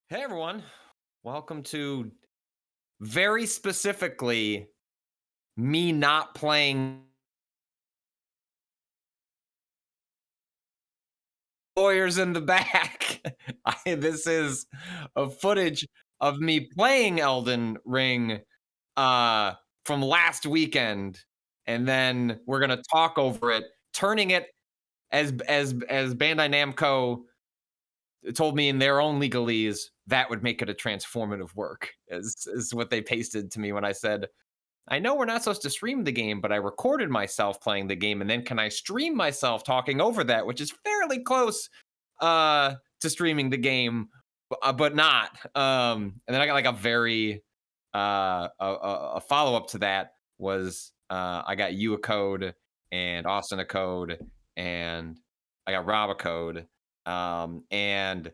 Hey everyone, welcome to very specifically me not playing lawyers in the back. This is a footage of me playing Elden Ring uh, from last weekend, and then we're gonna talk over it, turning it as Bandai Namco told me in their own legalese that would make it a transformative work is what they pasted to me when I said, I know we're not supposed to stream the game, but I recorded myself playing the game, and then can I stream myself talking over that, which is fairly close to streaming the game, but not. And then I got like a very a follow-up to that was I got you a code and Austin a code, and I got Rob a code. And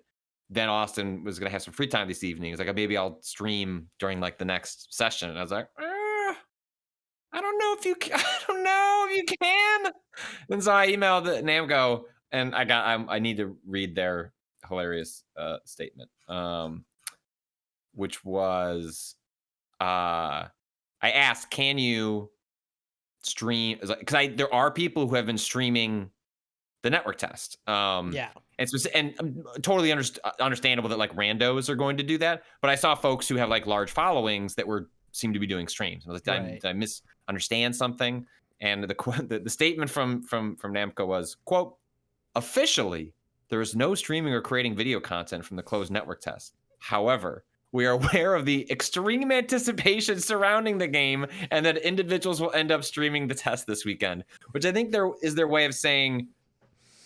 then Austin was gonna have some free time this evening. He's like, maybe I'll stream during like the next session. And I was like, I don't know if you can. I don't know if you can. And so I emailed Namco, and I need to read their hilarious statement, which was I asked, can you stream? Because there are people who have been streaming the network test. Yeah. And totally understandable that like randos are going to do that. But I saw folks who have like large followings that seem to be doing streams. I was like, did I misunderstand something? And the statement from Namco was, quote, officially, there is no streaming or creating video content from the closed network test. However, we are aware of the extreme anticipation surrounding the game and that individuals will end up streaming the test this weekend, which I think there is their way of saying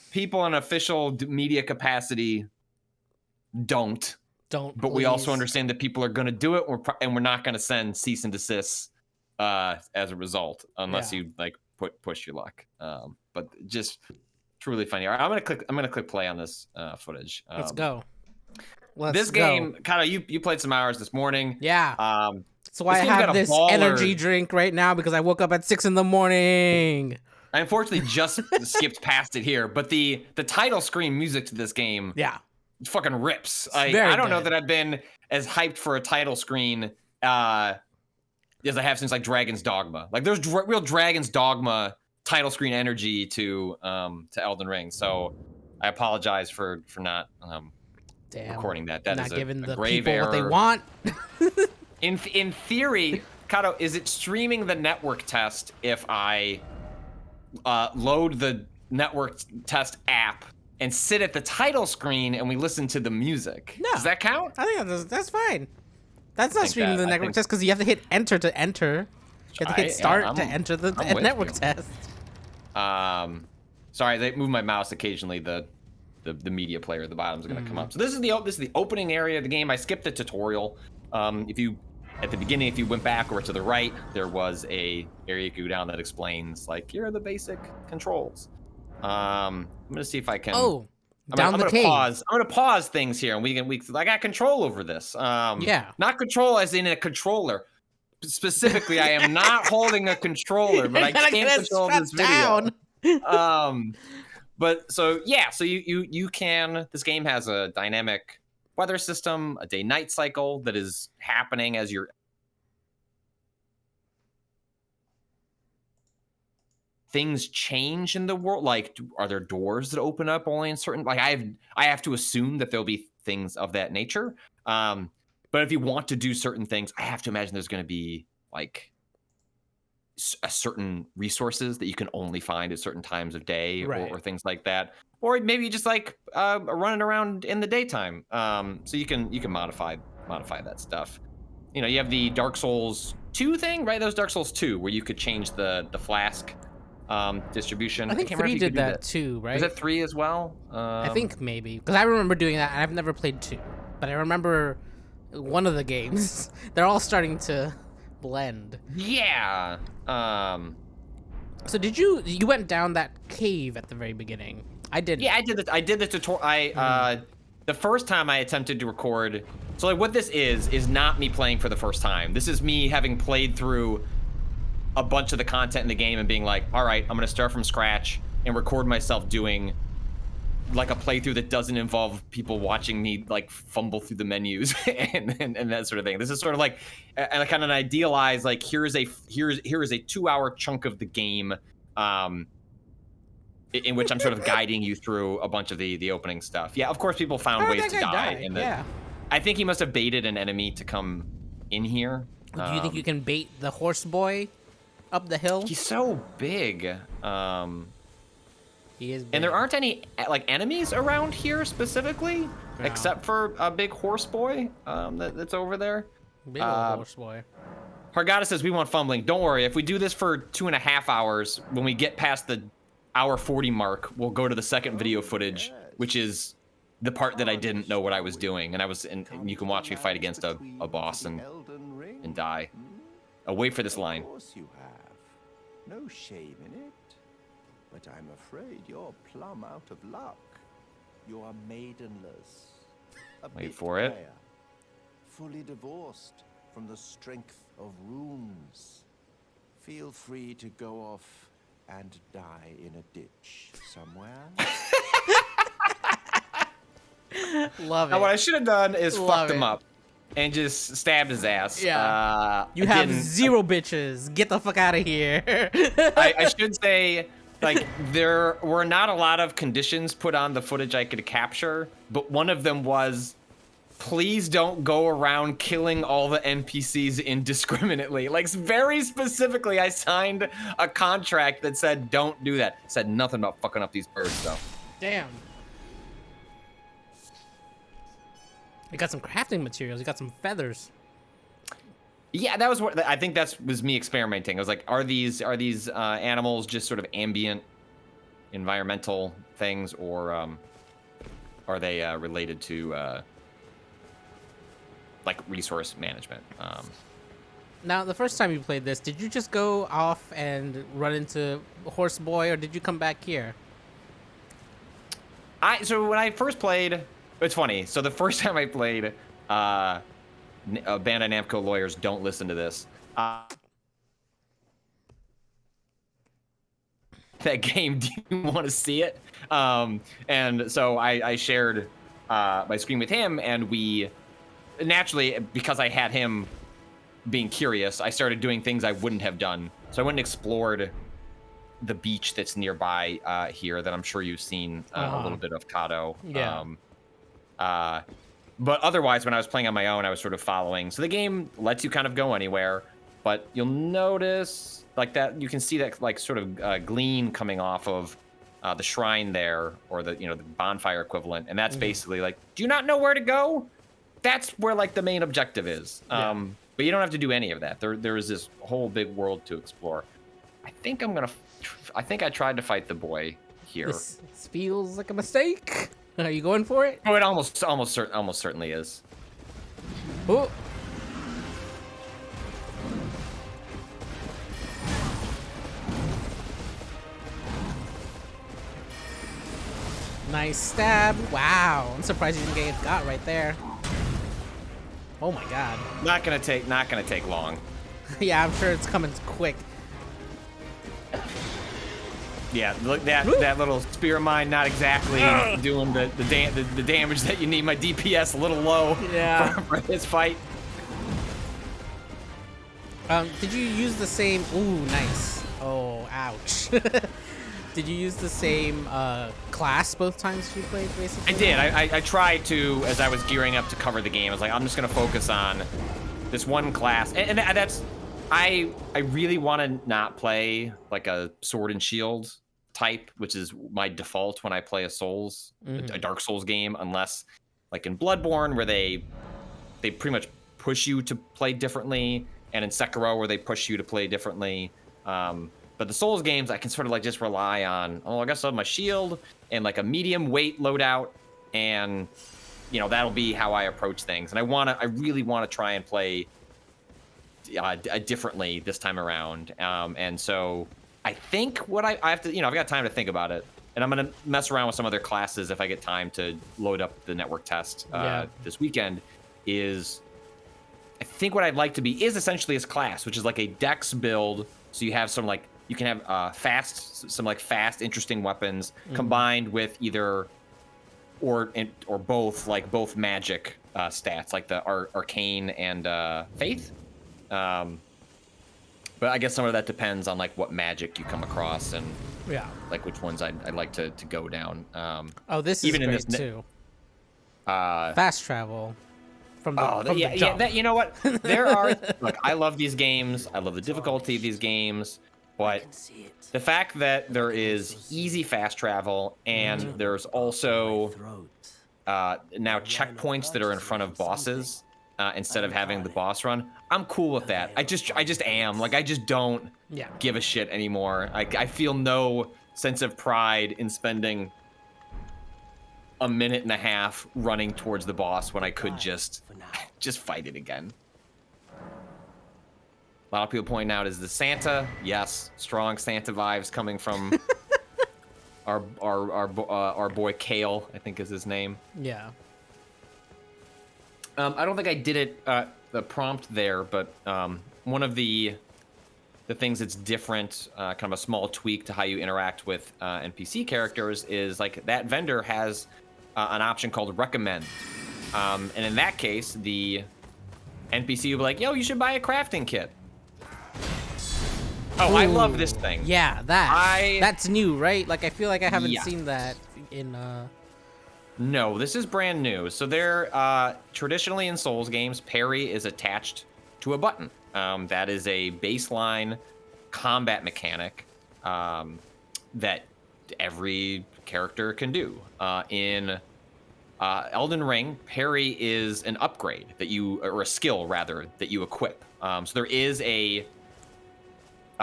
people in official media capacity don't. But we also understand that people are going to do it, and we're not going to send cease and desist as a result, unless you like push your luck. But just truly funny. All right, I'm gonna click play on this footage. Let's go. This game, Cado, you played some hours this morning. Yeah. So I have this energy drink right now because I woke up at 6 a.m. I unfortunately just skipped past it here, but the title screen music to this game, fucking rips. I don't know that I've been as hyped for a title screen as I have since like Dragon's Dogma. Like there's real Dragon's Dogma title screen energy to Elden Ring. So I apologize for not recording that. That is giving a the grave people error. What they want. in theory, Cado, is it streaming the network test if I load the network test app and sit at the title screen and we listen to the music? No. Does that count? I think that's fine. That's not streaming the network test because you have to hit enter to enter. You have to hit start to enter the network test. Sorry, they move my mouse occasionally. The media player at the bottom is going to come up. So this is the opening area of the game. I skipped the tutorial. At the beginning, if you went back or to the right, there was a area you could go down that explains like here are the basic controls. I'm gonna see if I can. I'm gonna pause. I'm gonna pause things here, and I got control over this. Not control as in a controller. Specifically, I am not holding a controller, but I can't control this video. But so you can. This game has a dynamic weather system, a day-night cycle that is happening as you're. Things change in the world. Like, are there doors that open up only in certain? Like, I have to assume that there'll be things of that nature. But if you want to do certain things, I have to imagine there's going to be like a certain resources that you can only find at certain times of day, or things like that. Or maybe just like running around in the daytime. So you can modify that stuff. You know, you have the Dark Souls 2 thing, right? That was Dark Souls 2, where you could change the flask distribution. I think 3 did that too, right? Was that 3 as well? I think maybe, because I remember doing that. I've never played 2, but I remember one of the games. They're all starting to blend. Yeah. So you went down that cave at the very beginning? I did. Yeah, I did the tutorial. The first time I attempted to record. So like what this is not me playing for the first time. This is me having played through a bunch of the content in the game and being like, all right, I'm gonna start from scratch and record myself doing like a playthrough that doesn't involve people watching me like fumble through the menus and that sort of thing. This is sort of like a kind of an idealized like here is a 2-hour chunk of the game in which I'm sort of guiding you through a bunch of the opening stuff. Yeah, of course people found How did ways that to guy die die? in the Yeah. I think he must have baited an enemy to come in here. Do you think you can bait the horse boy up the hill? He's so big. He is big. And there aren't any like enemies around here specifically, No. except for a big horse boy that's over there. Big old horse boy. Hargata says we want fumbling. Don't worry, if we do this for 2.5 hours, when we get past the hour 40 mark, we'll go to the second video footage, which is the part that I didn't know what I was doing, and you can watch me fight against a boss and die. Oh, wait for this line. Of course you have. No shame in it. But I'm afraid you're plumb out of luck. You're maidenless. A Wait bit for it. player, fully divorced from the strength of runes. Feel free to go off and die in a ditch somewhere. Love it. Now, what I should have done is Love fucked him it. up and just stabbed his ass. Yeah. You I have didn't. 0 bitches. Get the fuck out of here. I should say, like, there were not a lot of conditions put on the footage I could capture, but one of them was, please don't go around killing all the NPCs indiscriminately. Like, very specifically, I signed a contract that said, don't do that. It said nothing about fucking up these birds, though. Damn. You got some crafting materials. You got some feathers. Yeah, that was what I think. That was me experimenting. I was like, are these animals just sort of ambient, environmental things, or are they related to like resource management? Now, the first time you played this, did you just go off and run into Horse Boy, or did you come back here? So when I first played, it's funny. So the first time I played, Bandai Namco lawyers don't listen to this. That game, do you want to see it? And so I shared my screen with him, and we naturally, because I had him being curious, I started doing things I wouldn't have done. So I went and explored the beach that's nearby here that I'm sure you've seen a little bit of, Cado. Yeah. But otherwise, when I was playing on my own, I was sort of following. So the game lets you kind of go anywhere, but you'll notice like that you can see that like sort of gleam coming off of the shrine there, or the the bonfire equivalent, and that's basically like, do you not know where to go? That's where like the main objective is. Yeah. But you don't have to do any of that. There is this whole big world to explore. I think I tried to fight the boy here. This feels like a mistake. Are you going for it? Oh, it almost certainly is. Oh. Nice stab. Wow. I'm surprised you didn't get got right there. Oh my god. Not gonna take long. Yeah, I'm sure it's coming quick. Yeah, look that little spear of mine, not exactly doing the damage that you need. My DPS a little low for this fight. Did you use the same? Ooh, nice. Oh, ouch. Did you use the same class both times you played, basically? I did. I tried to, as I was gearing up to cover the game. I was like, I'm just gonna focus on this one class, and that's. I really want to not play like a sword and shield type, which is my default when I play a Souls, a Dark Souls game, unless like in Bloodborne where they pretty much push you to play differently, and in Sekiro where they push you to play differently. But the Souls games, I can sort of like just rely on, I guess I have my shield and like a medium weight loadout, and that'll be how I approach things. And I really want to try and play differently this time around, and so I think what I have to, I've got time to think about it, and I'm gonna mess around with some other classes if I get time to load up the network test this weekend. Is I think what I'd like to be is essentially this class, which is like a dex build, so you have some like you can have fast, interesting weapons combined with either or both, like both magic stats, like the arcane and faith. But I guess some of that depends on like what magic you come across and like which ones I'd like to go down. Oh, this is even great in this too. Fast travel from the, from yeah, the jump. you know what? There are look, I love these games. I love the difficulty of these games, but the fact that there is easy fast travel and there's also now checkpoints that are in front of bosses instead of having the boss run, I'm cool with that. I just am. Like, I just don't give a shit anymore. I feel no sense of pride in spending a minute and a half running towards the boss when I could just fight it again. A lot of people pointing out is the Santa. Yes, strong Santa vibes coming from our boy Kale, I think is his name. Yeah. I don't think I did it the prompt there, but one of the things that's different, kind of a small tweak to how you interact with NPC characters is like that vendor has an option called recommend, and in that case, the NPC will be like, "Yo, you should buy a crafting kit." Oh, I love this thing. Yeah, that's new, right? Like I feel like I haven't seen that in. No, this is brand new. So they're traditionally in Souls games, parry is attached to a button. That is a baseline combat mechanic that every character can do. In Elden Ring, parry is an upgrade that or a skill rather, that you equip. So there is a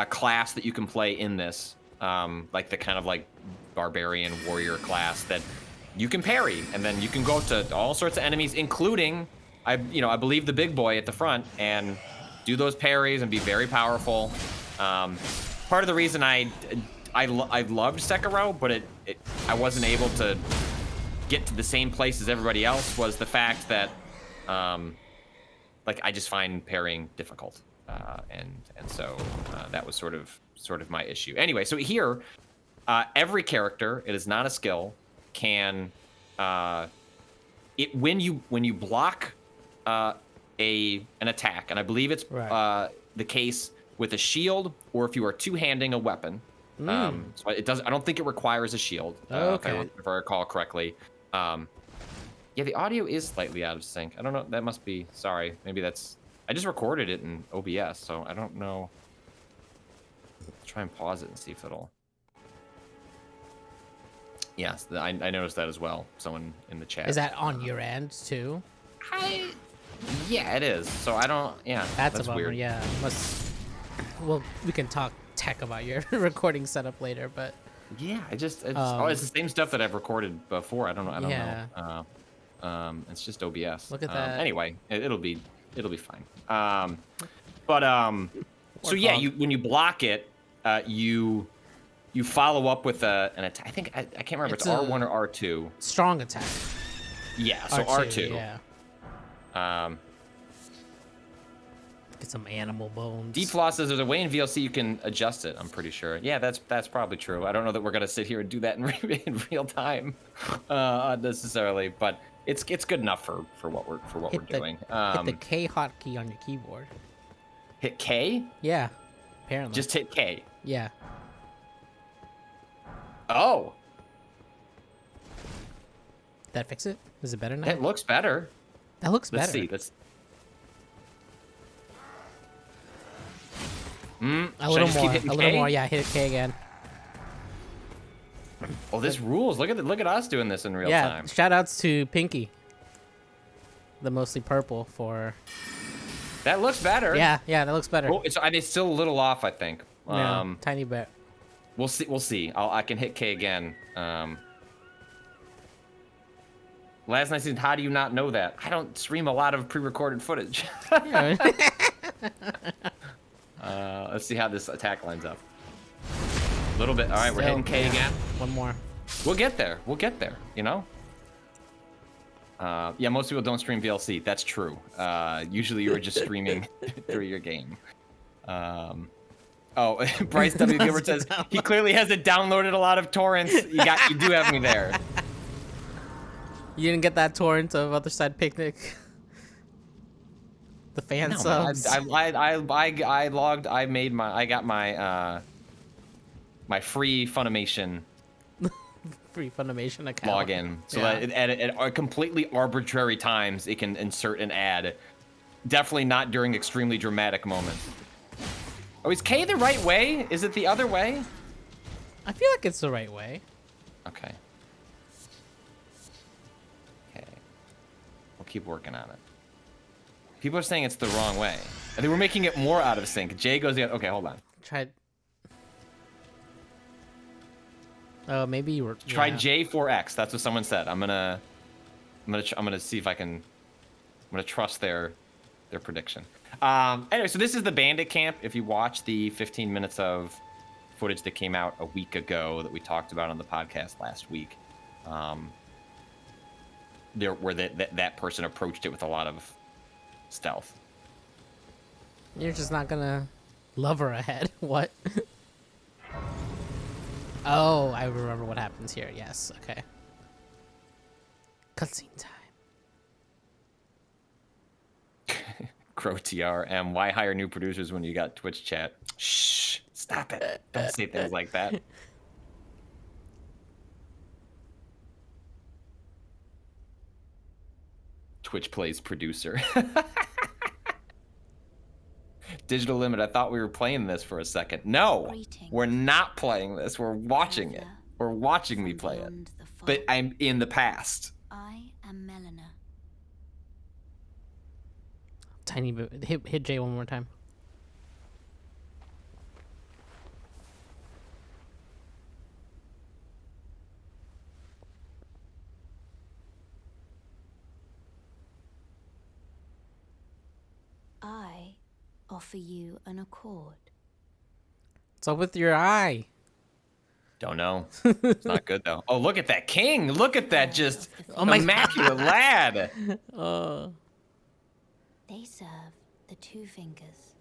class that you can play in this, like the kind of like barbarian warrior class that you can parry, and then you can go to all sorts of enemies, including, I believe the big boy at the front, and do those parries and be very powerful. Part of the reason I loved Sekiro, but I wasn't able to get to the same place as everybody else was the fact that, like I just find parrying difficult, and so that was sort of my issue. Anyway, so here, every character, it is not a skill, can when you block an attack, and I believe it's the case with a shield, or if you are two-handing a weapon. So it does. I don't think it requires a shield. If I recall correctly. Yeah, the audio is slightly out of sync. I don't know. That must be. Sorry. Maybe that's. I just recorded it in OBS, so I don't know. Let's try and pause it and see if it'll. Yes, I noticed that as well. Someone in the chat. Is that on your end too? Yeah, it is. So I don't. Yeah, that's a bummer. weird. Yeah, well, we can talk tech about your recording setup later, but. Yeah, it's the same stuff that I've recorded before. I don't know. It's just OBS. Look at that. Anyway, it'll be fine. So yeah, when you block it, you follow up with an attack. I think I can't remember. It's R1 or R2. Strong attack. Yeah, so R2. Yeah. Get some animal bones. Deep Floss says there's a way in VLC you can adjust it. I'm pretty sure. Yeah, that's probably true. I don't know that we're gonna sit here and do that in real time, necessarily, but it's good enough for what we're doing. Hit the K hotkey on your keyboard. Hit K? Yeah, apparently. Just hit K. Yeah. Oh. That fix it? Is it better now? It looks better. That looks better. Let's see. A little more. Yeah, hit K again. Oh, this rules. Look at us doing this in real time. Yeah, shout outs to Pinky. The mostly purple for... That looks better. Yeah, that looks better. Oh, it's still a little off, I think. Yeah, tiny bit. We'll see. I can hit K again. Last night said, how do you not know that? I don't stream a lot of pre-recorded footage. Let's see how this attack lines up. A little bit. All right, we're hitting K again. One more. We'll get there. You know? Yeah, most people don't stream VLC. That's true. Usually you're just streaming through your game. Oh, Bryce W. Gilbert says he clearly hasn't downloaded a lot of torrents. You do have me there. You didn't get that torrent of Other Side Picnic. The fan No, subs. I logged. I got my my free Funimation Free Funimation account. login, so that at completely arbitrary times it can insert an ad. Definitely not during extremely dramatic moments. Oh, is K the right way? Is it the other way? I feel like it's the right way. Okay. Okay. We'll keep working on it. People are saying it's the wrong way. I think we're making it more out of sync. Jay goes the other. Okay, hold on. Try. Oh, maybe you were. Try yeah. J4X. That's what someone said. I'm gonna see if I can. I'm gonna trust their prediction. Anyway, so this is the bandit camp. If you watch the 15 minutes of footage that came out a week ago that we talked about on the podcast last week, where that person approached it with a lot of stealth. You're just not gonna love her ahead. What? Oh, I remember what happens here. Yes. Okay. Cutscene time. Crow TRM. Why hire new producers when you got Twitch chat? Shh. Stop it. Don't say things like that. Twitch plays producer. Digital Limit, I thought we were playing this for a second. No, we're not playing this. We're watching it. We're watching me play it. But I'm in the past. I am Melina. Tiny bit. Hit J one more time. I offer you an accord. What's up with your eye? Don't know. It's not good though. Oh, look at that king! Look at that just my immaculate lad. They serve the two fingers.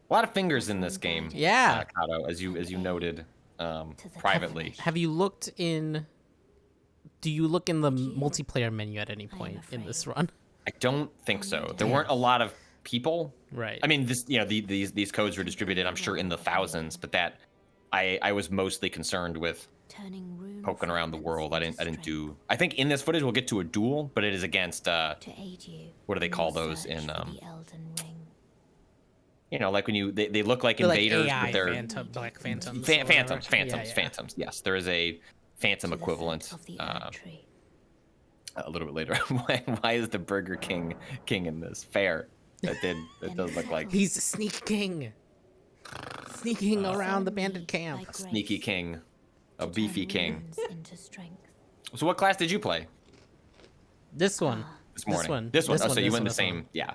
A lot of fingers in this game. Yeah. Cado, as you noted privately. Have you looked in? Do you look in the multiplayer menu at any point in this run? I don't think so. There weren't a lot of people. Right. I mean, these codes were distributed, I'm sure, in the thousands, but that I was mostly concerned with poking around the world. I didn't do. I think in this footage we'll get to a duel, but it is against what do they call those in Elden Ring. You know, like when they look like They're invaders, like AI but they're phantoms. Phantoms. Yes, there is a phantom equivalent. A little bit later. Why is the Burger King in this? Fair. That does look like he's a sneak king. Sneaking around the bandit camp. Sneaky king. A beefy king. Into strength. So what class did you play? This one. This morning. This one. Oh, so you went the same. Yeah.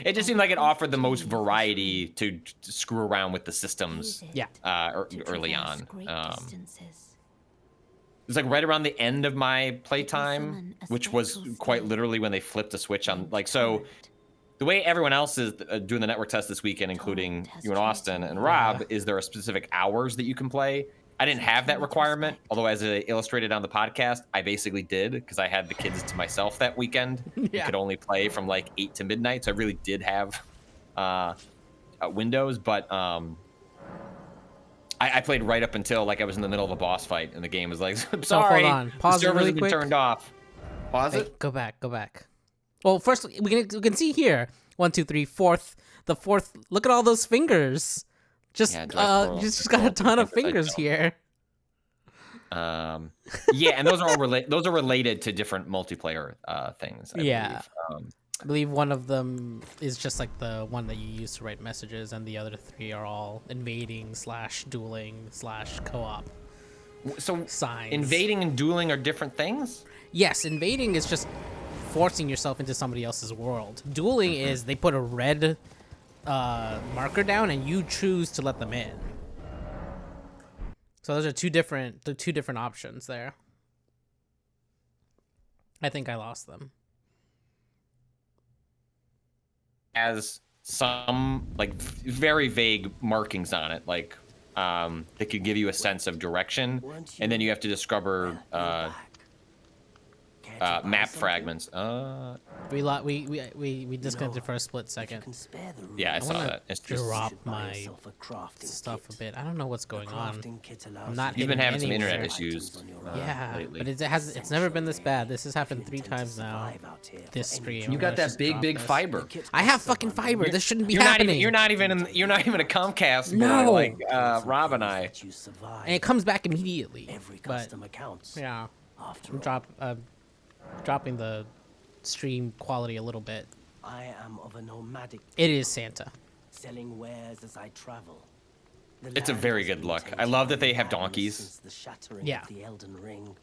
It just seemed like it offered the most variety to screw around with the systems. Yeah. Early on. It's like right around the end of my playtime, which was quite literally when they flipped a switch on. Like, so the way everyone else is doing the network test this weekend, including you and Austin and Rob, is there are specific hours that you can play. I didn't have that requirement, although as I illustrated on the podcast, I basically did because I had the kids to myself that weekend. You could only play from like 8 to midnight, so I really did have windows, but I played right up until like I was in the middle of a boss fight, and the game was like, I'm sorry, hold on. Pause the servers really have been quick. turned off. Pause it. Go back. Well, first we can see here 1, 2, 3, fourth. The fourth. Look at all those fingers. Just just got a ton of fingers here. Yeah, and those are all those are related to different multiplayer things. I believe. I believe one of them is just like the one that you use to write messages, and the other 3 are all invading / dueling / co-op. So signs. Invading and dueling are different things? Yes, invading is just forcing yourself into somebody else's world. Dueling is they put a red marker down and you choose to let them in. So those are two different options there. I think I lost them. As some like very vague markings on it, like that could give you a sense of direction, and then you have to discover map fragments. We disconnected for a split second. Yeah, I saw wanna that. It's just Drop my stuff a bit. I don't know what's going on. I'm not you've been hitting having some internet anywhere. issues. Yeah, lately. but it's never been this bad. This has happened 3 times now. This stream. You got that Let's big drop this. fiber. I have fucking fiber. This shouldn't be You're happening. you're not even a Comcast No. boy like Rob and I. And it comes back immediately. But yeah, dropping the stream quality a little bit. I am of a nomadic. It is Santa. Selling wares as I travel. It's a very good look. I love that they have donkeys. Since the shattering Yeah. of the Elden Ring,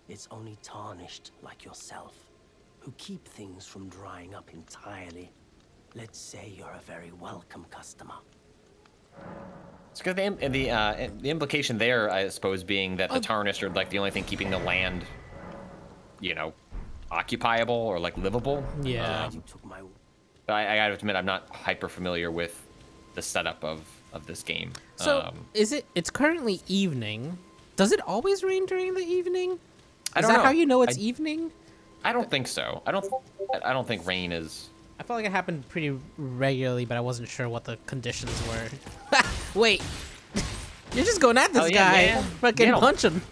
it's only tarnished like yourself, who keep things from drying up entirely. Let's say you're a very welcome customer. It's because the implication there, I suppose, being that the tarnished are like the only thing keeping the land, occupiable or like livable. Yeah. You took my But I gotta admit, I'm not hyper familiar with the setup of this game. So it's currently evening. Does it always rain during the evening? I Is don't that know. how you know it's evening? I don't think so. I don't think rain is. I felt like it happened pretty regularly, but I wasn't sure what the conditions were. Wait, you're just going at this Oh, yeah, guy. man. Fucking Get him. punch him.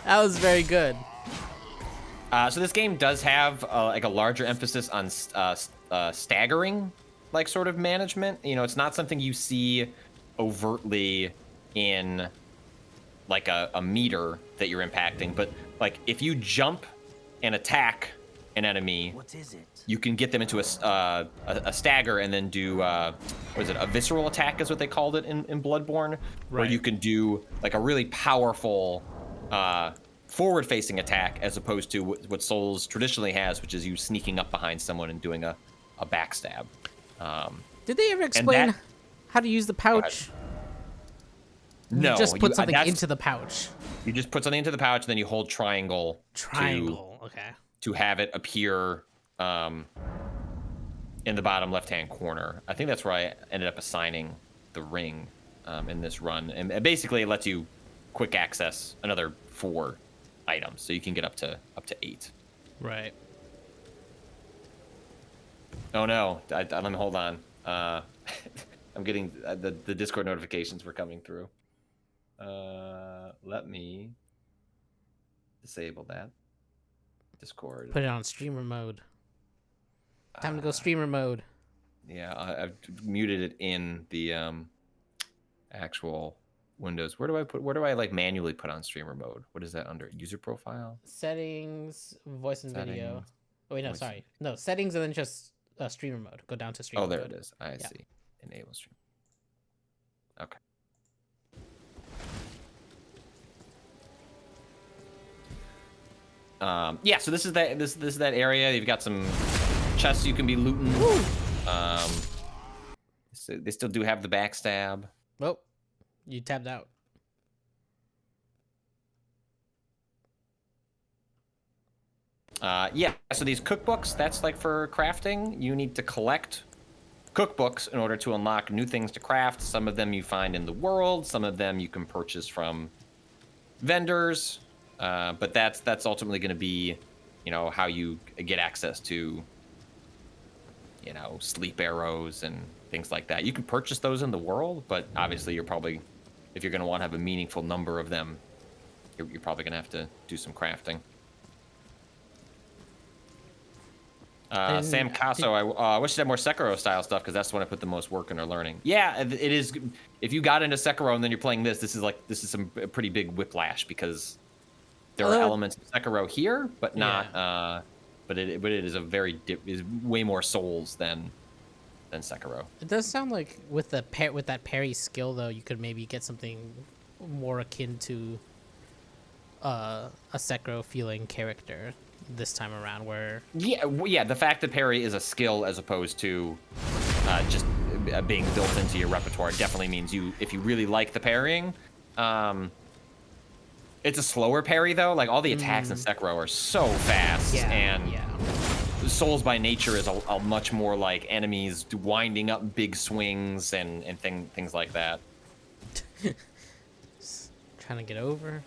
That was very good. So this game does have like a larger emphasis on staggering, like sort of management. It's not something you see overtly in like a meter that you're impacting, but like if you jump and attack an enemy, what is it? you can get them into a stagger and then do what is it? A visceral attack is what they called it in Bloodborne, where you can do like a really powerful forward-facing attack as opposed to what Souls traditionally has, which is you sneaking up behind someone and doing a backstab. Did they ever explain how to use the pouch? No, You just put something into the pouch. You just put something into the pouch, and then you hold triangle. Okay. To have it appear in the bottom left-hand corner. I think that's where I ended up assigning the ring in this run, and basically it lets you quick access another 4 items, so you can get up to 8. Right. Oh no! Let me hold on. I'm getting the Discord notifications were coming through. Let me disable that. Discord. Put it on streamer mode. Time to go streamer mode. Yeah, I've muted it in the actual Windows. Where do I like manually put on streamer mode? What is that under? User profile? Settings, voice and video. Settings, Oh wait, no, voice sorry. No, settings and then just streamer mode. Go down to streamer mode. Oh, there it is. I see. Enable stream. Okay. Yeah, so this is that area. You've got some chests you can be looting. So they still do have the backstab. Oh, you tabbed out. Yeah, so these cookbooks, that's like for crafting. You need to collect cookbooks in order to unlock new things to craft. Some of them you find in the world, some of them you can purchase from vendors. But that's ultimately going to be, how you get access to, sleep arrows and things like that. You can purchase those in the world, but obviously you're probably, if you're going to want to have a meaningful number of them, you're probably going to have to do some crafting. Sam Casso, I wish it had more Sekiro style stuff because that's the one I put the most work in or learning. Yeah, it is. If you got into Sekiro and then you're playing this is some pretty big whiplash because there are elements of Sekiro here, but not. But it is is way more Souls than Sekiro. It does sound like with that parry skill though, you could maybe get something more akin to a Sekiro feeling character this time around, where the fact that parry is a skill as opposed to just being built into your repertoire definitely means if you really like the parrying. It's a slower parry though. Like all the attacks in Sekiro are so fast, Souls by nature is a much more like enemies winding up big swings and things like that. trying to get over.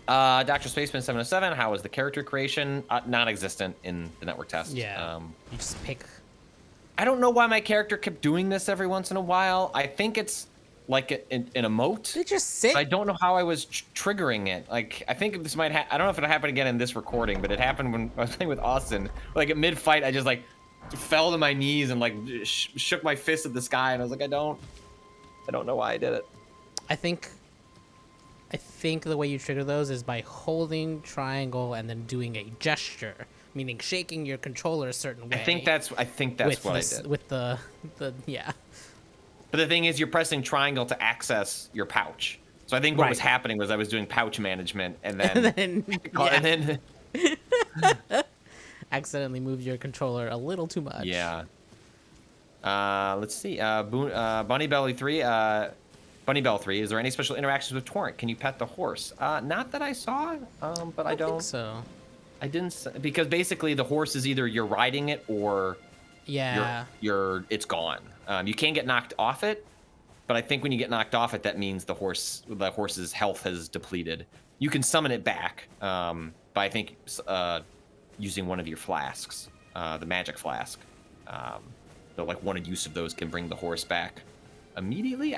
Dr. Spaceman 707, how was the character creation? Non-existent in the network test. Yeah. You just pick. I don't know why my character kept doing this every once in a while. I think it's like an emote. They just sit. I don't know how I was triggering it. Like, I think this might I don't know if it'll happen again in this recording, but it happened when I was playing with Austin. Like, at mid-fight, I just, like, fell to my knees and, like, shook my fist at the sky, and I was like, I don't know why I did it. I think the way you trigger those is by holding triangle and then doing a gesture, meaning shaking your controller a certain way. I think that's what I did. With the yeah. But the thing is, you're pressing triangle to access your pouch. So I think what was happening was I was doing pouch management, and then accidentally moved your controller a little too much. Yeah. Let's see. Bunny Belly 3. Bunny Bell 3. Is there any special interactions with Torrent? Can you pet the horse? Not that I saw. But I don't think so. I didn't, because basically the horse is either you're riding it or it's gone. You can get knocked off it, but I think when you get knocked off it, that means the horse's health has depleted. You can summon it back, by I think using one of your flasks, the magic flask. So like one use of those can bring the horse back immediately.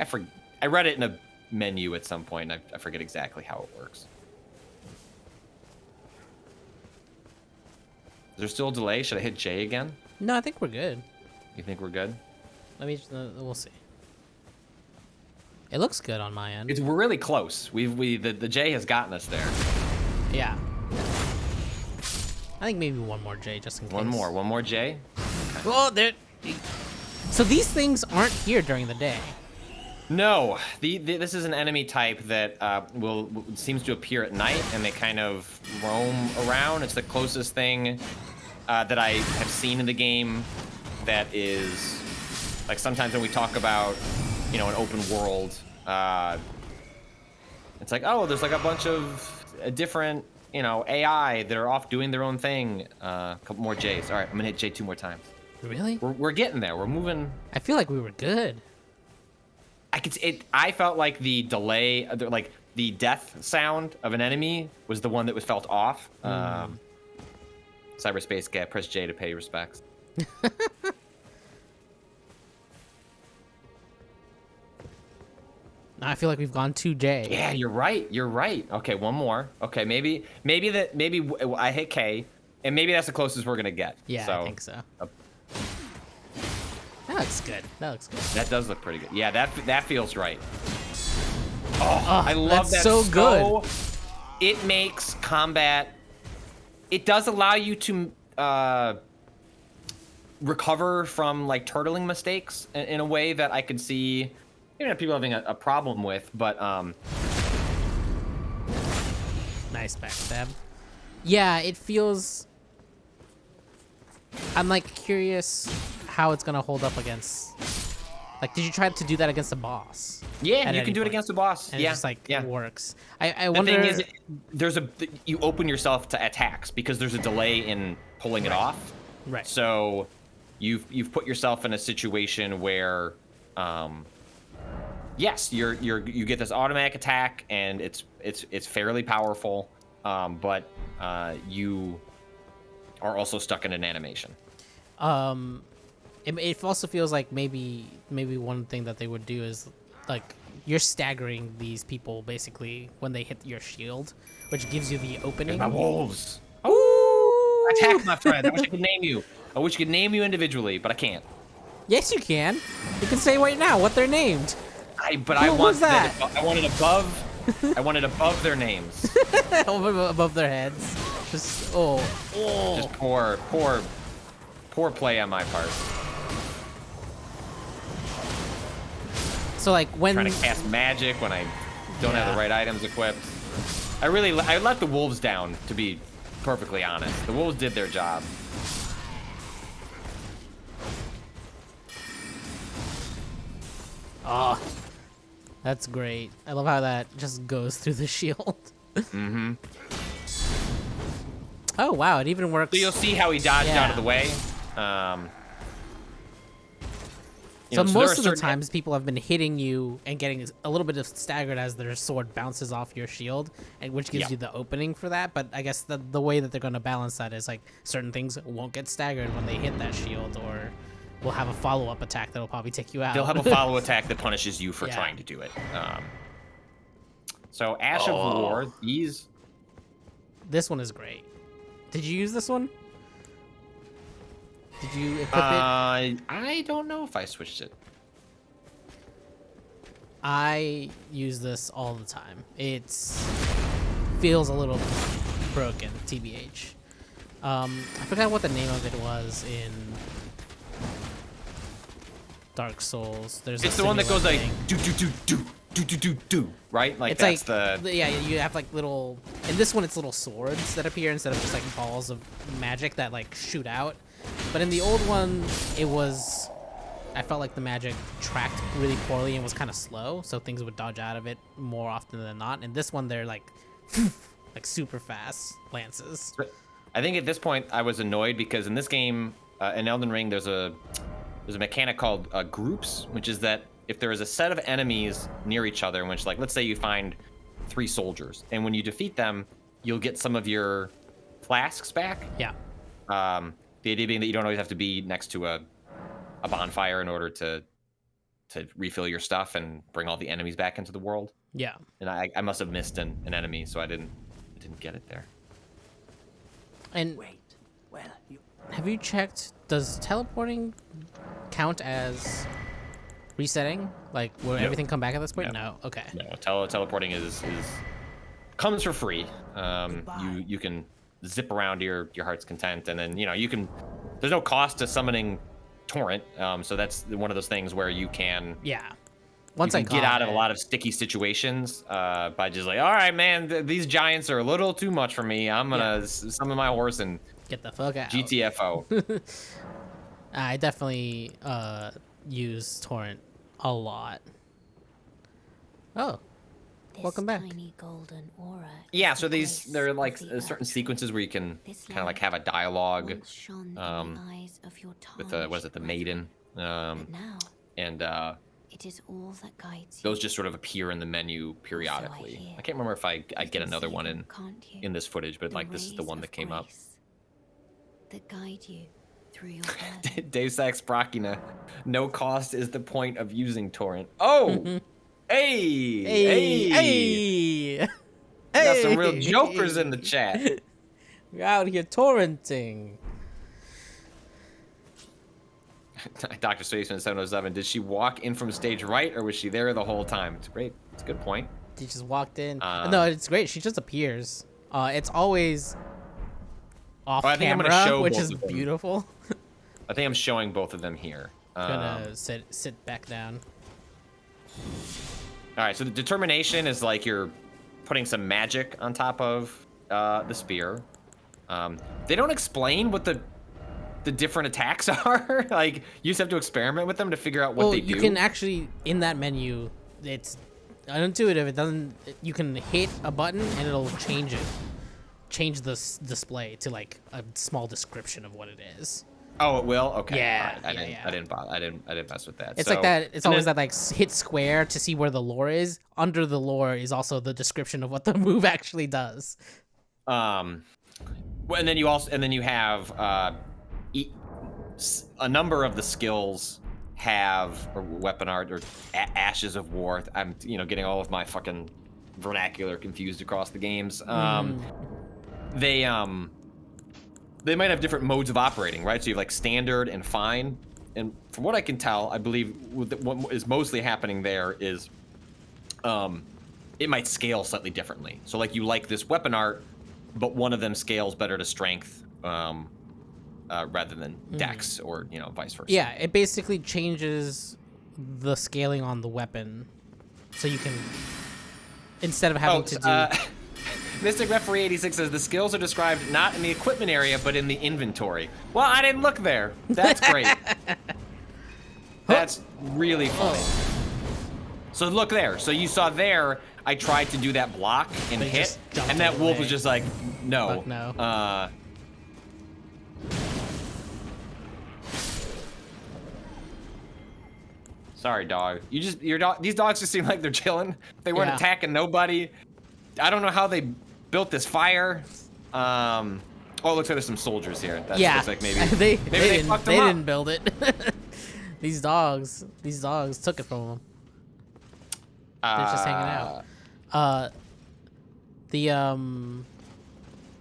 I read it in a menu at some point. I forget exactly how it works. Is there still a delay? Should I hit J again? No, I think we're good. You think we're good? We'll see. It looks good on my end. We're really close. The J has gotten us there. Yeah. I think maybe one more J just in case. One more J. Oh, there. So these things aren't here during the day. No, this is an enemy type that seems to appear at night, and they kind of roam around. It's the closest thing that I have seen in the game that is, like, sometimes when we talk about, an open world, it's like, oh, there's like a bunch of different, AI that are off doing their own thing. A couple more J's. All right, I'm gonna hit J 2 more times. Really? We're getting there. We're moving. I feel like we were good. I felt like the delay, like the death sound of an enemy was the one that was felt off. Cyberspace Cat, press J to pay respects. I feel like we've gone 2J. Yeah, you're right. Okay, one more. Okay, maybe I hit K, and maybe that's the closest we're gonna get. Yeah, I think so. That looks good. That does look pretty good. Yeah, that feels right. Oh, I love that. So good. It makes combat. It does allow you to recover from like turtling mistakes in a way that I could see people having a problem with, but nice backstab. Yeah, it feels. I'm like curious how it's gonna hold up against. Like, did you try to do that against a boss? Yeah, you can do it against a boss. And yeah, it just like works. I the wonder. thing is, you open yourself to attacks because there's a delay in pulling it off. Right. So, you've put yourself in a situation where, yes, you get this automatic attack and it's fairly powerful, but you are also stuck in an animation. It also feels like maybe one thing that they would do is like you're staggering these people basically when they hit your shield, which gives you the opening. There's my wolves. Ooh! Attack, my friend. I wish I could name you. I wish I could name you individually, but I can't. Yes, you can. You can say right now what they're named. I want that. I want it above. I want it above their names. Above their heads. Just Just poor play on my part. So like when trying to cast magic when I don't have the right items equipped. I let the wolves down, to be perfectly honest. The wolves did their job. Oh, that's great. I love how that just goes through the shield. Mm-hmm. Oh wow, it even works. So you'll see how he dodged out of the way. So there are most of the certain- times people have been hitting you and getting a little bit of staggered as their sword bounces off your shield, and which gives Yeah. you the opening for that. But I guess the way that they're going to balance that is like certain things won't get staggered when they hit that shield, or will have a follow-up attack that'll probably take you out. They'll have a follow attack that punishes you for Yeah. trying to do it. So Ash of War, these. This one is great. Did you use this one? Did you equip it? I don't know if I switched it. I use this all the time. Feels a little broken, TBH. I forgot what the name of it was in Dark Souls. It's the one that goes like do do do do do do do do, right? Like It's that's like the yeah, you have like little. In this one, it's little swords that appear instead of just like balls of magic that like shoot out. But in the old one, I felt like the magic tracked really poorly and was kind of slow, so things would dodge out of it more often than not. In this one, they're like super fast lances. I think at this point I was annoyed because in this game, in Elden Ring, there's a mechanic called groups, which is that if there is a set of enemies near each other, in which, like, let's say you find 3 soldiers, and when you defeat them, you'll get some of your flasks back. Yeah. The idea being that you don't always have to be next to a bonfire in order to refill your stuff and bring all the enemies back into the world. Yeah. And I must have missed an enemy, so I didn't get it there. And Wait. Well, you... have you checked? Does teleporting count as resetting? Like, will everything come back at this point? No. Okay. No, teleporting is comes for free. You can zip around your heart's content, and then you can. There's no cost to summoning torrent, so that's one of those things where you can. Yeah. Once you I can get out of a lot of sticky situations by just like, all right, man, these giants are a little too much for me. I'm gonna summon my horse and get the fuck out. GTFO. I definitely use torrent a lot. Oh, This welcome back. Tiny golden aura Yeah, is so the there are grace like of the certain earth. sequences where you can This kind of like light have a dialogue once shone in the eyes of your with the what is it, the tarnished maiden, brethren, but now and it is all that guides you. those just sort of appear in the menu periodically. hear. I can't remember if I You get can another see one them, can't you? in this footage, but The like this is the rays one that of came up. grace that guide you through your burden. Deus Ex Machina. No cost is the point of using torrent. Oh, hey, Hey! Got some real jokers in the chat. We're out here torrenting. Dr. Spaceman 707. Did she walk in from stage right, or was she there the whole time? It's great. It's a good point. She just walked in. No, it's great. She just appears. It's always off I think I'm gonna camera, show which both is of them. beautiful. I think I'm showing both of them here. Gonna sit back down. All right, so the determination is like you're putting some magic on top of the spear. They don't explain what the different attacks are. Like, you just have to experiment with them to figure out what they do. You can actually, in that menu, it's unintuitive. It doesn't. You can hit a button and it'll change the display to like a small description of what it is. Oh, it will. Okay. Yeah, All right. yeah. I didn't bother. I didn't mess with that. It's So- like that. It's and always then- that like hit square to see where the lore is. Under the lore is also the description of what the move actually does. Well, and then you have a number of the skills have or weapon art or ashes of war. I'm getting all of my fucking vernacular confused across the games. They might have different modes of operating, right? So you have like standard and fine. And from what I can tell, I believe what is mostly happening there is it might scale slightly differently. So like you like this weapon art, but one of them scales better to strength rather than dex or vice versa. Yeah, it basically changes the scaling on the weapon, so you can instead of having to do. Mystic Referee 86 says the skills are described not in the equipment area, but in the inventory. Well, I didn't look there. That's great. That's really funny. So look there. So you saw there, I tried to do that block and But he hit, just jumped and that wolf away. was just like, no. Fuck no. Sorry, dog. These dogs just seem like they're chilling. They weren't Yeah. attacking nobody. I don't know how they built this fire. Oh, it looks like there's some soldiers here. That Yeah, looks like maybe they fucked them up. didn't build it. These dogs took it from them. They're just hanging out.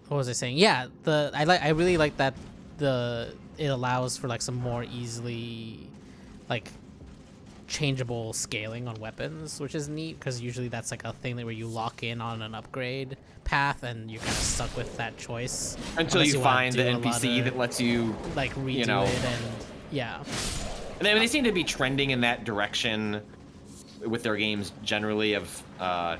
What was I saying? Yeah, I really like that it allows for like some more easily like changeable scaling on weapons, which is neat because usually that's like a thing where you lock in on an upgrade path and you're kind of stuck with that choice Until unless you wanna find do the a lot NPC of, that lets you like redo you know. it and yeah. And they seem to be trending in that direction with their games generally of I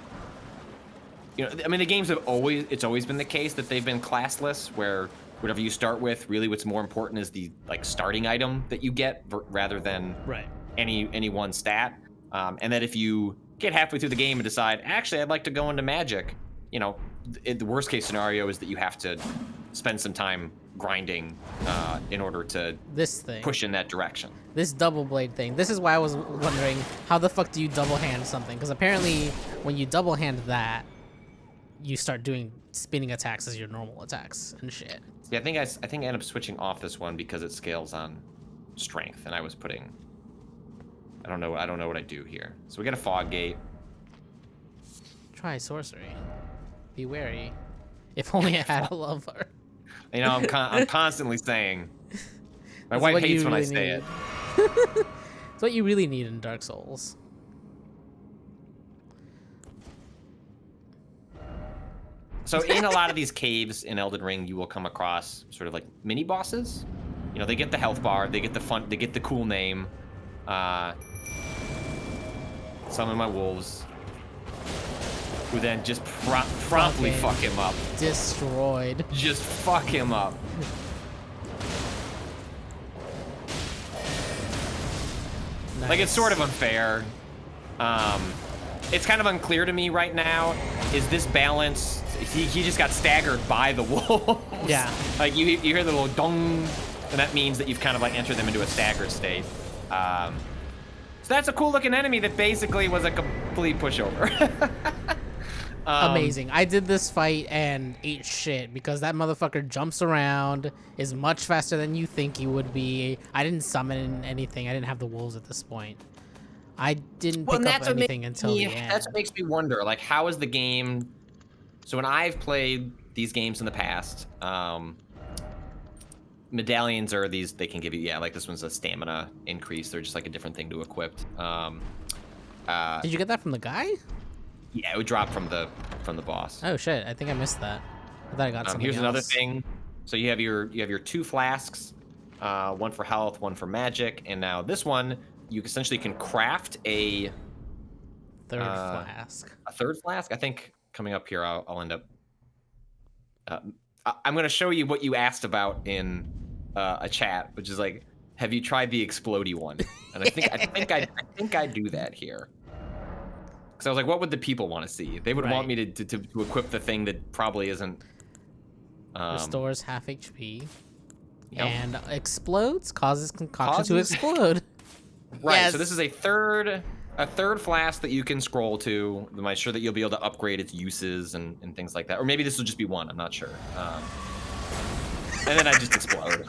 mean the games have it's always been the case that they've been classless, where whatever you start with, really what's more important is the like starting item that you get rather than Right. any one stat. And that if you get halfway through the game and decide, actually I'd like to go into magic, the worst case scenario is that you have to spend some time grinding in order to push in that direction. This double blade thing. This is why I was wondering how the fuck do you double hand something? Because apparently when you double hand that, you start doing spinning attacks as your normal attacks and shit. Yeah, I think I ended up switching off this one because it scales on strength, and I was putting. I don't know what I do here. So we get a fog gate. Try sorcery. Be wary. If only I had a lover. I'm constantly saying. My That's wife what hates you when I really say need. it. It's what you really need in Dark Souls. So in a lot of these caves in Elden Ring, you will come across sort of like mini bosses. They get the health bar, they get the cool name. Summon my wolves, who then just promptly fuck him up. Destroyed. Just fuck him up. Nice. Like, it's sort of unfair. It's kind of unclear to me right now. Is this balance? He just got staggered by the wolves. Yeah. Like, you hear the little dong, and that means that you've kind of like entered them into a staggered state. So that's a cool looking enemy that basically was a complete pushover. Amazing. I did this fight and ate shit because that motherfucker jumps around, is much faster than you think he would be. I didn't summon anything. I didn't have the wolves at this point. I didn't pick up anything until the end. That's what makes me wonder, like, how is the game... So when I've played these games in the past, medallions are these, they can give you, like this one's a stamina increase. They're just like a different thing to equip. Did you get that from the guy? Yeah, it would drop from the boss. Oh shit, I think I missed that. I thought I got something Here's else. another thing. So you have your 2 flasks, one for health, one for magic, and now this one you essentially can craft a third flask. A third flask. I think coming up here I'll end up. I'm gonna show you what you asked about in a chat, which is like, have you tried the explodey one? And I think I do that here. Because I was like, what would the people want to see? They would want me to equip the thing that probably isn't. Restores half HP. Yep. And explodes, causes concoction to explode. Right. Yes. So this is a third flask that you can scroll to. I'm sure that you'll be able to upgrade its uses and things like that. Or maybe this will just be one. I'm not sure. And then I just explode.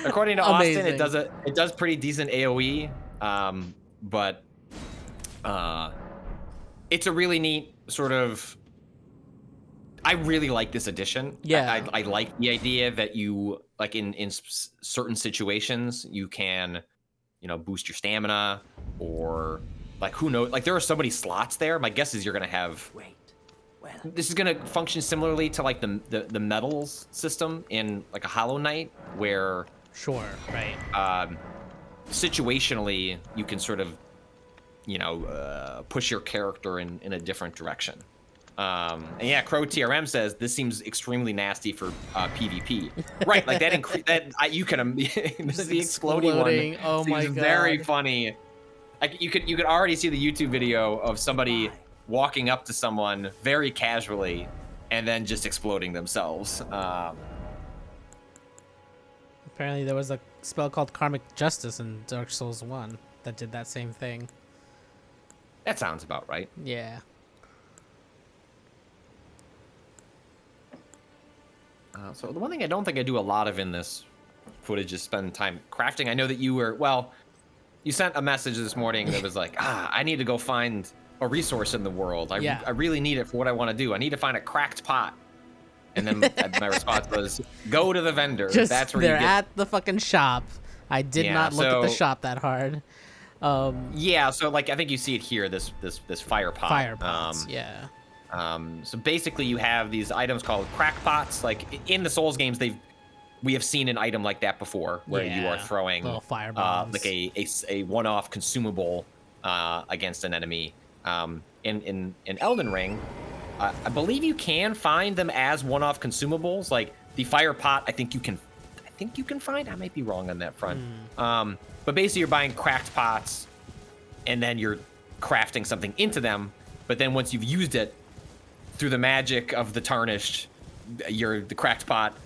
According to Austin, it does pretty decent AOE. But it's a really neat sort of. I really like this addition. Yeah, I like the idea that you, like, in certain situations you can, boost your stamina, or like, who knows, like, there are so many slots there. My guess is you're gonna have. This is gonna function similarly to like the medals system in like a Hollow Knight, where situationally you can sort of push your character in a different direction. And yeah, Crow TRM says this seems extremely nasty for PvP. Right, like that you can this is the exploding one. Oh my god, very funny. Like you could already see the YouTube video of somebody walking up to someone very casually and then just exploding themselves. Apparently there was a spell called Karmic Justice in Dark Souls 1. that did that same thing. That sounds about right. Yeah. So the one thing I don't think I do a lot of in this footage is spend time crafting. I know that you sent a message this morning that was like, I need to go find a resource in the world. I really need it for what I want to do. I need to find a cracked pot. And then my response was, go to the vendor. That's where they're you get... at the fucking shop. I did not look at the shop that hard. Yeah, so like I think you see it here, this fire pot. Fire pots, yeah. So basically you have these items called crack pots. Like in the Souls games, we have seen an item like that before, where you are throwing little fire bombs. like a one-off consumable against an enemy. In Elden Ring, I believe you can find them as one-off consumables. Like the fire pot, I think you can find. I might be wrong on that front. But basically, you're buying cracked pots, and then you're crafting something into them. But then once you've used it, through the magic of the tarnished, the cracked pot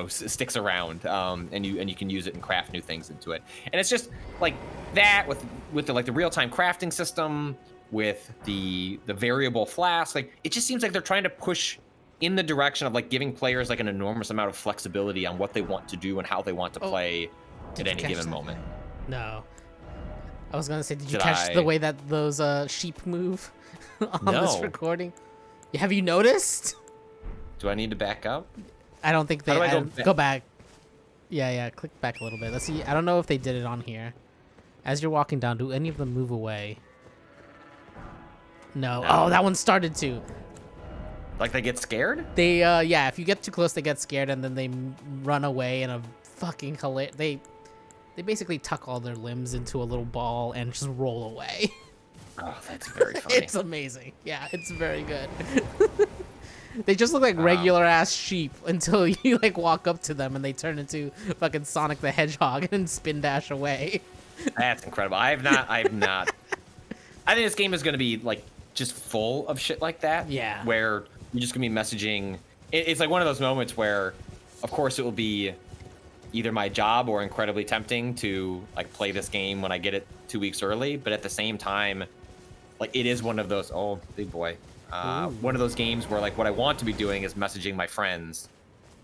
sticks around, and you can use it and craft new things into it. And it's just like that with the real-time crafting system, with the variable flask. Like it just seems like they're trying to push in the direction of like giving players like an enormous amount of flexibility on what they want to do and how they want to play at any given moment. No. I was gonna say, did you catch the way that those sheep move on this recording? Have you noticed? Do I need to back up? I don't think they... Go back. Yeah, click back a little bit. Let's see. I don't know if they did it on here. As you're walking down, do any of them move away? No. Oh, that one started to. Like they get scared? They, yeah, if you get too close, they get scared, and then they run away in a fucking hilarious... They basically tuck all their limbs into a little ball and just roll away. Oh, that's very funny. It's amazing. Yeah, it's very good. They just look like regular ass sheep until you like walk up to them and they turn into fucking Sonic the Hedgehog and spin dash away. That's incredible. I have not. I think this game is going to be like just full of shit like that. Yeah. Where you're just going to be messaging. It's like one of those moments where, of course, it will be either my job or incredibly tempting to like play this game when I get it 2 weeks early. But at the same time, like it is one of those, oh, big boy. One of those games where like what I want to be doing is messaging my friends,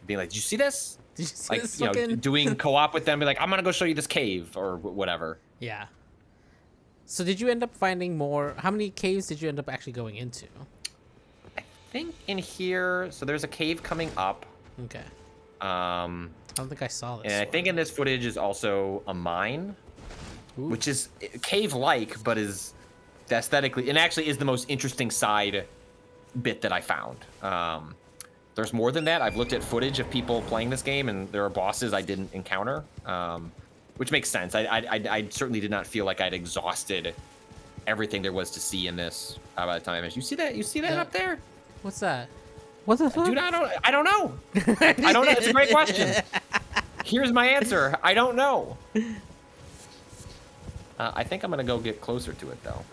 being like, "Did you see this?" Did you see like this doing co-op with them, be like, "I'm gonna go show you this cave" or whatever. Yeah. So did you end up finding more? How many caves did you end up actually going into? I think in here, so there's a cave coming up. Okay. I don't think I saw this. And I think in this footage is also a mine, which is cave-like, but is aesthetically, and actually is the most interesting side bit that I found. There's more than that. I've looked at footage of people playing this game, and there are bosses I didn't encounter, which makes sense. I certainly did not feel like I'd exhausted everything there was to see in this by the time. You see that? You see that up there? What's that? What the fuck? Dude, I don't know. I don't know. It's a great question. Here's my answer. I don't know. I think I'm gonna go get closer to it though.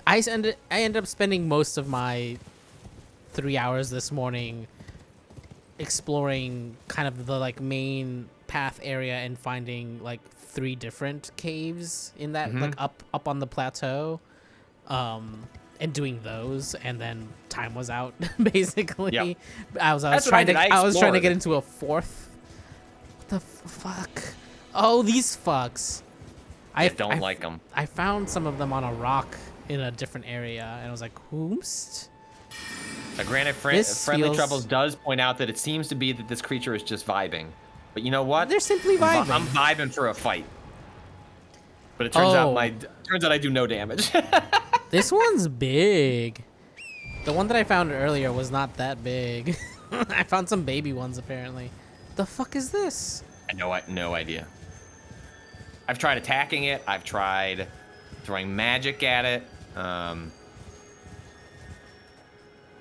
I ended up spending most of my 3 hours this morning exploring kind of the like main path area and finding like 3 different caves in that like up on the plateau, and doing those, and then time was out basically. Yep. I was trying to get into a 4th. What the fuck? Oh, these fucks. I don't like them. I found some of them on a rock in a different area, and I was like, "Whomst?" Granted, Friendly Troubles does point out that it seems to be that this creature is just vibing. But you know what? They're simply vibing. I'm vibing for a fight. But it turns out I do no damage. This one's big. The one that I found earlier was not that big. I found some baby ones apparently. The fuck is this? I know, no idea. I've tried attacking it. I've tried throwing magic at it.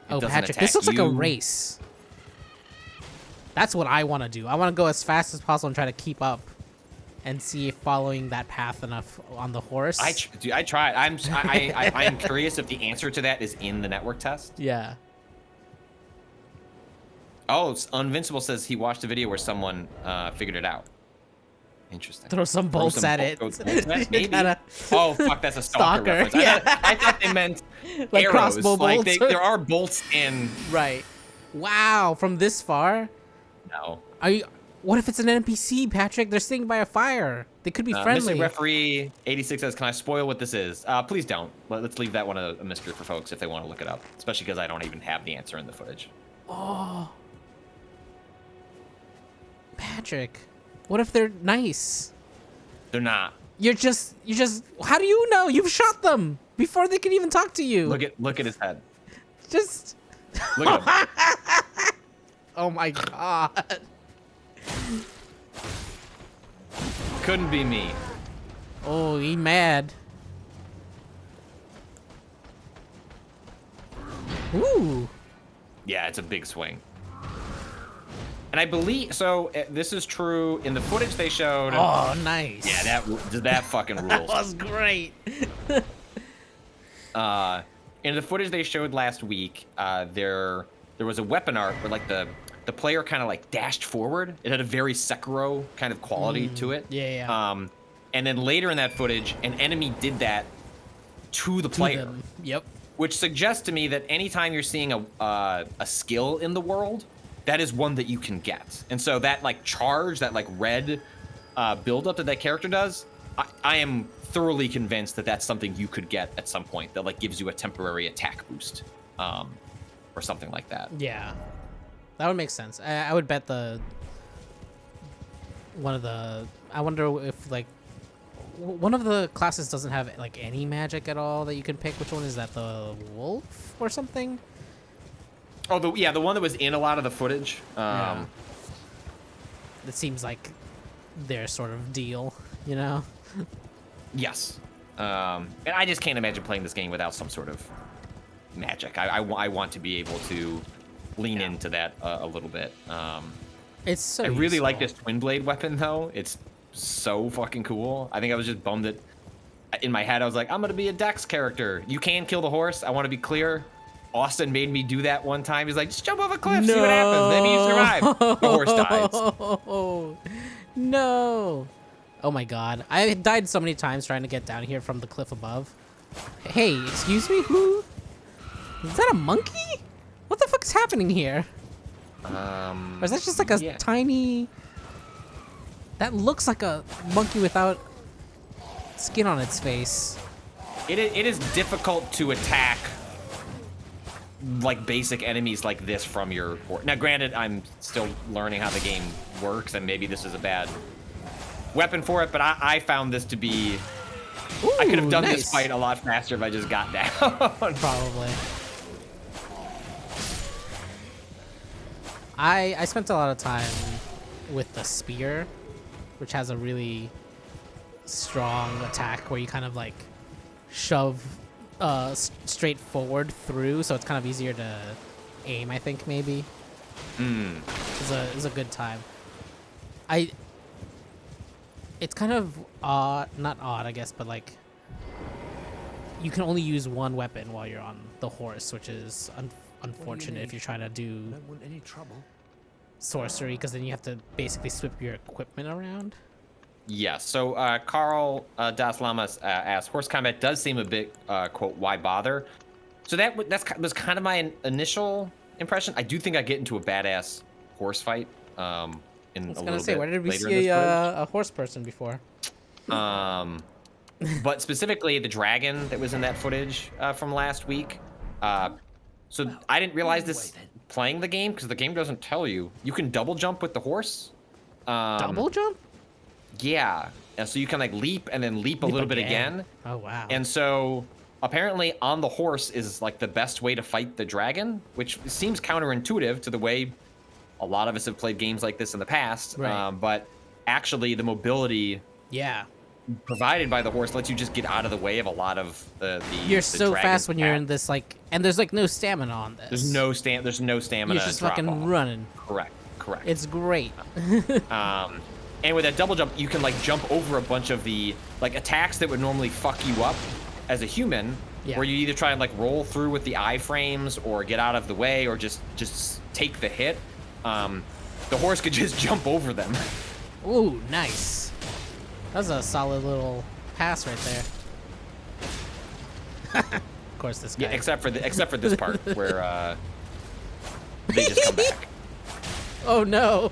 Oh, Patrick, this looks like a race. That's what I want to do. I want to go as fast as possible and try to keep up and see if following that path enough on the horse. I tried. I'm curious if the answer to that is in the network test. Yeah. Oh, Invincible says he watched a video where someone figured it out. Interesting. Throw some bolts at it. Bolts at it? Maybe. Gotta- Oh fuck, that's a stalker, Stalker, reference. I thought they meant Like arrows. crossbow Like bolts. there are bolts in. Right. Wow, from this far? No. Are you? What if it's an NPC, Patrick? They're sitting by a fire. They could be friendly. Missing Referee 86 says, "Can I spoil what this is?" Please don't. Let's leave that one a mystery for folks if they want to look it up. Especially because I don't even have the answer in the footage. Oh, Patrick, what if they're nice? They're not. You're just. How do you know? You've shot them before they can even talk to you. Look at his head. Just. Look at him. Oh my god. Couldn't be me. Oh, he mad. Ooh. Yeah, it's a big swing. And I believe so. This is true in the footage they showed. Oh, nice. Yeah, that fucking rules. That was great. In the footage they showed last week, there was a weapon art where like the player kind of like dashed forward. It had a very Sekiro kind of quality to it. Yeah. And then later in that footage, an enemy did that to the player. Yep. Which suggests to me that anytime you're seeing a skill in the world, that is one that you can get. And so that like charge, that like red buildup that character does, I am thoroughly convinced that that's something you could get at some point that like gives you a temporary attack boost, or something like that. Yeah, that would make sense. I would bet I wonder if like one of the classes doesn't have like any magic at all that you can pick. Which one is that? The wolf or something? Oh, the one that was in a lot of the footage. Yeah. It seems like their sort of deal, you know? Yes. And I just can't imagine playing this game without some sort of magic. I want to be able to lean into that a little bit. It's so I really useful. like this twin blade weapon though. It's so fucking cool. I think I was just bummed that in my head I was like, I'm gonna be a Dex character. You can kill the horse. I want to be clear. Austin made me do that one time. He's like, just jump off a cliff, see what happens. Maybe you survive. The horse dies. No. Oh my god. I died so many times trying to get down here from the cliff above. Hey, excuse me? Who? Is that a monkey? What the fuck is happening here? Or is that just like a tiny... That looks like a monkey without skin on its face. It is difficult to attack like basic enemies like this from your horse. Now, granted, I'm still learning how the game works, and maybe this is a bad weapon for it, but I found this to be... Ooh, I could have done nice. this fight a lot faster if I just got down. Probably. I spent a lot of time with the spear, which has a strong attack where you kind of like shove straight forward through, so it's kind of easier to aim, I think, maybe. It's a good time. It's kind of not odd, I guess, but like you can only use one weapon while you're on the horse, which is unfortunate if you're trying to do sorcery, because then you have to basically swap your equipment around. Yes. So Carl Das Lamas asks, horse combat does seem a bit, quote, why bother? So that was kind of my initial impression. I do think I get into a badass horse fight. I was gonna say, where did we see a horse person before? But specifically the dragon that was in that footage from last week. So I didn't realize this playing the game, because the game doesn't tell you. You can double jump with the horse. Double jump? Yeah. And so you can like leap and then leap a little bit again. Oh, wow. And so apparently on the horse is like the best way to fight the dragon, which seems counterintuitive to the way a lot of us have played games like this in the past. Right. But actually the mobility Yeah. provided by the horse lets you just get out of the way of a lot of the You're the so dragon's fast when you're path. in this, like, and there's like no stamina on this. There's no stamina. You're just drop fucking off. running. Correct. It's great. And with that double jump, you can like jump over a bunch of the like attacks that would normally fuck you up as a human, Yeah. where you either try and like roll through with the iframes or get out of the way or just take the hit. The horse could just jump over them. Ooh, nice. That was a solid little pass right there. Of course, this guy. Yeah, except for this part where they just come back. Oh no.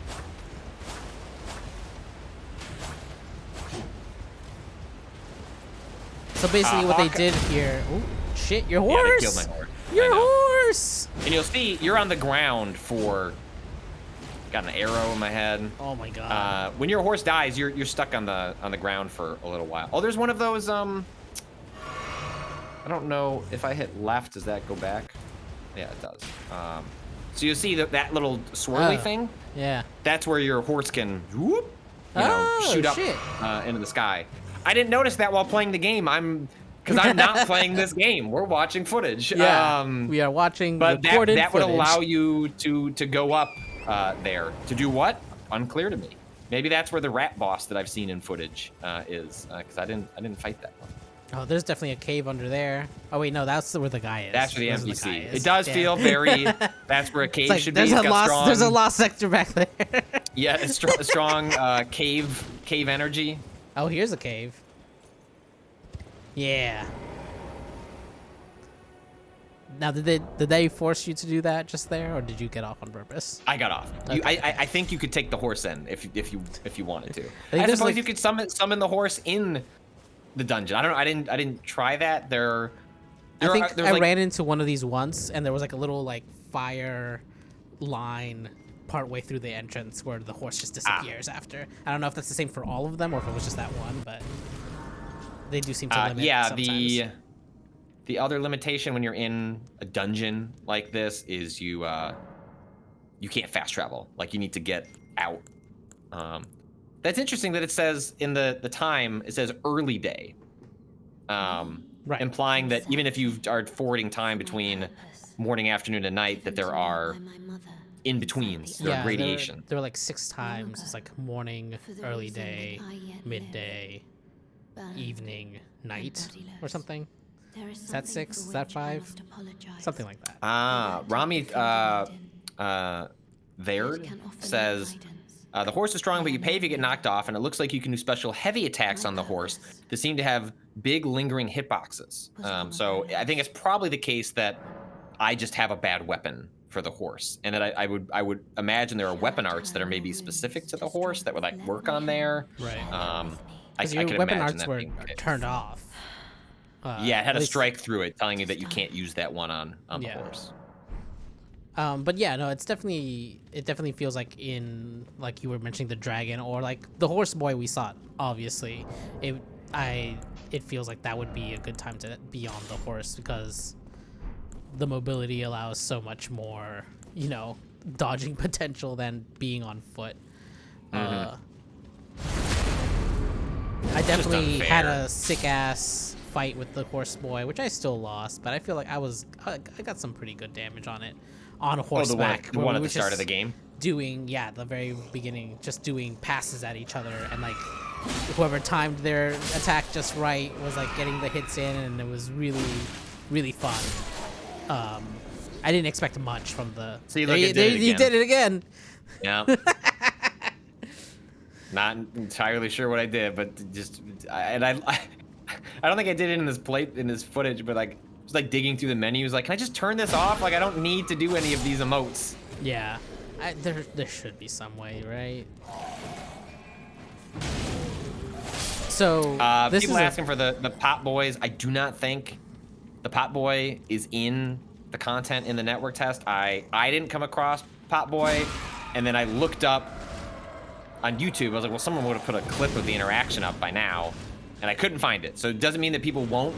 So basically, what they did here. Oh shit! Your horse. Yeah, they killed my horse. Your horse. And you'll see you're on the ground for. Got an arrow in my head. Oh my god. When your horse dies, you're stuck on the ground for a little while. Oh, there's one of those. I don't know if I hit left, does that go back? Yeah, it does. So you see that little swirly thing? Yeah. That's where your horse can whoop, shoot up into the sky. I didn't notice that while playing the game. Because I'm not playing this game. We're watching footage. Yeah. We are watching. But recorded that would footage. allow you to go up there to do what? Unclear to me. Maybe that's where the rat boss that I've seen in footage is. Because I didn't fight that one. Oh, there's definitely a cave under there. Oh wait, no, that's where the guy is. That's where the That's NPC. where the guy is. It does Yeah. feel very. That's where a cave Like, should be. there's It's a got lost. strong, There's a lost sector back there. Yeah, it's strong cave energy. Oh, here's a cave. Yeah. Now, did they force you to do that just there, or did you get off on purpose? I got off. Okay. I think you could take the horse in if you wanted to. think I there's, suppose like- you could summon the horse in the dungeon. I don't know. I didn't try that. I think I ran into one of these once, and there was like a little like fire line partway through the entrance where the horse just disappears after. I don't know if that's the same for all of them or if it was just that one, but they do seem to limit sometimes. The other limitation when you're in a dungeon like this is you can't fast travel. Like you need to get out. That's interesting that it says in the time it says early day. Right. Implying that even if you are forwarding time between morning, afternoon, and night, that there are in-betweens, there are gradations. There were like 6 times. It's like morning, early day, midday, evening, night, or something. Is that 6? Is that 5? Something like that. Rami Verd says, the horse is strong, but you pay if you get knocked off, and it looks like you can do special heavy attacks on the horse that seem to have big lingering hitboxes. So I think it's probably the case that I just have a bad weapon for the horse, and that I would imagine there are weapon arts that are maybe specific to the horse that would like work on there. Right. I Because could your weapon imagine arts that were being the case. turned off. Yeah, it had at a least- strike through it telling you that you can't use that one on the horse. But yeah, no, it definitely feels like in, like you were mentioning, the dragon or like the horse boy we saw. Obviously, it feels like that would be a good time to be on the horse because the mobility allows so much more, dodging potential than being on foot. I definitely had a sick ass fight with the horse boy, which I still lost, but I feel like I got some pretty good damage on it. On horseback. The one at the start of the game? Doing, the very beginning, just doing passes at each other, and like whoever timed their attack just right was like getting the hits in, and it was really, really fun. I didn't expect much from the. See, look, you did it again. Yeah. Not entirely sure what I did, but I don't think I did it in this footage, but like just like digging through the menus, like, can I just turn this off? Like I don't need to do any of these emotes. Yeah, there should be some way, right? So this people is asking for the pot boys. I do not think the pot boy is in the content in the network test. I didn't come across pot boy, and then I looked up on YouTube. I was like, well, someone would have put a clip of the interaction up by now, and I couldn't find it. So it doesn't mean that people won't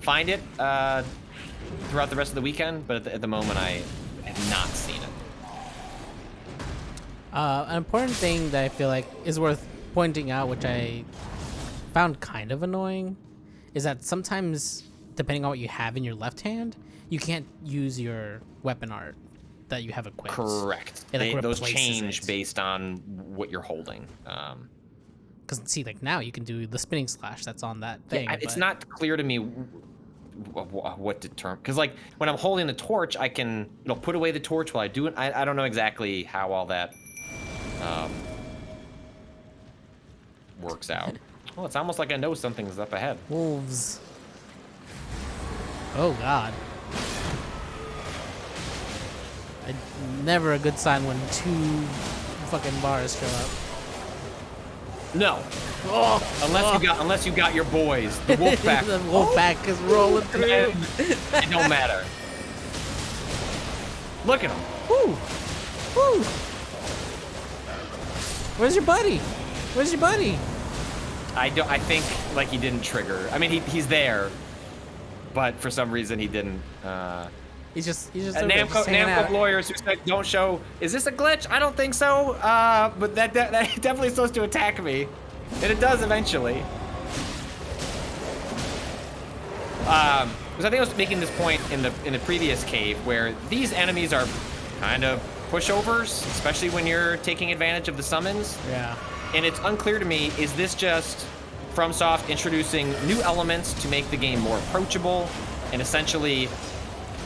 find it throughout the rest of the weekend, but at the moment, I have not seen it. An important thing that I feel like is worth pointing out, which I found kind of annoying, is that sometimes, depending on what you have in your left hand, you can't use your weapon art that you have equipped. Correct. It, like, Those replaces change it. based on what you're holding. Because see, like now you can do the spinning slash that's on that thing. Yeah, it's but- not clear to me what determine, because like when I'm holding the torch, it'll put away the torch while I do it. I don't know exactly how all that works out. Oh, it's almost like I know something's up ahead. Wolves. Oh god. Never a good sign when 2 fucking bars show up. No. Oh, Unless you got your boys. The wolf pack. The wolf pack is rolling through. It don't matter. Look at him. Woo! Woo! Where's your buddy? Where's your buddy? I think like he didn't trigger. I mean, he's there, but for some reason he didn't. He's just over there, just Namco hanging out. lawyers who said don't show. Is this a glitch? I don't think so. But that definitely is supposed to attack me, and it does eventually. Because I think I was making this point in the previous cave where these enemies are kind of pushovers, especially when you're taking advantage of the summons. Yeah. And it's unclear to me, is this just FromSoft introducing new elements to make the game more approachable? And essentially,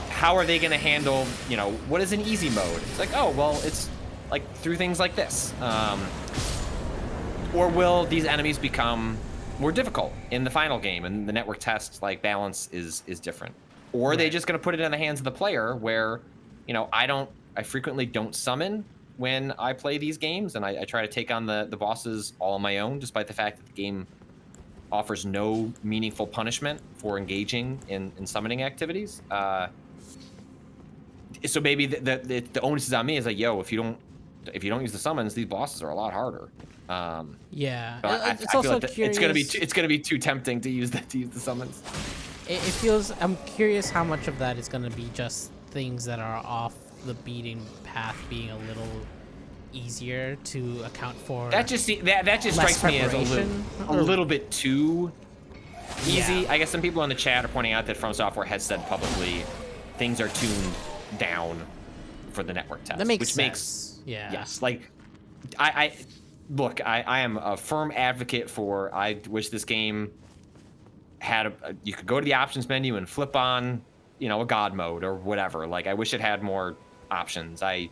how are they going to handle, you know, what is an easy mode? It's like, oh, well, it's like through things like this. Or will these enemies become more difficult in the final game and the network test like balance is different? Or are they just going to put it in the hands of the player where, you know, I frequently don't summon when I play these games, and I try to take on the bosses all on my own, despite the fact that the game offers no meaningful punishment for engaging in summoning activities. So maybe the onus is on me. Is like, yo, if you don't use the summons, these bosses are a lot harder. Yeah, I it's feel also like curious. it's gonna be too tempting to use the summons. It feels. I'm curious how much of that is going to be just things that are off the beating path being a little easier to account for. That just strikes me as a little bit too easy. Yeah. I guess some people in the chat are pointing out that From Software has said publicly things are tuned down for the network test. That makes which sense. Yeah. Yes, like I am a firm advocate for. I wish this game had you could go to the options menu and flip on, you know, a god mode or whatever. Like I wish it had more options. I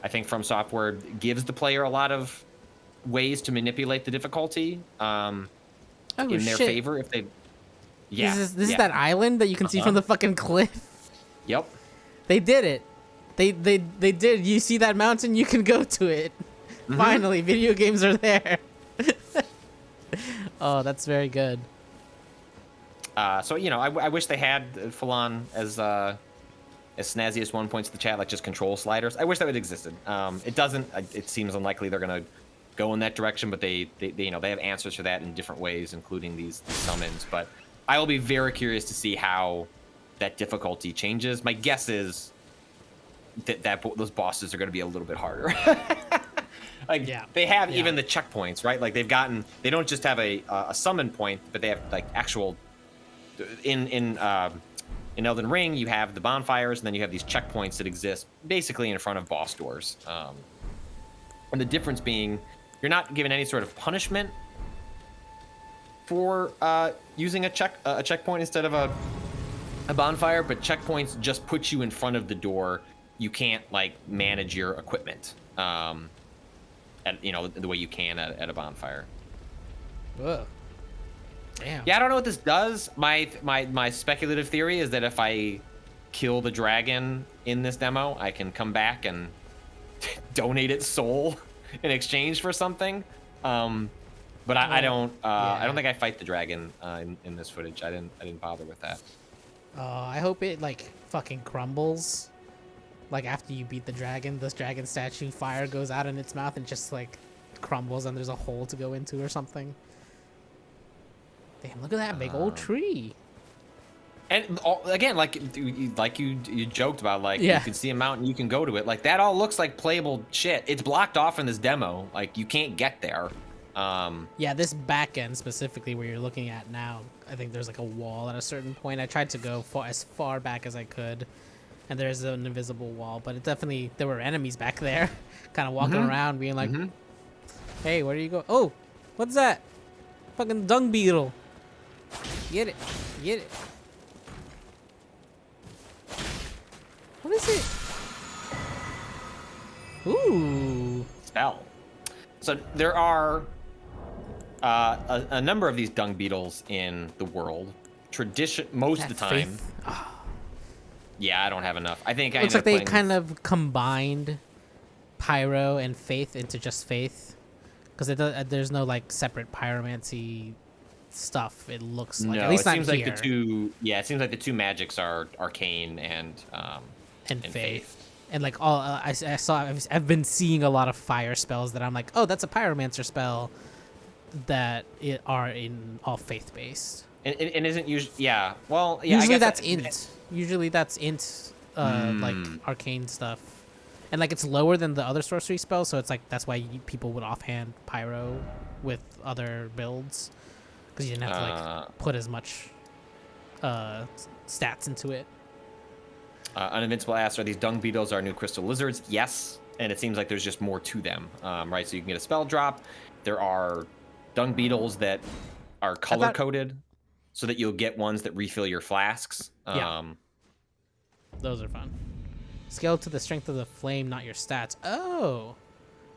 think From Software gives the player a lot of ways to manipulate the difficulty in their favor if they. Yeah. This is that island that you can see from the fucking cliff. Yep. They did it. They did. You see that mountain? You can go to it. Mm-hmm. Finally, video games are there. Oh, that's very good. So you know, I wish they had full on as snazzy as one points to the chat, like just control sliders. I wish that would existed. It doesn't. It seems unlikely they're gonna go in that direction, but they you know, they have answers for that in different ways, including these summons. But I will be very curious to see how that difficulty changes. My guess is that those bosses are going to be a little bit harder. Like they have even the checkpoints, right? Like they don't just have a summon point, but they have like actual in Elden Ring, you have the bonfires, and then you have these checkpoints that exist basically in front of boss doors. And the difference being, you're not given any sort of punishment for using a checkpoint instead of a bonfire, but checkpoints just put you in front of the door. You can't like manage your equipment, you know, the way you can at a bonfire. Ugh. Damn. Yeah, I don't know what this does. My speculative theory is that if I kill the dragon in this demo, I can come back and donate its soul in exchange for something. But I don't think I fight the dragon in this footage. I didn't bother with that. I hope it like fucking crumbles. Like after you beat the dragon, this dragon statue, fire goes out in its mouth and just like crumbles, and there's a hole to go into or something. Damn, look at that big old tree. And again, like you joked about, like you can see a mountain, you can go to it. Like that all looks like playable shit. It's blocked off in this demo. Like you can't get there. Yeah, this back end specifically where you're looking at now, I think there's like a wall at a certain point. I tried to go as far back as I could, and there's an invisible wall, but it definitely, there were enemies back there kind of walking around being like, hey, where do you go? Oh, what's that? Fucking dung beetle. Get it. Get it. What is it? Ooh. Spell. So there are a number of these dung beetles in the world. Most of the time. Faith? Oh. Yeah, I don't have enough. I think I Looks ended like up they playing kind of combined pyro and faith into just faith, because there's no like separate pyromancy stuff. It looks like, No, at least it not seems here. like the two. Yeah, it seems like the two magics are arcane and Faith. And like all I've been seeing a lot of fire spells that I'm like, oh, that's a pyromancer spell that are in all faith based. And isn't usually, yeah. Well, yeah. Usually I guess that's int. Usually that's int, like arcane stuff, and like it's lower than the other sorcery spells, so it's like that's why people would offhand pyro with other builds, because you didn't have to like put as much stats into it. Uninvincible asks, are these dung beetles our new crystal lizards? Yes, and it seems like there's just more to them, right? So you can get a spell drop. There are dung beetles that are color coded, so that you'll get ones that refill your flasks. Yeah. Those are fun. Scale to the strength of the flame, not your stats. Oh,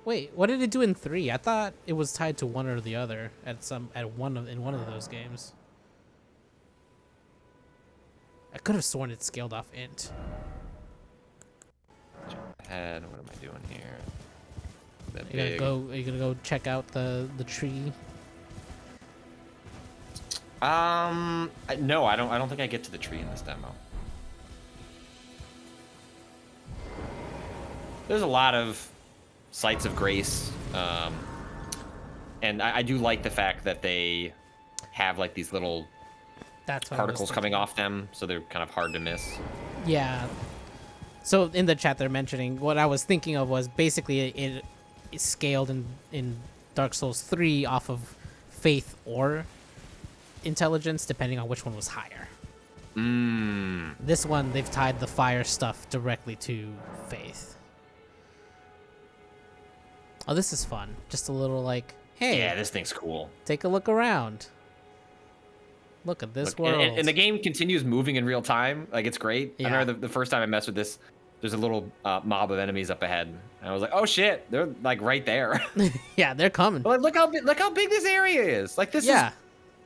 wait, what did it do in 3? I thought it was tied to one or the other in one of those games. I could have sworn it scaled off int. Jump ahead. What am I doing here? Are you gonna go check out the tree? No, I don't think I get to the tree in this demo. There's a lot of sites of grace, and I do like the fact that they have like these little particles coming off them, so they're kind of hard to miss. Yeah. So in the chat they're mentioning, what I was thinking of was basically it scaled in Dark Souls 3 off of faith or intelligence, depending on which one was higher. This one, they've tied the fire stuff directly to faith. Oh, this is fun. Just a little like, hey. Yeah, this thing's cool. Take a look around. Look at this world. And the game continues moving in real time. Like, it's great. Yeah. I remember the first time I messed with this, there's a little mob of enemies up ahead. And I was like, oh shit, they're like right there. Yeah, they're coming. But like, look how big this area is. Like, this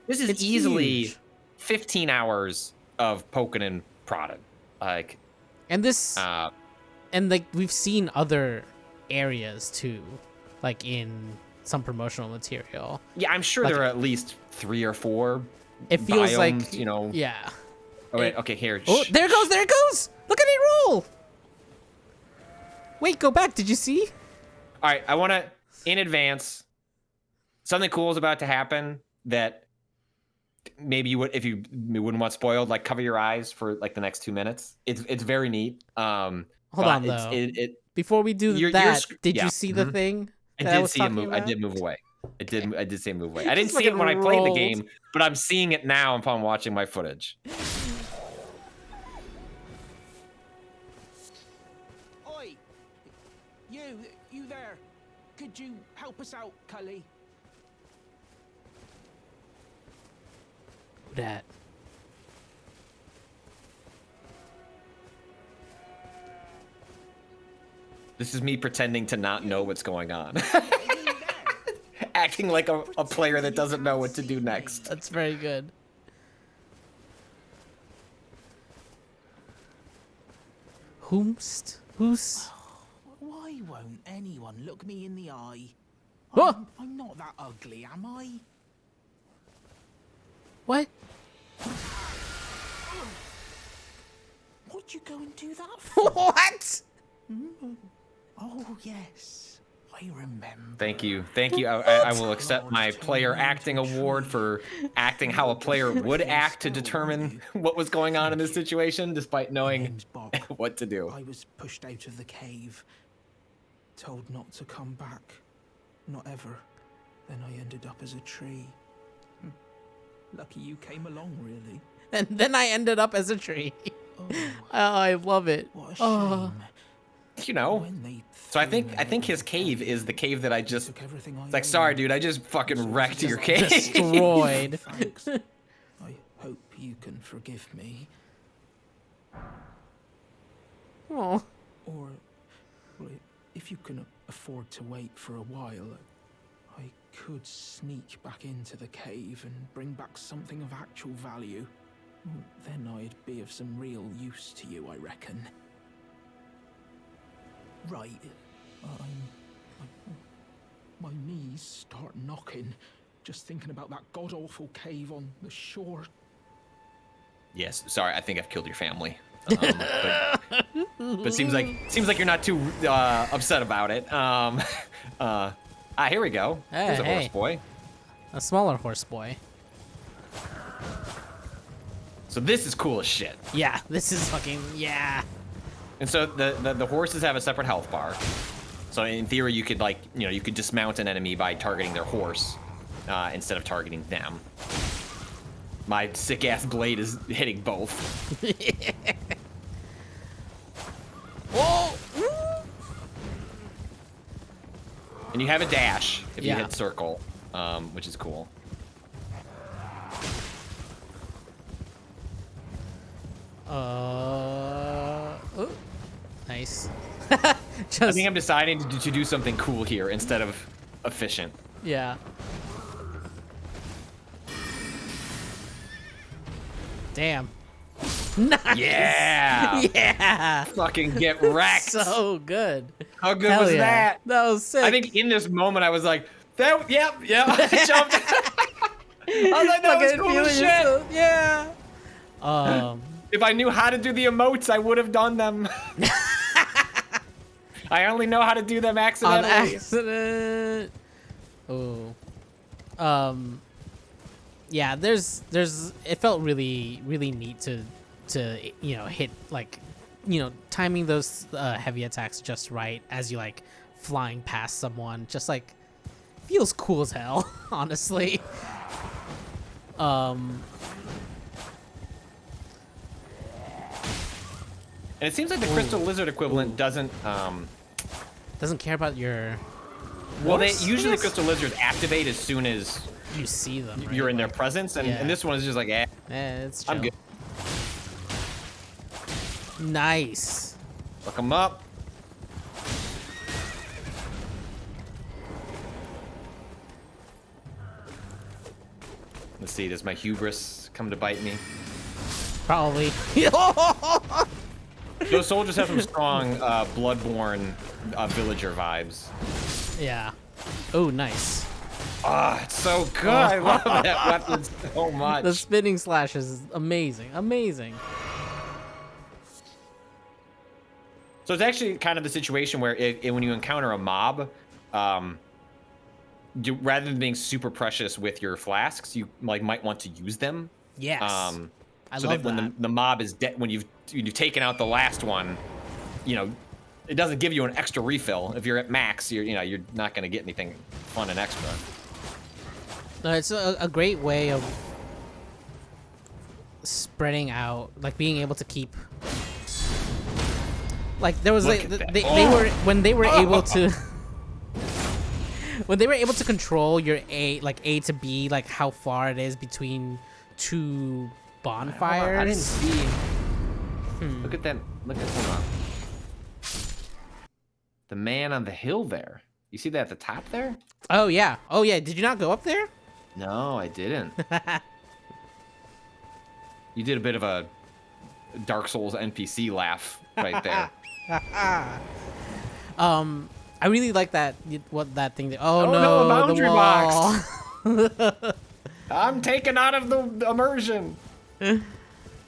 is easily huge. 15 hours of poking and prodding. Like, and this, and like we've seen other areas too, like in some promotional material. Yeah, I'm sure like, there are at least 3 or 4. It feels biomes, like, you know. Yeah. Oh wait, okay, here. Oh, there it goes. Look at it roll. Wait, go back. Did you see? All right, I want to, in advance, something cool is about to happen that maybe you would, if you wouldn't want spoiled, like cover your eyes for like the next 2 minutes. It's very neat. Hold on though. Before we do did you see the thing? I did see it move. I did move away. I did say move away. I didn't see it when I played the game, but I'm seeing it now upon watching my footage. Oi! You there. Could you help us out, Cully? That. This is me pretending to not know what's going on. Acting like a player that doesn't know what to do next. That's very good. Who's? Why won't anyone look me in the eye? Oh! I'm not that ugly, am I? What? What'd you go and do that for? What? Oh, yes. I remember. Thank you. I will accept my player acting award for acting how a player would act to determine what was going on in this situation, despite knowing what to do. I was pushed out of the cave, told not to come back, not ever. Then I ended up as a tree. Lucky you came along, really. And then I ended up as a tree. Oh, I love it. what a shame. You know. When they So I threw me think out his of the cave is the cave that I just. took everything I It's like, owned. sorry, dude, I just fucking wrecked your cave. Destroyed. Thanks. I hope you can forgive me. Oh. Or, well, if you can afford to wait for a while, I could sneak back into the cave and bring back something of actual value. Then I'd be of some real use to you, I reckon. Right. My knees start knocking, just thinking about that god-awful cave on the shore. Yes, sorry, I think I've killed your family. But seems like you're not too upset about it. Here we go. There's a horse boy. A smaller horse boy. So this is cool as shit. Yeah, this is fucking, yeah. And so the horses have a separate health bar. So in theory, you could you could dismount an enemy by targeting their horse instead of targeting them. My sick ass blade is hitting both. Whoa! And you have a dash if you hit circle, which is cool. Ooh, nice. I think I'm deciding to do something cool here instead of efficient. Yeah. Damn. Nice. Yeah. Yeah. Fucking get wrecked. So good. How good Hell was yeah. that? That was sick. I think in this moment I was like, yep. I jumped. I was like, that was cool as shit. Yeah. If I knew how to do the emotes, I would have done them. I only know how to do them accidentally. On accident. Oh. Yeah, it felt really neat to hit timing those heavy attacks just right as you like flying past someone, just like feels cool as hell, honestly. And it seems like the crystal lizard equivalent doesn't care about your. Well, usually the crystal lizards activate as soon as you see them. Right? You're in their presence, and this one is just like, it's chill. I'm good. Nice. Look them up. Let's see, does my hubris come to bite me? Probably. Those soldiers have some strong Bloodborne villager vibes. Yeah. Oh, nice. Ah, it's so good. I love that weapon so much. The spinning slash is amazing. Amazing. So it's actually kind of the situation where when you encounter a mob, rather than being super precious with your flasks, you might want to use them. Yes. I so love that when the mob is dead, when you've taken out the last one, it doesn't give you an extra refill. If you're at max, you're not going to get anything fun and extra. No, it's a great way of spreading out, like being able to keep. Like there was when they were able to. When they were able to control your A to B, like how far it is between two bonfires. I didn't see. Look at that. Hold on. The man on the hill there. You see that at the top there? Oh yeah. Did you not go up there? No, I didn't. You did a bit of a Dark Souls NPC laugh right there. I really like that. What that thing? Oh no, no, boundary the wall. box. I'm taken out of the immersion.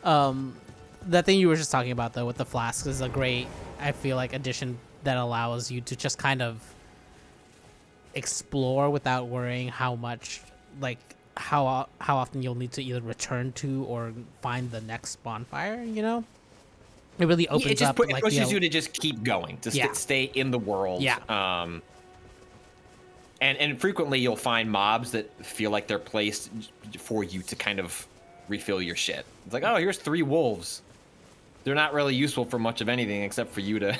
That thing you were just talking about though with the flask is a great, I feel like, addition that allows you to just kind of explore without worrying how much, like how often you'll need to either return to or find the next bonfire. It really opens up. It pushes you to just keep going, to stay in the world. Yeah. And frequently you'll find mobs that feel like they're placed for you to kind of refill your shit. It's like, oh, here's 3 wolves. They're not really useful for much of anything except for you to,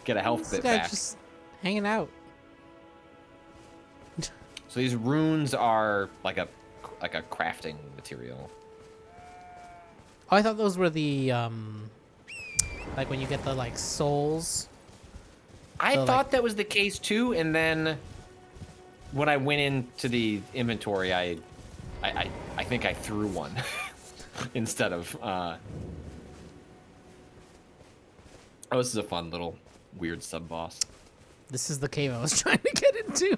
get a health bit back. Just hanging out. So these runes are like a crafting material. Oh, I thought those were the like when you get the souls. I thought that was the case too, and then when I went into the inventory, I think I threw one instead of. Oh, this is a fun little weird sub boss. This is the cave I was trying to get into.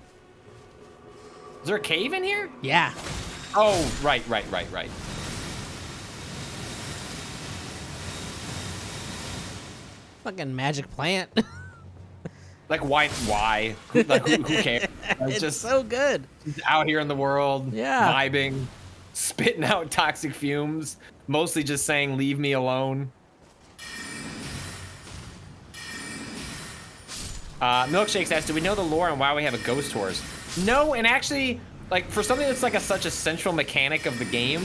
Is there a cave in here? Yeah. Oh, right. Fucking magic plant. Like why? Like who cares? It's just so good. out here in the world, Yeah. vibing, spitting out toxic fumes, mostly just saying "Leave me alone." Milkshake asks, "Do we know the lore on why we have a ghost horse?" No, and actually, like for something that's like such a central mechanic of the game,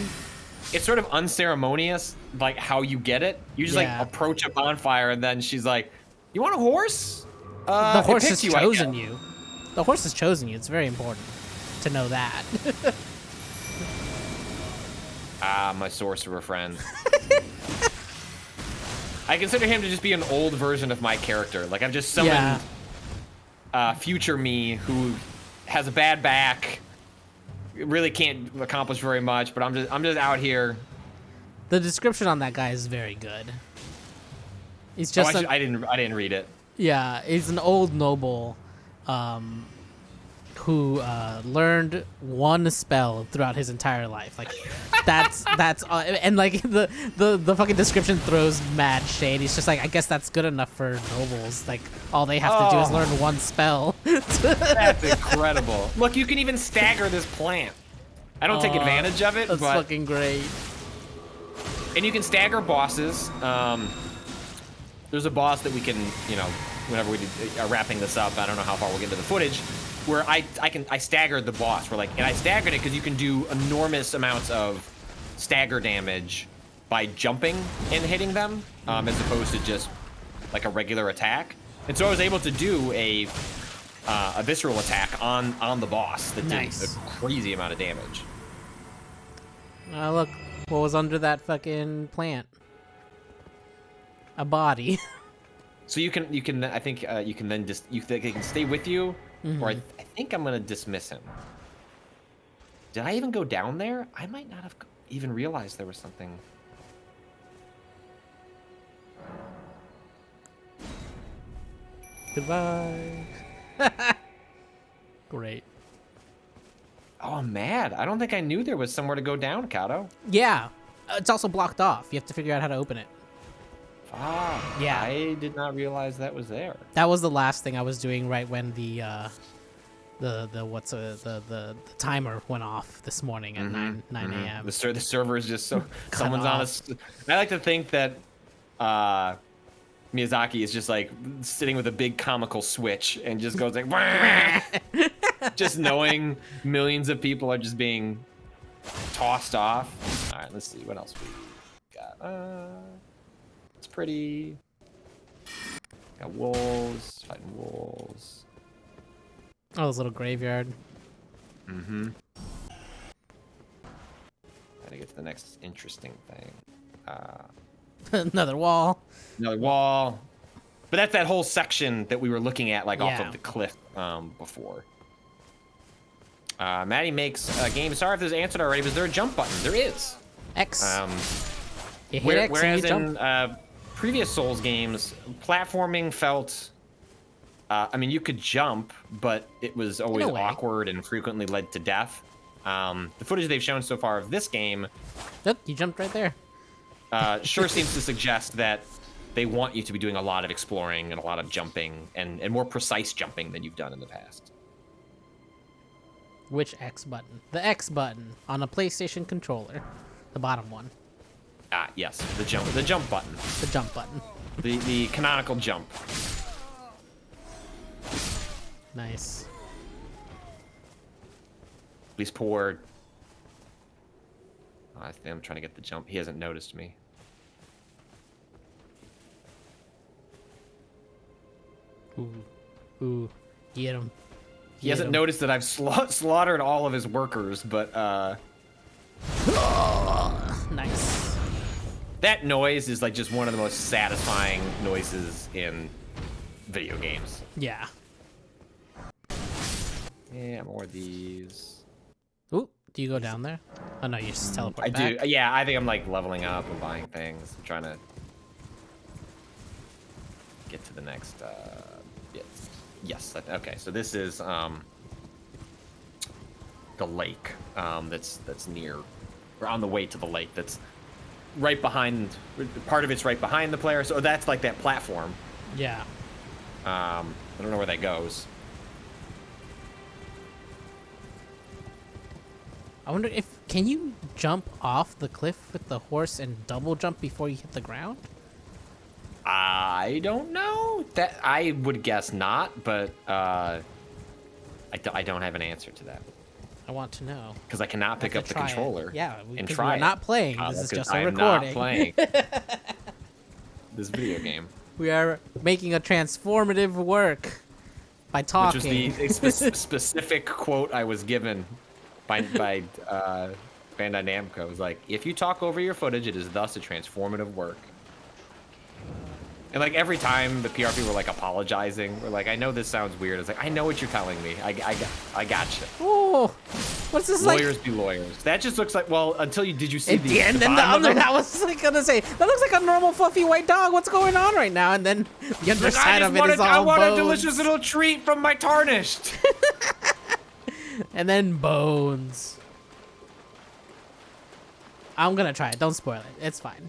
it's sort of unceremonious, like how you get it. You just like approach a bonfire, and then she's like, "You want a horse?" The horse has I chosen guess. you. The horse has chosen you. It's very important to know that. My sorcerer friend. I consider him to just be an old version of my character. Like I've just summoned future me who has a bad back, really can't accomplish very much, but I'm just out here. The description on that guy is very good. He's just I didn't read it. Yeah, he's an old noble who learned one spell throughout his entire life. Like that's and like the fucking description throws mad shade. He's just like, I guess that's good enough for nobles. Like all they have to do is learn one spell. That's incredible. Look, you can even stagger this plant. I don't take advantage of it, That's but fucking great. and you can stagger bosses. There's a boss that we can, whenever we are wrapping this up, I don't know how far we'll get into the footage, where I staggered the boss. And I staggered it because you can do enormous amounts of stagger damage by jumping and hitting them, as opposed to just like a regular attack. And so I was able to do a visceral attack on the boss that did a crazy amount of damage. Look, what was under that fucking plant? A body. So you can I think you can then just they can stay with you, or I think I'm gonna dismiss him. Did I even go down there? I might not have even realized there was something. Goodbye. Great. Oh, I'm mad. I don't think I knew there was somewhere to go down, Cado. Yeah, it's also blocked off. You have to figure out how to open it. Ah, Yeah. I did not realize that was there. That was the last thing I was doing right when the timer went off this morning at 9 a.m. The server is just so someone's off. on a. I like to think that Miyazaki is just like sitting with a big comical switch and just goes like, "Wah!" Just knowing millions of people are just being tossed off. All right, let's see what else we got. It's pretty. Got wolves fighting wolves. Oh, this little graveyard. Mm-hmm. Gotta get to the next interesting thing. Another wall. Another wall. But that's that whole section that we were looking at, like off Yeah. of the cliff before. Maddie makes a game. Sorry if this is answered already, but is there a jump button? There is. X. You hit X Whereas and you jump. in previous Souls games, platforming felt. I mean, you could jump, but it was always a way. awkward and frequently led to death. The footage they've shown so far of this game Look, you jumped right there. sure seems to suggest that they want you to be doing a lot of exploring and a lot of jumping and more precise jumping than you've done in the past. Which X button? The X button on a PlayStation controller. The bottom one. Ah, yes, the jump button, The jump button. the canonical jump. Nice. These poor. Oh, I think I'm trying to get the jump. He hasn't noticed me. Ooh. Get him. He hasn't noticed that I've slaughtered all of his workers, but Nice. that noise is like just one of the most satisfying noises in video games. Yeah. Yeah, more of these. Ooh, do you go down there? Oh no, you just teleport I back. do. Yeah, I think I'm like leveling up and buying things. I'm trying to get to the next. Yes. Okay. So this is the lake. That's near, or on the way to the lake. That's right behind. Part of it's right behind the player. So that's like that platform. Yeah. I don't know where that goes. I wonder if can you jump off the cliff with the horse and double jump before you hit the ground? I don't know. That I would guess not, but I don't have an answer to that I want to know. because I cannot pick Have up to the try it. controller. Yeah, and because try we're it. not playing. This is Because just a I am recording. not playing this video game, We are making a transformative work by talking. which was the specific quote I was given by Bandai Namco. It was like, if you talk over your footage, it is thus a transformative work. And like every time the PR people were like apologizing, we're like, I know this sounds weird. It's like, I know what you're telling me. I gotcha. Oh, what's this like? Lawyers be lawyers. That just looks like, well, until did you see At the end, the and the bottom of other, them? I was like gonna say, that looks like a normal fluffy white dog. What's going on right now? And then the underside of it is all I want bones. a delicious little treat from my tarnished. And then bones. I'm gonna try it. Don't spoil it. It's fine.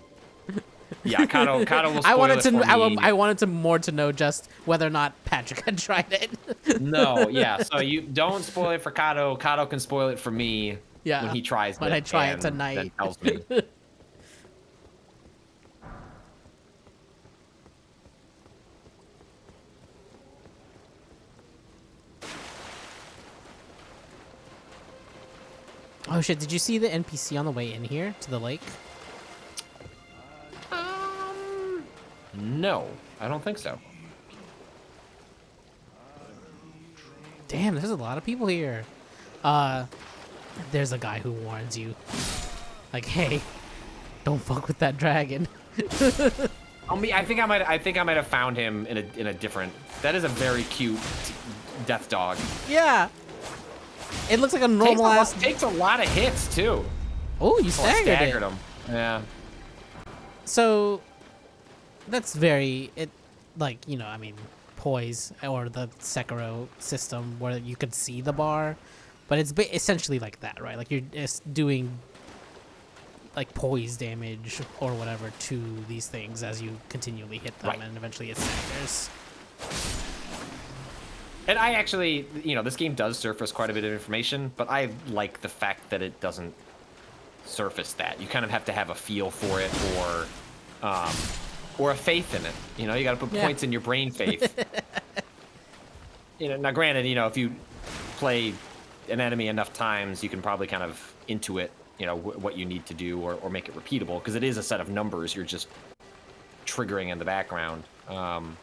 Yeah, Cado will spoil I wanted it to. for me. I wanted to more to know just whether or not Patrick had tried it. No, yeah. So you don't spoil it for Cado. Cado can spoil it for me. Yeah, When he tries when it. I try it and tonight. Then tells me. Oh shit! Did you see the NPC on the way in here to the lake? No, I don't think so. Damn, there's a lot of people here. There's a guy who warns you, like, hey, don't fuck with that dragon. I think I might have found him in a different. That is a very cute death dog. Yeah, it looks like a normal ass. Takes a lot of hits too. Oh, you Oh, I staggered it. him. Yeah. So that's very like, you know, I mean, poise or the Sekiro system where you could see the bar, but it's essentially like that, right? Like you're just doing like poise damage or whatever to these things as you continually hit them, Right. and eventually it staggers. And I actually, you know, this game does surface quite a bit of information, but I like the fact that it doesn't surface that. You kind of have to have a feel for it or a faith in it. You know, you got to put points in your brain faith. You know, now granted, you know, if you play an enemy enough times, you can probably kind of intuit, you know, what you need to do or make it repeatable, because it is a set of numbers you're just triggering in the background. And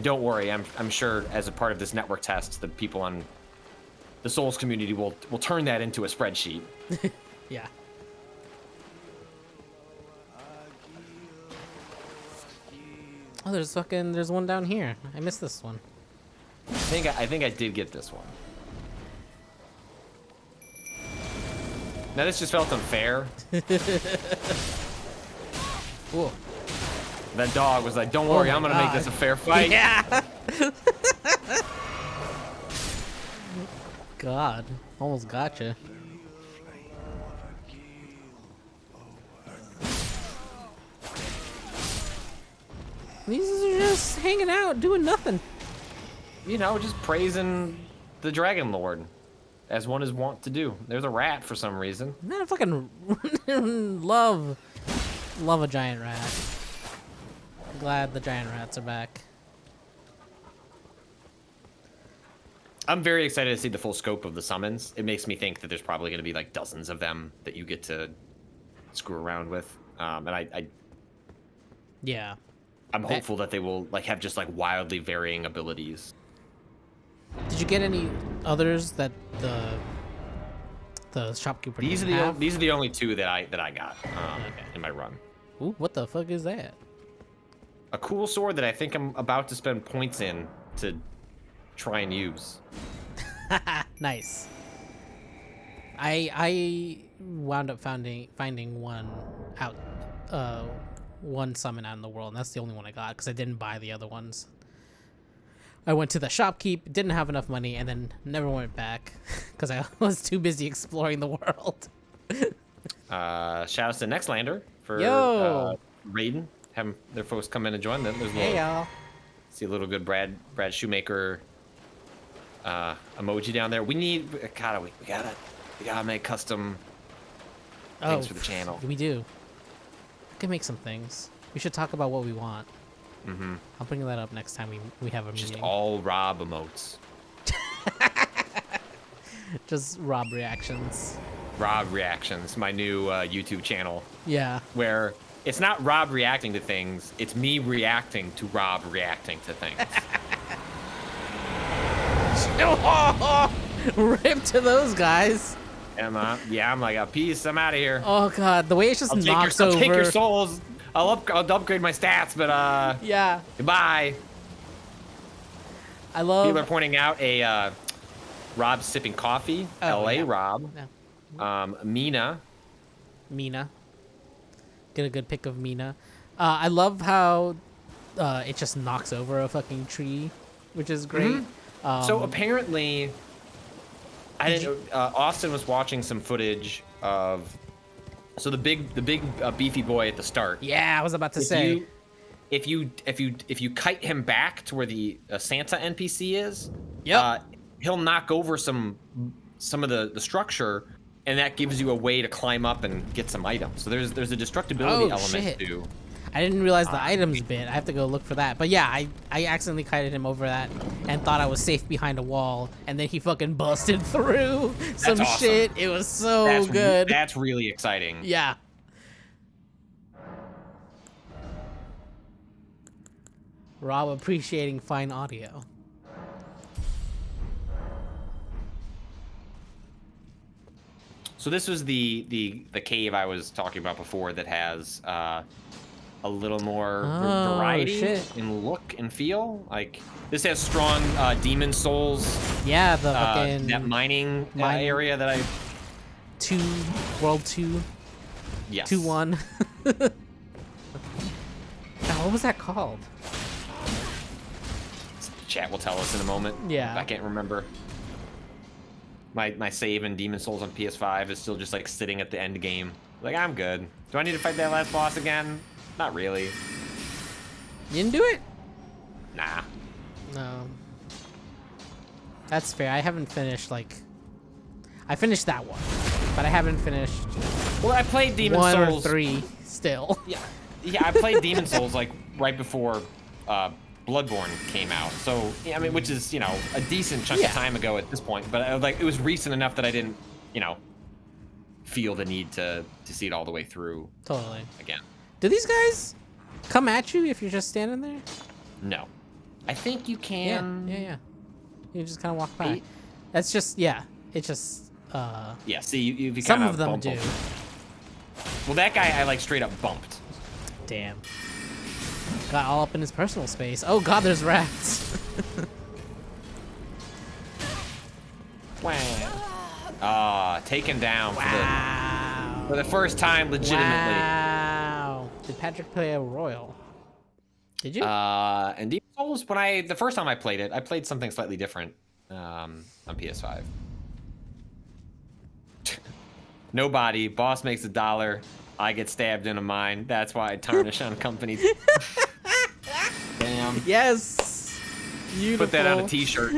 don't worry, I'm sure as a part of this network test, the people on the Souls community will turn that into a spreadsheet. Yeah. Oh, there's one down here. I missed this one. I think I did get this one. Now this just felt unfair. Cool. That dog was like, "Don't worry, my I'm gonna make God. this a fair fight." Yeah. God, almost gotcha. These are just hanging out, doing nothing. You know, just praising the Dragon Lord, as one is wont to do. There's a rat for some reason. Man, I fucking love a giant rat. Glad the giant rats are back. I'm very excited to see the full scope of the summons. It makes me think that there's probably going to be like dozens of them that you get to screw around with. And Yeah. I'm hopeful that they will like have just like wildly varying abilities. Did you get any others that the shopkeeper These are didn't have? these are the only two that I got Okay. in my run. Ooh, what the fuck is that? A cool sword that I think I'm about to spend points in to try and use. Nice. I wound up finding one summon out in the world, and that's the only one I got because I didn't buy the other ones. I went to the shopkeep, didn't have enough money, and then never went back because I was too busy exploring the world. Shout out to Nextlander for raiding, having their folks come in and join them. There's a little, Hey y'all. see a little good Brad Shoemaker emoji down there. We need, God, we gotta make custom things for the channel. We do. We can make some things. We should talk about what we want. Mm-hmm. I'll bring that up next time we have a meeting. Just all Rob emotes. Just Rob reactions. Rob reactions, my new YouTube channel. Yeah. Where it's not Rob reacting to things, it's me reacting to Rob reacting to things. Rip to those guys. Yeah, I'm like, peace, I'm out of here. Oh god, the way it just knocks over. I'll take your souls. I'll upgrade my stats, but yeah. Goodbye. I love. People are pointing out a Rob sipping coffee. Oh, LA yeah. Rob. Yeah. Mina. Get a good pic of Mina. I love how it just knocks over a fucking tree, which is great. Mm-hmm. So apparently, Austin was watching some footage of. So the big beefy boy at the start. Yeah, I was about to say. If you kite him back to where the Santa NPC is, yep. He'll knock over some of the structure, and that gives you a way to climb up and get some items. So there's a destructibility element too. I didn't realize the items bit. I have to go look for that. But yeah, I accidentally kited him over that and thought I was safe behind a wall, and then he fucking busted through some awesome. shit. It was so good. That's really exciting. Yeah. Rob appreciating fine audio. So this was the cave I was talking about before that has a little more variety in look and feel. Like this has strong demon souls. Yeah, the fucking that mining area that World 2. Yes. 2-1. Now, what was that called? Chat will tell us in a moment. Yeah. I can't remember. My save in Demon Souls on PS5 is still just like sitting at the end game. Like, I'm good. Do I need to fight that last boss again? Not really. You didn't do it? Nah. No. That's fair. I haven't finished, I finished that one, but I haven't finished Well, I played Demon 1 Souls. or 3 still. Yeah, I played Demon Souls like right before Bloodborne came out. So, I mean, which is, a decent chunk of time ago at this point, but it was recent enough that I didn't, feel the need to see it all the way through. Totally. Again. Do these guys come at you if you're just standing there? No. I think you can. Yeah. You just kind of walk by. That's just, it's just, Yeah, see, you some kind of them do. Well, that guy I straight up bumped. Damn. Got all up in his personal space. Oh god, there's rats. Taken down Wow. for the first time legitimately. Wow. Did Patrick play a royal? Did you? And Demon Souls, the first time I played it, I played something slightly different on PS5. No body, boss makes $1, I get stabbed in a mine. That's why I tarnish on company. Damn. Yes. Beautiful. Put that on a t-shirt.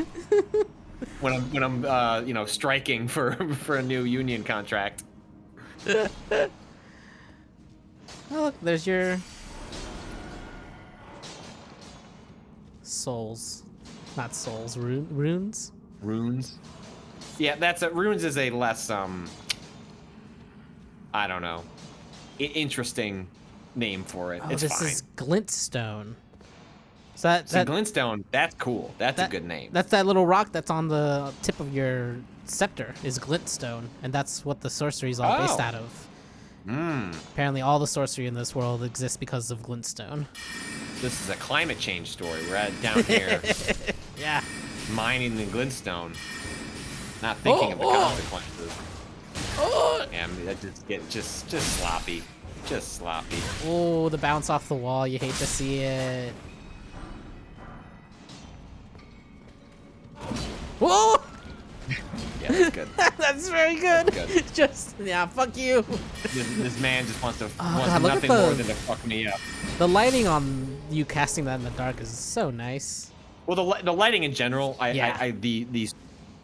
when I'm striking for a new union contract. Oh, look, there's your souls. Not souls, runes. Runes. Yeah, runes is a less I don't know, interesting name for it. Oh, it's this fine. is glintstone. So that glintstone, that's cool. That's a good name. That's that little rock that's on the tip of your scepter is glintstone, and that's what the sorcery is all based out of. Apparently all the sorcery in this world exists because of glintstone. This is a climate change story. We're down here Yeah. mining the glintstone. not thinking of the Oh, oh. consequences. Oh, Yeah, I mean, that just sloppy, just sloppy. oh, the bounce off the wall. You hate to see it. Whoa! Yeah, that's good. That's very good. That's good. Just yeah, fuck you. This man just wants God, look at nothing more the- than to fuck me up. The lighting on you casting that in the dark is so nice. Well, the lighting in general, Yeah.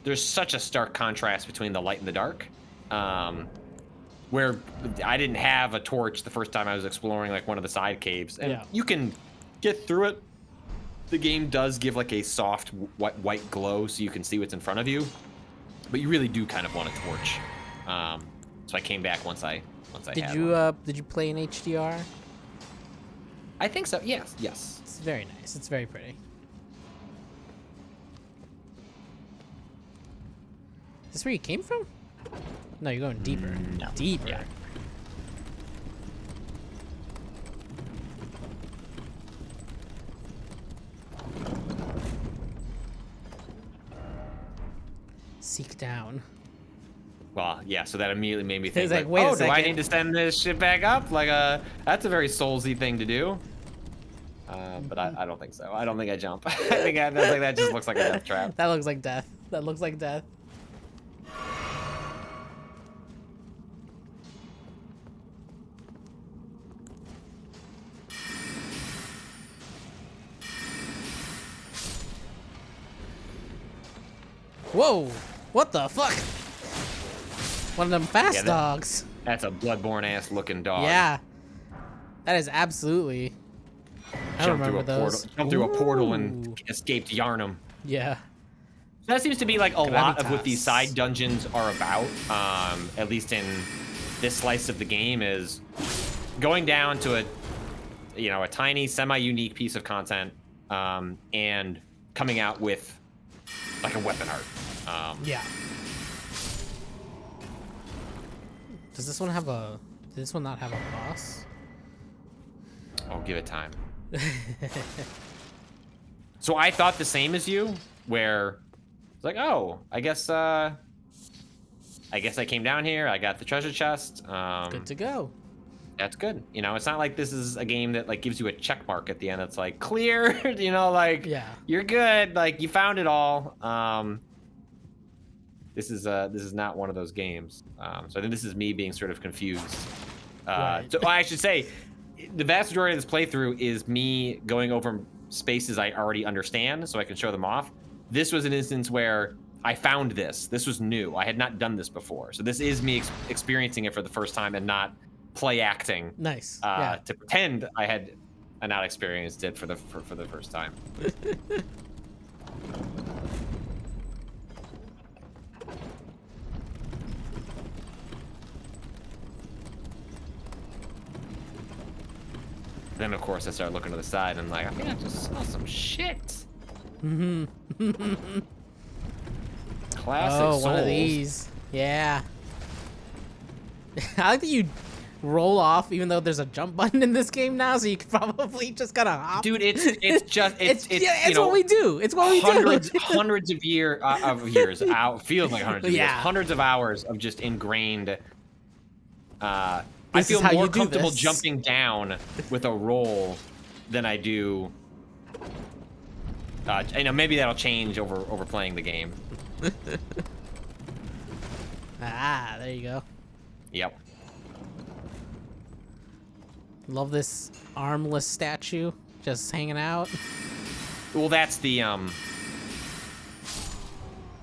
there's such a stark contrast between the light and the dark. Where I didn't have a torch the first time I was exploring like one of the side caves, and Yeah. you can get through it. The game does give like a soft white glow, so you can see what's in front of you, but you really do kind of want a torch. So I came back once I Did had you one. did you play in HDR? I think so. Yes. It's very nice. It's very pretty. Is this where you came from? No, you're going deeper. No. Deeper. Yeah. Seek down. Well, yeah. So that immediately made me think, It's like, like, wait a oh, do I second. need to send this shit back up? Like, that's a very soulsy thing to do. But I don't think so. I don't think I jump. I think that just looks like a death trap. That looks like death. That looks like death. Whoa! What the fuck? One of them fast Yeah, that- dogs. That's a Bloodborne ass looking dog. Yeah. That is absolutely. I don't remember those. Jumped through a portal Ooh. and escaped Yarnum. Yeah. That seems to be like a lot of what these Gravitas. side dungeons are about. At least in this slice of the game, is going down to a tiny, semi-unique piece of content, and coming out with like a weapon art. Yeah. Does this one have a? Did this one not have a boss? I'll give it time. So I thought the same as you, where it's like, oh, I guess I came down here, I got the treasure chest. Good to go. That's good. It's not like this is a game that like gives you a check mark at the end. It's like clear, like Yeah. you're good, like you found it all. This is not one of those games. So I think this is me being sort of confused. Right. So I should say, the vast majority of this playthrough is me going over spaces I already understand, so I can show them off. This was an instance where I found this. This was new. I had not done this before, so this is me experiencing it for the first time and not play acting. Nice. Yeah. To pretend I not experienced it for the first time. Then of course I started looking to the side and like, I think I just saw some shit. Classic Oh, one of Souls. these. Yeah. I like that you roll off, even though there's a jump button in this game now, so you can probably just kind of hop. Dude, it's just it's it's what we do. It's what we hundreds do. hundreds of years out feels like hundreds of years, Yeah. hundreds of hours of just ingrained. I This is feel how more you do comfortable this. jumping down with a roll than I do. Maybe that'll change over playing the game. Ah, there you go. Yep. Love this armless statue just hanging out. Well, that's the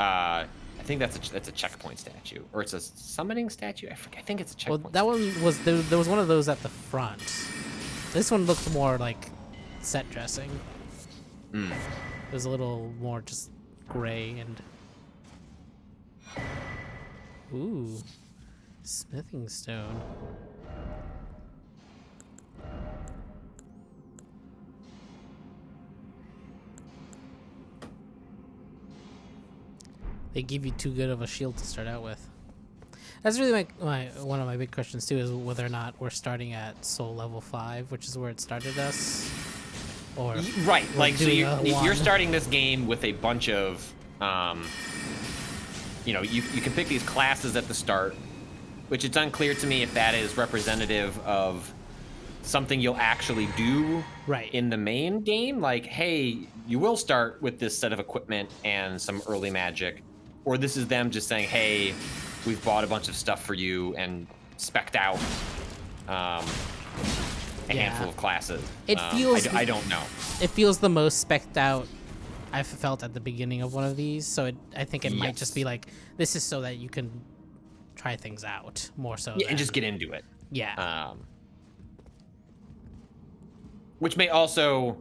I think that's a checkpoint statue, or it's a summoning statue. I think it's a Well, checkpoint. that one was there was one of those at the front. This one looked more like set dressing. Mm. It was a little more just gray and. Ooh, smithing stone. They give you too good of a shield to start out with. That's really my one of my big questions too, is whether or not we're starting at soul level 5, which is where it started us, or Right, we're like so doing you're a 1. starting this game with a bunch of you know, you can pick these classes at the start, which it's unclear to me if that is representative of something you'll actually do Right. in the main game. Like, hey, you will start with this set of equipment and some early magic, or this is them just saying, hey, we've bought a bunch of stuff for you and spec'd out a handful of classes. It feels. I don't know. It feels the most specced out I've felt at the beginning of one of these. So I think it might just be like, this is so that you can try things out more so. Yeah, and just get into it. Yeah. Which may also,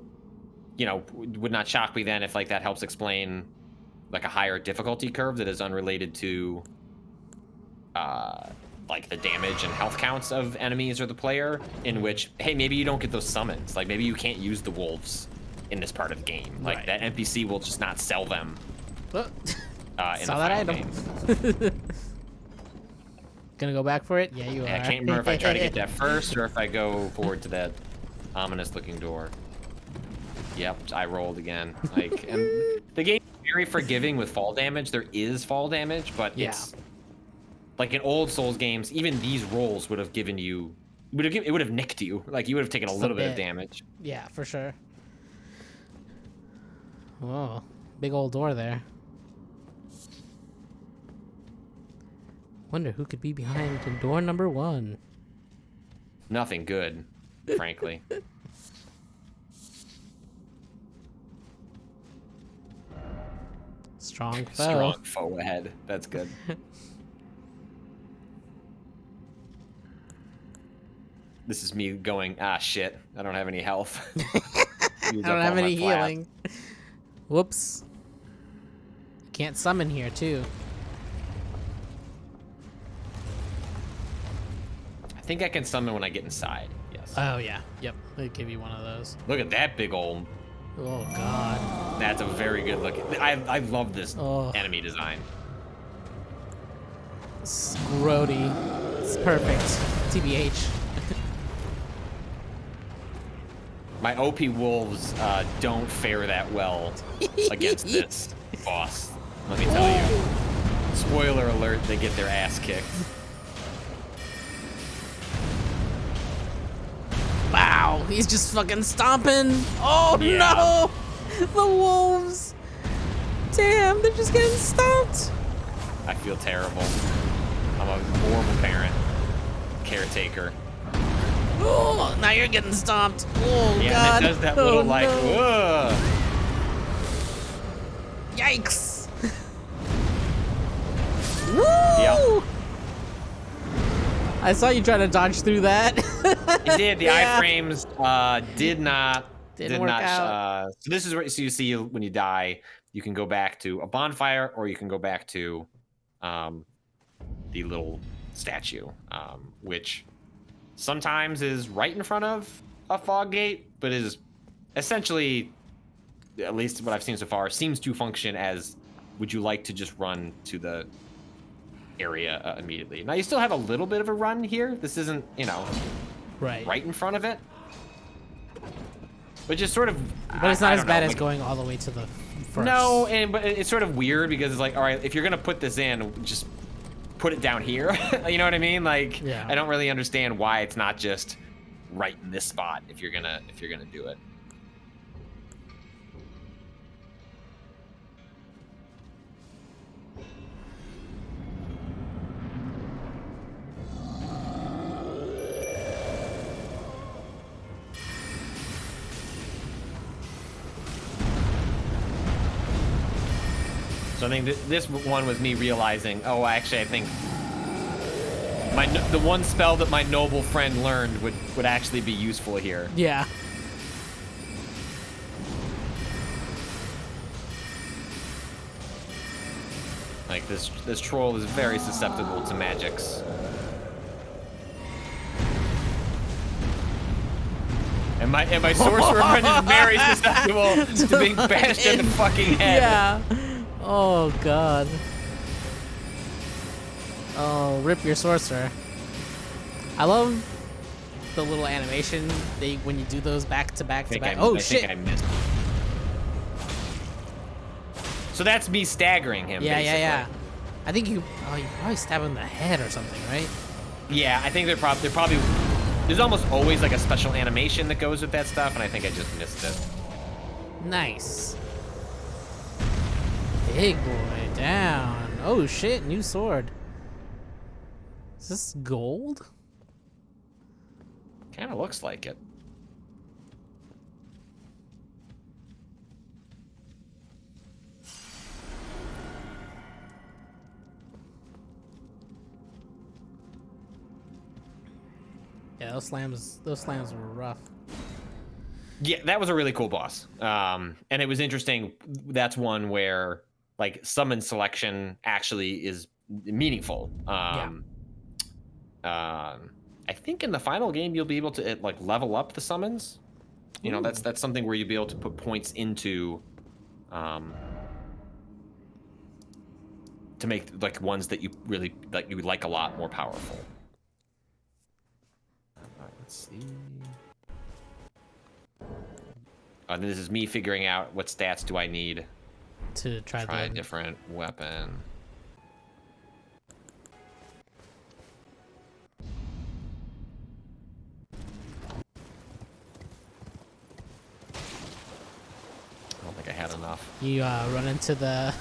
you know, would not shock me then if like that helps explain like a higher difficulty curve that is unrelated to like the damage and health counts of enemies or the player, in which, hey, maybe you don't get those summons. Like maybe you can't use the wolves in this part of the game. Like that NPC will just not sell them in the final game. Gonna go back for it? Yeah, you are. I can't remember if I try to get that first or if I go forward to that ominous looking door. Yep, I rolled again. Like, and the game is very forgiving with fall damage. There is fall damage, but it's like in old Souls games, even these rolls would have given you, it would have nicked you. Like you would have taken a little bit of damage. Yeah, for sure. Oh, big old door there. Wonder who could be behind door number 1. Nothing good, frankly. Strong foe. Strong foe ahead. That's good. This is me going, ah, shit. I don't have any health. I don't have any healing. Whoops. Can't summon here, too. I think I can summon when I get inside. Yes. Oh, yeah. Yep. They give you one of those. Look at that big old. Oh, God. That's a very good looking. I love this enemy design. It's grody. It's perfect. TBH. My OP wolves don't fare that well against this boss. Let me tell you. Spoiler alert, they get their ass kicked. Wow, he's just fucking stomping. Oh no! The wolves. Damn, they're just getting stomped. I feel terrible. I'm a horrible parent. Caretaker. Oh, now you're getting stomped. Oh, yeah, God. And it does that little like, no. ugh. Yikes. Yep. I saw you trying to dodge through that. It did. The iframes did not Didn't work out. So this is where you see when you die, you can go back to a bonfire or you can go back to the little statue, which sometimes is right in front of a fog gate, but is essentially, at least what I've seen so far, seems to function as, would you like to just run to the area immediately? Now you still have a little bit of a run here. This isn't, you know, right in front of it, but just sort of. But it's not as bad as going all the way to the first. No, but it's sort of weird because it's like, all right, if you're gonna put this in, just put it down here. You know what I mean? Like, I don't really understand why it's not just right in this spot if you're gonna do it. So I think this one was me realizing, oh, actually, I think the one spell that my noble friend learned would actually be useful here. Yeah. Like this troll is very susceptible to magics. And my sorcerer friend is very susceptible to being bashed in the fucking head. Yeah. Oh, God. Oh, rip your sorcerer. I love the little animation when you do those back to back to back. Oh, shit. I missed. So that's me staggering him, basically. Yeah. I think you probably stab him in the head or something, right? Yeah, I think they're probably. There's almost always like a special animation that goes with that stuff, and I think I just missed it. Nice. Big boy down. Oh shit, new sword. Is this gold? Kind of looks like it. Yeah, those slams were rough. Yeah, that was a really cool boss. And it was interesting. That's one where like summon selection actually is meaningful. I think in the final game you'll be able to like level up the summons. You know, that's something where you'll be able to put points into to make like ones that you really like a lot more powerful. All right, let's see. And this is me figuring out what stats do I need To try a different weapon. I don't think I had enough. You run into the...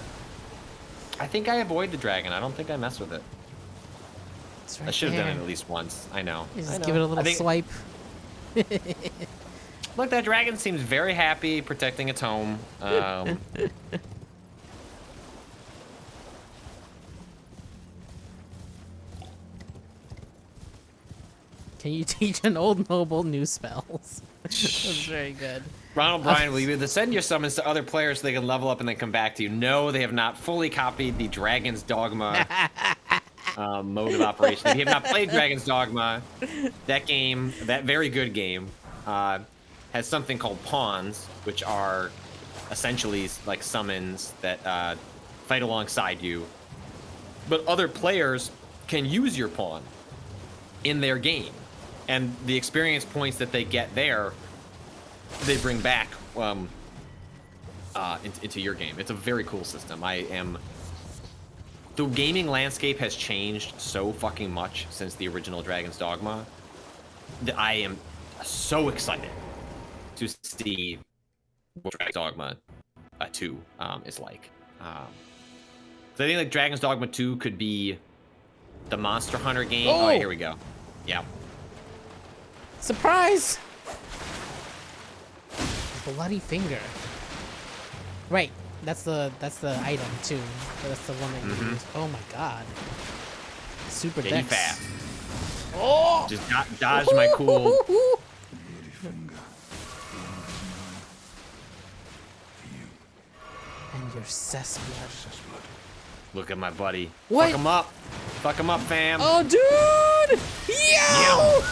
I think I avoid the dragon. I don't think I mess with it. It's right I should have done there. it at least once. I know. You I just know. give it a I little think- swipe. Look, that dragon seems very happy protecting its home. Can you teach an old noble new spells? That's very good. Ronald Bryan, will you either send your summons to other players so they can level up and then come back to you? No, they have not fully copied the Dragon's Dogma mode of operation. If you have not played Dragon's Dogma, that game, that very good game, has something called pawns, which are essentially like summons that fight alongside you. But other players can use your pawn in their game. And the experience points that they get there, they bring back into your game. It's a very cool system. The gaming landscape has changed so fucking much since the original Dragon's Dogma that I am so excited to see what Dragon's Dogma 2 is like. So I think like Dragon's Dogma 2 could be the Monster Hunter game. Oh, here we go. Yeah. Surprise! Bloody finger. Right. That's the item too. That's the one that you use. Oh my god. Super Yeah, dex. you fast. Oh! Just dodge my cool. And your cesspool. Look at my buddy. What? Fuck him up. Fuck him up, fam. Oh, dude! Yo!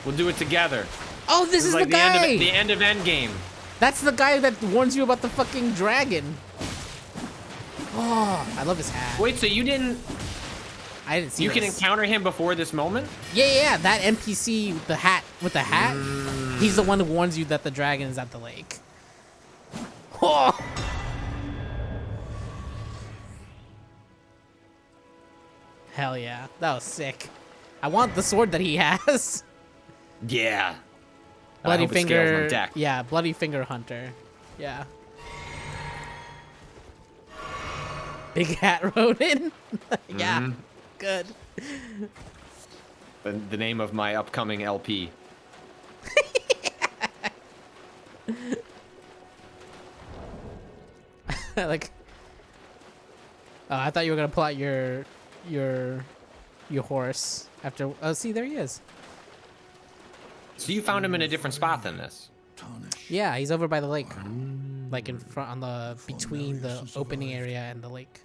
We'll do it together. Oh, this is like the guy. the end of Endgame. That's the guy that warns you about the fucking dragon. Oh, I love his hat. Wait, so you didn't? I didn't see You this. can encounter him before this moment? Yeah, that NPC with the hat, he's the one who warns you that the dragon is at the lake. Oh! Hell yeah, that was sick. I want the sword that he has. Yeah. Bloody I hope it scales finger. on deck. Yeah, bloody finger hunter. Yeah. Big hat Rodin. Yeah. Good. The name of my upcoming LP. Like, I thought you were gonna pull out your horse after. Oh, see, there he is. So you found him in a different spot than this. Yeah, he's over by the lake, like in front on the between the opening area and the lake.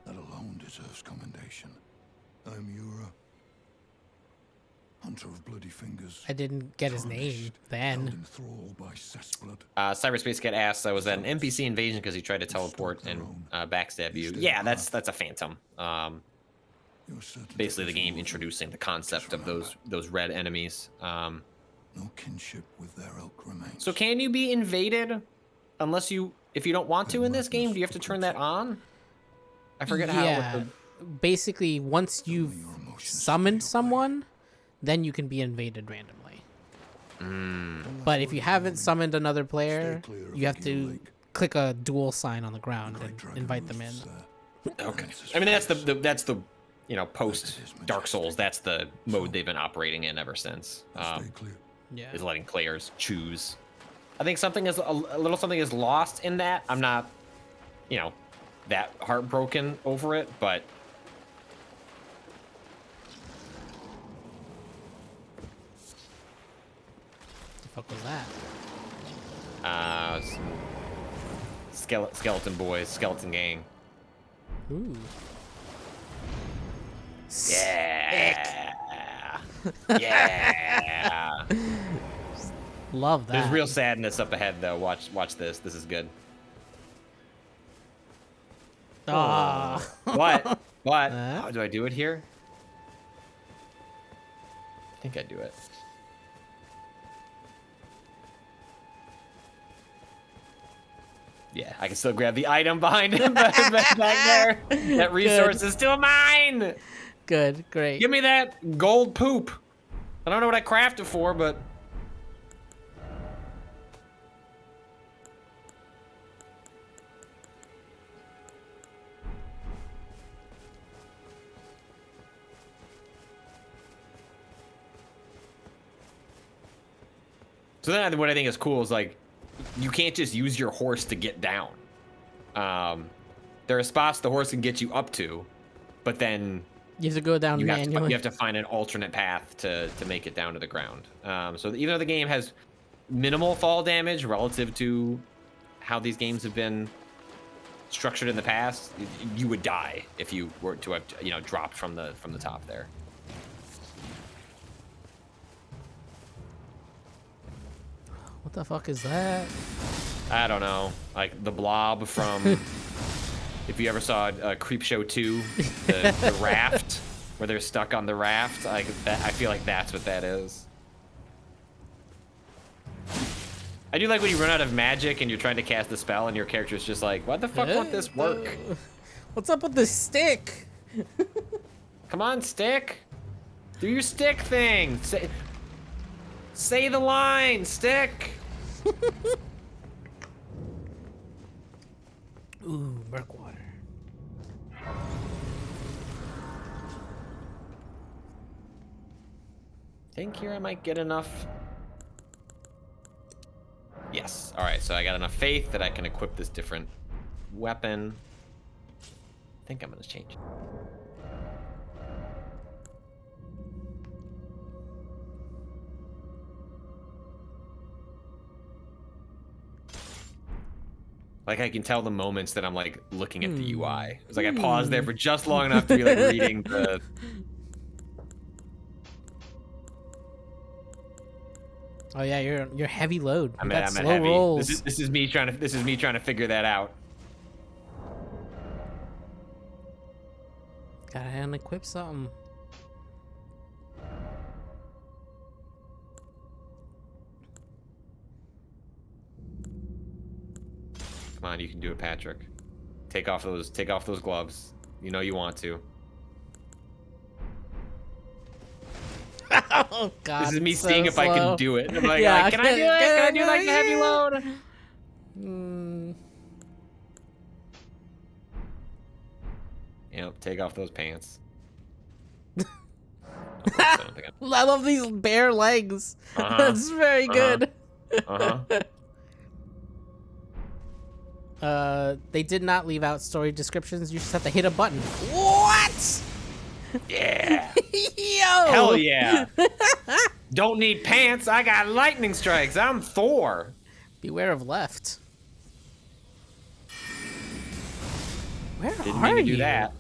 That alone deserves commendation. I'm Yura, hunter of bloody fingers. I didn't get his name then. Held in thrall by Cessblood. Cyberspace Cat asks, was that an NPC invasion because he tried to teleport and backstab you? Yeah, that's a phantom. Basically, the game introducing the concept of those red enemies. No kinship with their ilk remains. So can you be invaded if you don't want to in this game? Do you have to turn that on? I forget how. Yeah. Basically, once you've summoned someone, then you can be invaded randomly. But if you haven't summoned another player, you have to click a duel sign on the ground and invite them in. Okay. I mean, that's the post Dark Souls. That's the mode they've been operating in ever since. Yeah. Is letting players choose. I think something is a little something is lost in that. I'm not, that heartbroken over it, but. The fuck was that? Skeleton boys, skeleton gang. Ooh. Yeah. Yeah. Love that. There's real sadness up ahead, though. Watch this. This is good. Ah. What? How do I do it here? I think I do it. Yeah, I can still grab the item behind him back there. That resource is still mine. Good, great. Give me that gold poop. I don't know what I crafted for, but. So then what I think is cool is like, you can't just use your horse to get down. There are spots the horse can get you up to, but then you have to go down manually. You have to find an alternate path to make it down to the ground. So even though the game has minimal fall damage relative to how these games have been structured in the past, you would die if you were to have dropped from the top there. What the fuck is that? I don't know, like the blob from if you ever saw Creepshow 2, the raft where they're stuck on the raft. I feel like that's what that is. I do like when you run out of magic and you're trying to cast a spell and your character's just like, what the fuck won't this work? What's up with this stick? Come on, stick. Do your stick thing. Say the line, stick. Ooh, Murkwater. Think here I might get enough. Yes. All right. So I got enough faith that I can equip this different weapon. I think I'm gonna change it. Like I can tell the moments that I'm like looking at the UI. It's like I paused there for just long enough to be like reading the. Oh yeah, you're heavy load. I'm at slow heavy. rolls. This is me trying to figure that out. Gotta unequip something. Come on, you can do it, Patrick. Take off those gloves. You know you want to. Oh god. This is me so seeing if slow. I can do it. I'm like, Yeah, can I do it? Can I do like the heavy load? Yep, take off those pants. I love these bare legs. That's very good. They did not leave out story descriptions. You just have to hit a button. What? Yeah. Yo. Hell yeah. Don't need pants. I got lightning strikes. I'm Thor. Beware of left. Where Didn't are mean to you? do that.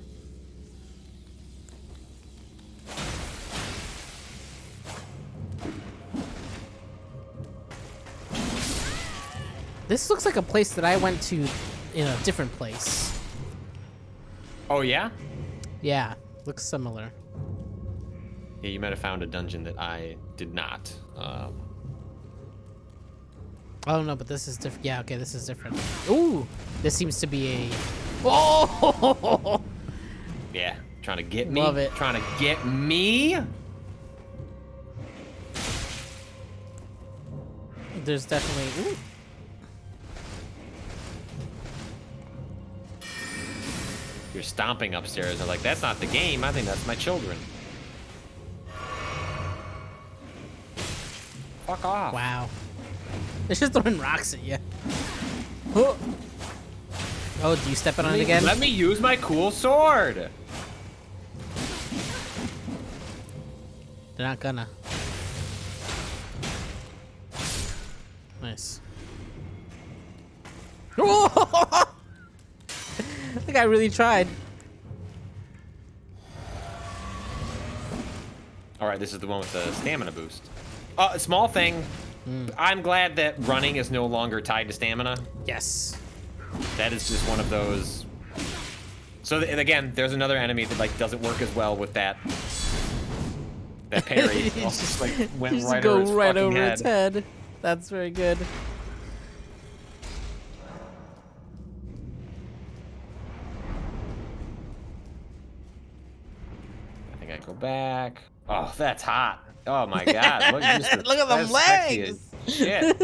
This looks like a place that I went to in a different place. Oh yeah? Yeah, looks similar. Yeah, you might have found a dungeon that I did not. Oh no, but this is different. Yeah, okay, this is different. Ooh, this seems to be a. Oh! Yeah, trying to get me. Love it. Trying to get me. There's definitely. Ooh. You're stomping upstairs. I'm like, that's not the game. I think that's my children. Fuck off. Wow. They're just throwing rocks at you. Oh, oh, do you step on it again? Let me use my cool sword. They're not gonna. Nice. I think I really tried. All right, this is the one with the stamina boost. A small thing. I'm glad that running is no longer tied to stamina. Yes. That is just one of those. So and again, there's another enemy that like doesn't work as well with that. That parry. Just like went just right go over its right fucking over head. its head. That's very good. I think I go back. Oh, that's hot. Oh my god. Look at Look at them legs. Shit.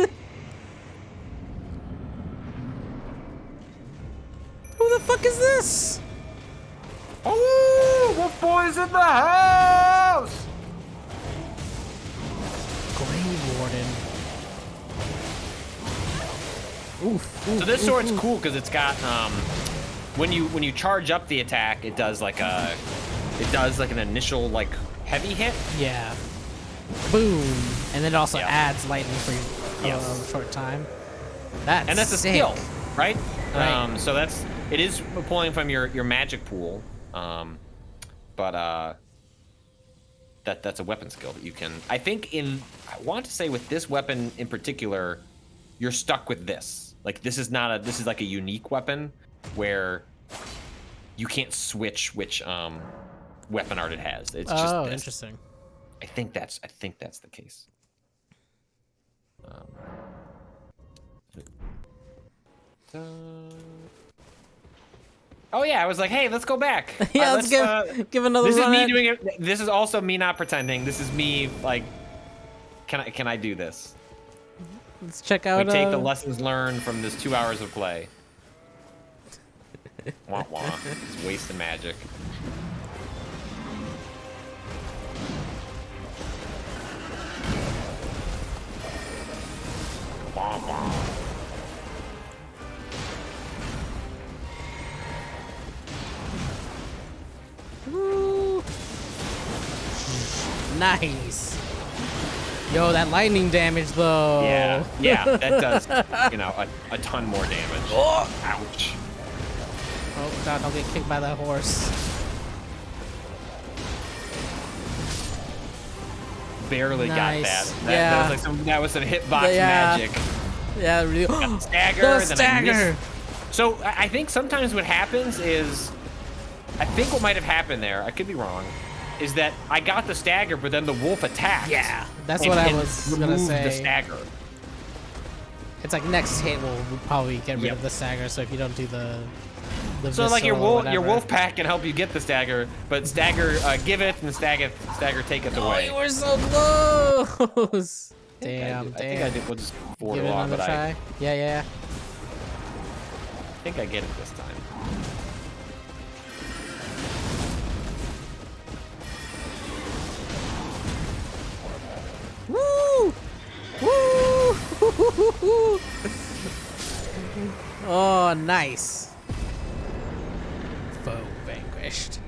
Who the fuck is this? Oh, Wolf Boy's in the house! Grave Warden. Oof. So this sword's cool because it's got when you charge up the attack, it does like an initial like heavy hit. Yeah. Boom. And then it also Yeah. adds lightning for Yes. a short time. That's And that's a sick. skill, right? Right. So it is pulling from your magic pool, but that's a weapon skill that you can. I think I want to say with this weapon in particular, you're stuck with this. Like this is like a unique weapon where you can't switch which weapon art it has. It's just Oh, this. interesting. I think that's the case. Oh yeah, I was like, hey, let's go back. Yeah, Let's give another This is run me at- doing it. This is also me not pretending. This is me like, can I do this? Let's check We out. take the lessons learned from this 2 hours of play. Wah wah. It's wasting magic. Wah wah. Woo. Nice. Yo, that lightning damage though. Yeah, that does, a ton more damage. Oh. Ouch. Oh god, don't get kicked by that horse. Barely got Nice. that. Yeah. That was some hitbox Yeah. magic. Yeah, really. Got the stagger. The then I stagger. missed. So I think sometimes what happens is, I think what might have happened there, I could be wrong, is that I got the stagger, but then the wolf attacked. Yeah, that's what I was gonna removed say. the stagger. It's like next hit will probably get rid Yep. of the stagger. So if you don't do the So like your visceral or wolf whatever. pack can help you get the stagger, but stagger giveth and stagger taketh Oh, away. you were so close. Damn, I think I did. We'll just forward Give it along, another but I try. Yeah. think I get it this time. Woo! Woo! Oh, nice. Foe vanquished.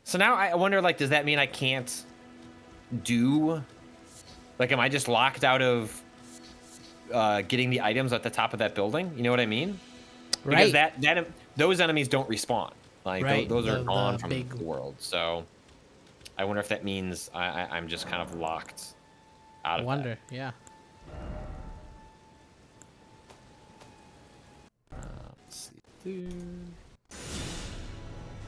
So now I wonder, like, does that mean I can't do, like, am I just locked out of getting the items at the top of that building? You know what I mean? Because Right. those enemies don't respawn. Like Right, those are the gone from big- the world. So I wonder if that means I'm just kind of locked out I of wonder. Yeah. Let's see.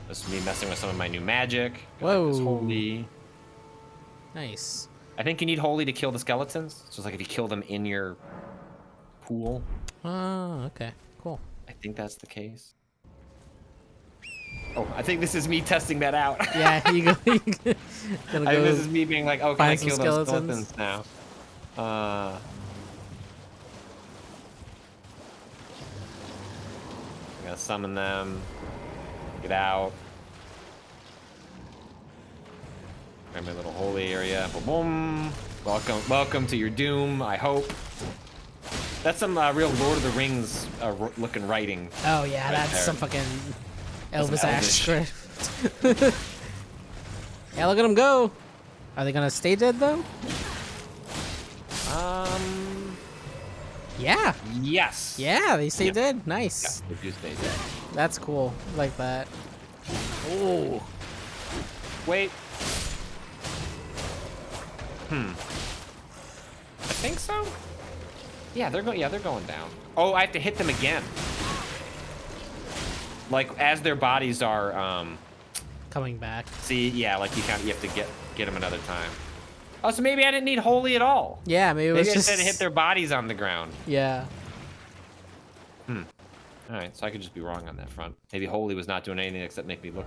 This is me messing with some of my new magic. Whoa. This holy. Nice. I think you need holy to kill the skeletons. So it's like if you kill them in your pool. Oh, okay. Cool. I think that's the case. Oh, I think this is me testing that out. Yeah, you go. I think this is me being like, oh, can I find some kill those skeletons? skeletons now? I gotta summon them. Get out. Grab my little holy area. Boom, boom. Welcome to your doom. I hope. That's some real Lord of the Rings looking writing. Oh yeah, right that's there. some fucking That's Elvis some ass Elvish. script. Yeah, look at them go. Are they gonna stay dead though? Yeah. Yes. Yeah, they stay Yeah. dead. Nice. Yes, they do stay dead. That's cool. I like that. Oh. Wait. I think so. Yeah, they're going. Yeah, they're going down. Oh, I have to hit them again. Like as their bodies are. Coming back. See, yeah, like you have to get them another time. Oh, so maybe I didn't need holy at all. Yeah, maybe it was Maybe I just just had to hit their bodies on the ground. Yeah. All right, so I could just be wrong on that front. Maybe holy was not doing anything except make me look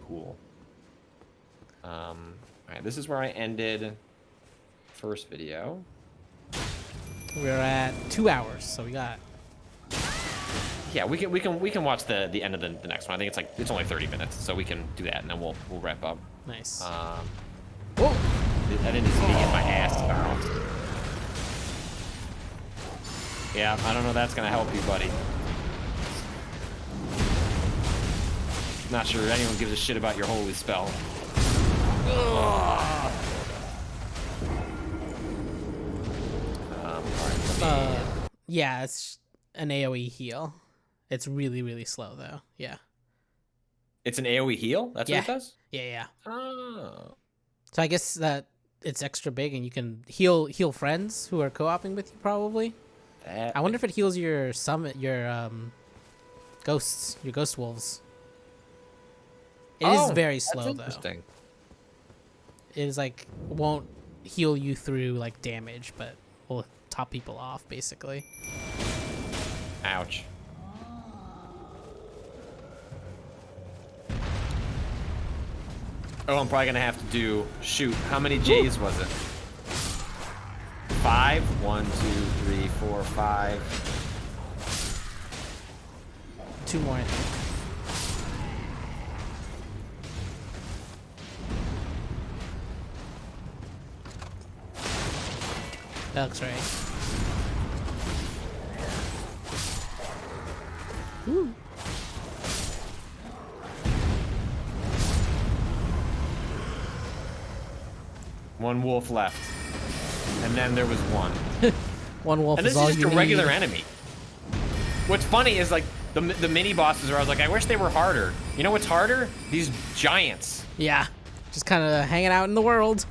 cool. All right, this is where I ended first video. We're at 2 hours, so we got. Yeah, we can watch the end of the next one. I think it's only 30 minutes, so we can do that and then we'll wrap up. Nice. Whoa! I didn't see me get my ass bounced. Yeah, I don't know if that's gonna help you, buddy. Not sure anyone gives a shit about your holy spell. Yeah, it's an AoE heal. It's really, really slow though. Yeah. It's an AoE heal? That's Yeah. what it does? Yeah. Oh. So I guess that it's extra big, and you can heal friends who are co-oping with you probably. I wonder if it heals your ghosts, your ghost wolves. It is very slow that's though. Interesting. It is like won't heal you through like damage, but will top people off basically. Ouch. Oh, I'm probably gonna have to do, shoot, how many J's was it? 5? 1, 2, 3, 4, 5. 2 more. I think. That looks right. Woo. One wolf left. And then there was one. One wolf And is this all is just you a need. regular enemy. What's funny is like the mini bosses where I was like, I wish they were harder. You know what's harder? These giants. Yeah, just kind of hanging out in the world.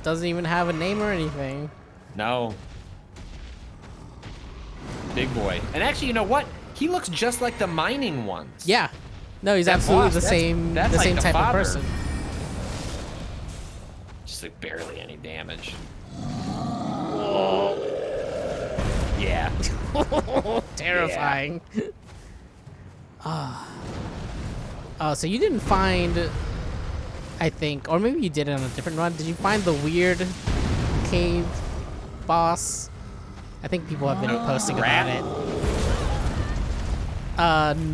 Doesn't even have a name or anything. No. Big boy. And actually, you know what? He looks just like the mining ones. Yeah, no, he's That absolutely boss, the that's- same, that's the like same the type father. of person. Just like barely any damage. Yeah. Terrifying. Oh, so you didn't find, I think, or maybe you did it on a different run. Did you find the weird cave boss? I think people have been posting rat? about it.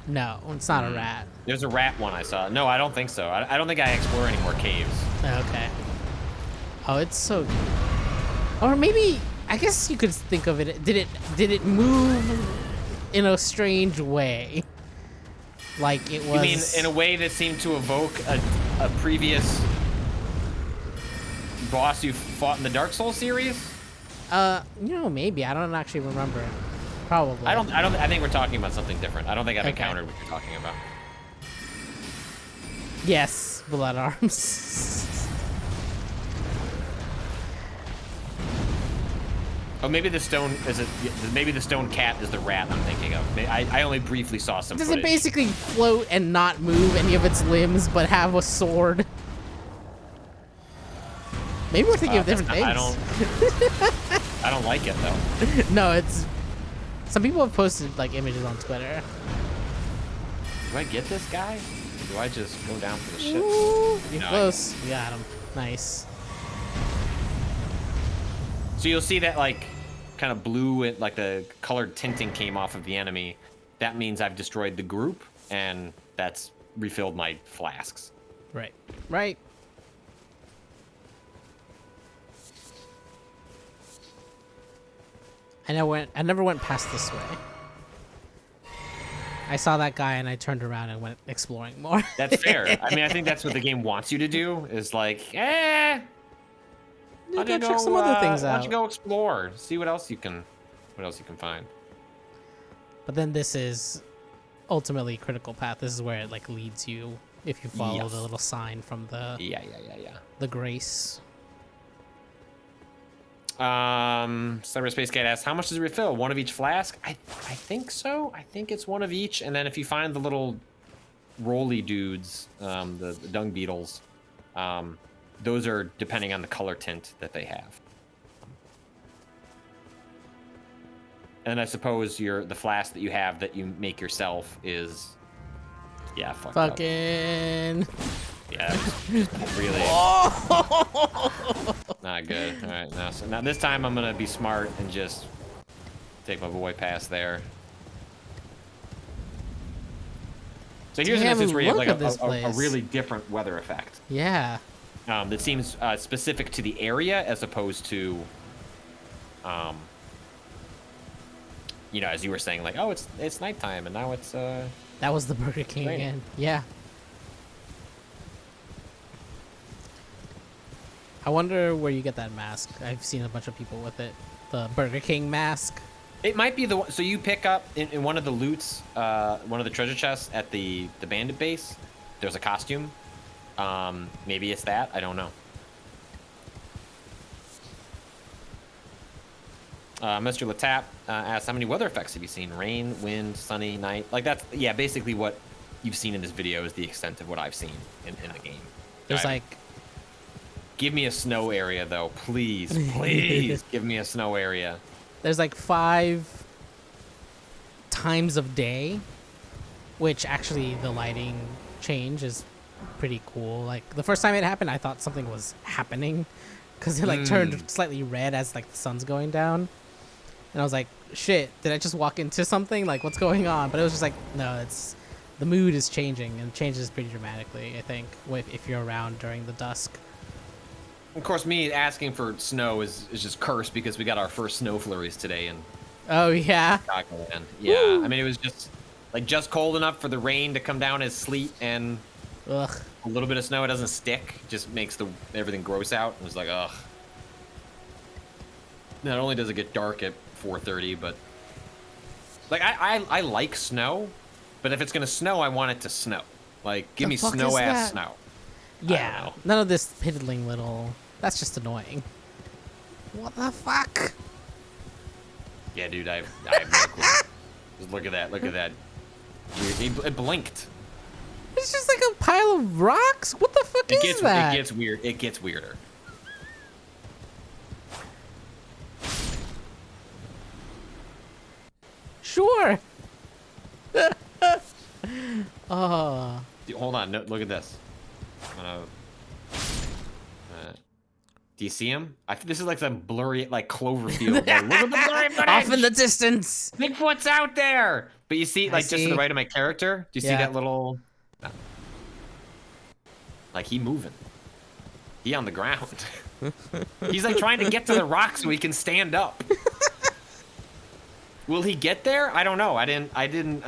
No, it's not a rat. There's a rat one I saw. No, I don't think so. I don't think I explore any more caves. Okay. Oh, it's so. Or maybe I guess you could think of it. Did it move in a strange way? Like it was. You mean in a way that seemed to evoke a previous boss you fought in the Dark Souls series? Maybe I don't actually remember. Probably. I think we're talking about something different. I don't think I've Okay. encountered what you're talking about. Yes, blood arms. Oh, maybe the stone is it? Maybe the stone cat is the rat I'm thinking of. I only briefly saw some. Does footage. it basically float and not move any of its limbs, but have a sword? Maybe we're thinking of different things. I don't. I don't like it though. No, it's. Some people have posted like images on Twitter. Do I get this guy? Or do I just go down for the shit? Ooh, you're No, I close. You got him. Nice. So you'll see that like kind of blue, like the colored tinting came off of the enemy. That means I've destroyed the group, and that's refilled my flasks. Right. Right. I never went past this way. I saw that guy and I turned around and went exploring more. That's fair. I mean, I think that's what the game wants you to do. Is like, why don't Go you check some other things why don't out. you go explore, see what else you can find. But then this is ultimately critical path. This is where it like leads you if you follow Yes. the little sign from the Yeah. the grace. Cyberspace Cat asks, how much does it refill? One of each flask? I think so. I think it's one of each. And then if you find the little roly dudes, the dung beetles, those are depending on the color tint that they have. And I suppose the flask that you have that you make yourself is, yeah, fucked up. Fucking. Yeah, really not good. All right, now this time I'm gonna be smart and just take my boy past there. So here's an Damn, instance where you have look like at this a place. really different weather effect Yeah. that seems specific to the area as opposed to, you know, as you were saying, like, oh, it's nighttime and now it's That was the Burger King Right. again. Yeah. I wonder where you get that mask. I've seen a bunch of people with it. The Burger King mask. It might be the one. So you pick up in one of the loots, one of the treasure chests at the bandit base. There's a costume. Maybe it's that. I don't know. Mr. Latap asks, how many weather effects have you seen? Rain, wind, sunny, night. Like that's basically what you've seen in this video is the extent of what I've seen in the game. There's Right. like Give me a snow area though, please, please. Give me a snow area. there's like 5 times of day, which actually the lighting change is pretty cool. Like the first time it happened, I thought something was happening because it like turned slightly red as like the sun's going down, and I was like, shit, did I just walk into something? Like what's going on? But it was just like, no, it's the mood is changing and it changes pretty dramatically. I think if you're around during the dusk. Of course, me asking for snow is just cursed because we got our first snow flurries today in Oh yeah. Chicagoland. Yeah, Woo. I mean it was just cold enough for the rain to come down as sleet and Ugh. a little bit of snow. It doesn't stick, just makes everything gross out. It was like, ugh. Not only does it get dark at 4:30, but like I like snow, but if it's gonna snow, I want it to snow. Like give The me fuck snow is ass that? snow. Yeah. know. None of this piddling little. That's just annoying. What the fuck? Yeah, dude, I have no clue. Just look at that. Look at that. It blinked. It's just like a pile of rocks. What the fuck is that? It gets weird. It gets weirder. Sure. Oh. Hold on. No, look at this. Do you see him? This is like some blurry, like Cloverfield. Like, look at the blurry footage! Off in the distance. Bigfoot's out there. But you see, like, just to the see. right of my character. Do you see Yeah. that little? No. Like he moving. He on the ground. He's like trying to get to the rock so he can stand up. Will he get there? I don't know. I didn't.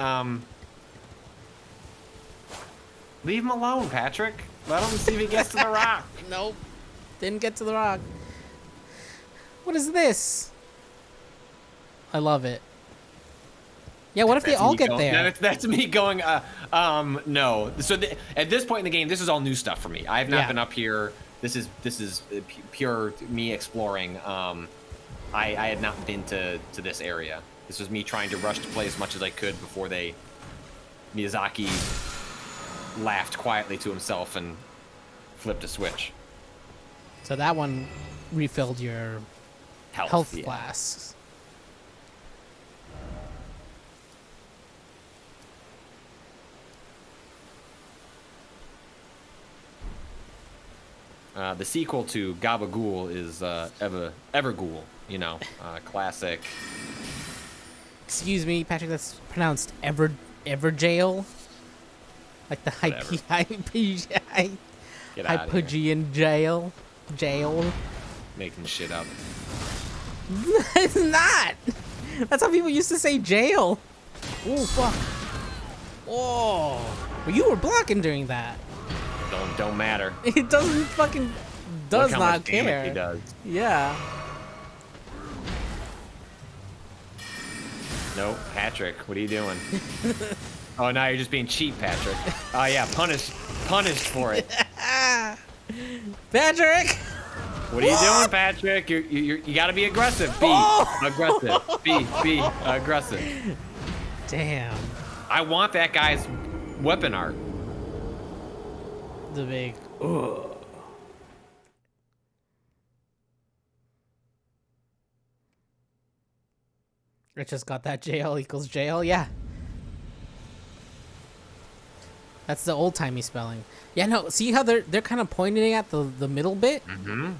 Leave him alone, Patrick. Let him see if he gets to the rock. Nope. Didn't get to the rock. What is this? I love it. Yeah, what if they That's all me get going- there? That's me going. No. So at this point in the game, this is all new stuff for me. I have not Yeah. been up here. This is pure me exploring. I had not been to this area. This was me trying to rush to play as much as I could before Miyazaki laughed quietly to himself and flipped a switch. So that one refilled your health yeah. flasks. The sequel to Gabagool is Everghoul, you know, classic. Excuse me, Patrick. That's pronounced Everjail. Like the Get out of here. Hypogean jail. Making shit up. It's not. That's how people used to say jail. Oh fuck. Oh, well, you were blocking during that. Don't matter. It doesn't fucking Look how not much damage care. he does. Yeah. Nope, Patrick, what are you doing? Oh, now you're just being cheap, Patrick. Oh yeah, punished for it. Patrick. What are you doing, Patrick? You gotta be aggressive. Be aggressive. Be aggressive. Damn. I want that guy's weapon art. The big. Rich just got that jail equals jail. Yeah. That's the old timey spelling. Yeah, no. See how they're kind of pointing at the middle bit. Mm-hmm.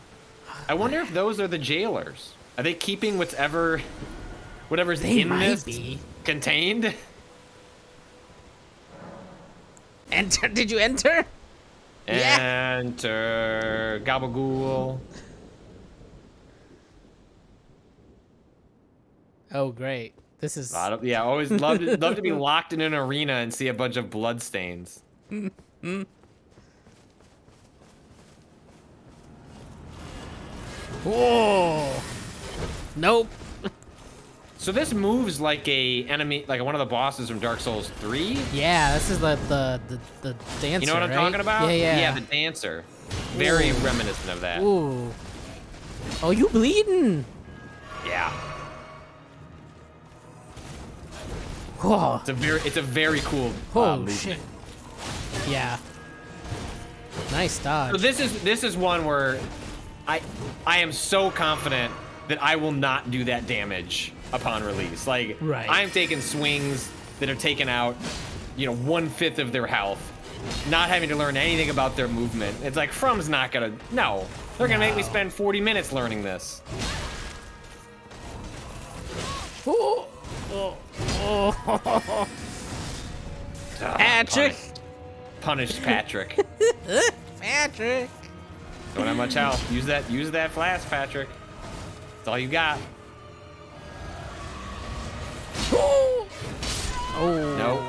I wonder if those are the jailers. Are they keeping whatever's They in might this be. contained? Enter. Did you enter? Yeah. Enter Gabagool. Oh, great. This is. Yeah, always love to be locked in an arena and see a bunch of blood stains. Whoa. Nope. So this moves like a enemy, like one of the bosses from Dark Souls 3. Yeah, this is the dancer. You know what I'm right? talking about? Yeah. Yeah, the dancer. Very reminiscent of that. Ooh. Oh, you bleeding? Yeah. Whoa. It's a very cool Oh movement. shit. Yeah. Nice dodge. So this is one where I am so confident that I will not do that damage upon release. Like, right. I'm taking swings that are taking out, 1/5 of their health, not having to learn anything about their movement. It's like, From's not gonna, no. They're gonna make me spend 40 minutes learning this. Oh. Patrick. Punished Patrick. Patrick. Don't have much health. Use that flask, Patrick. That's all you got. Oh. Nope.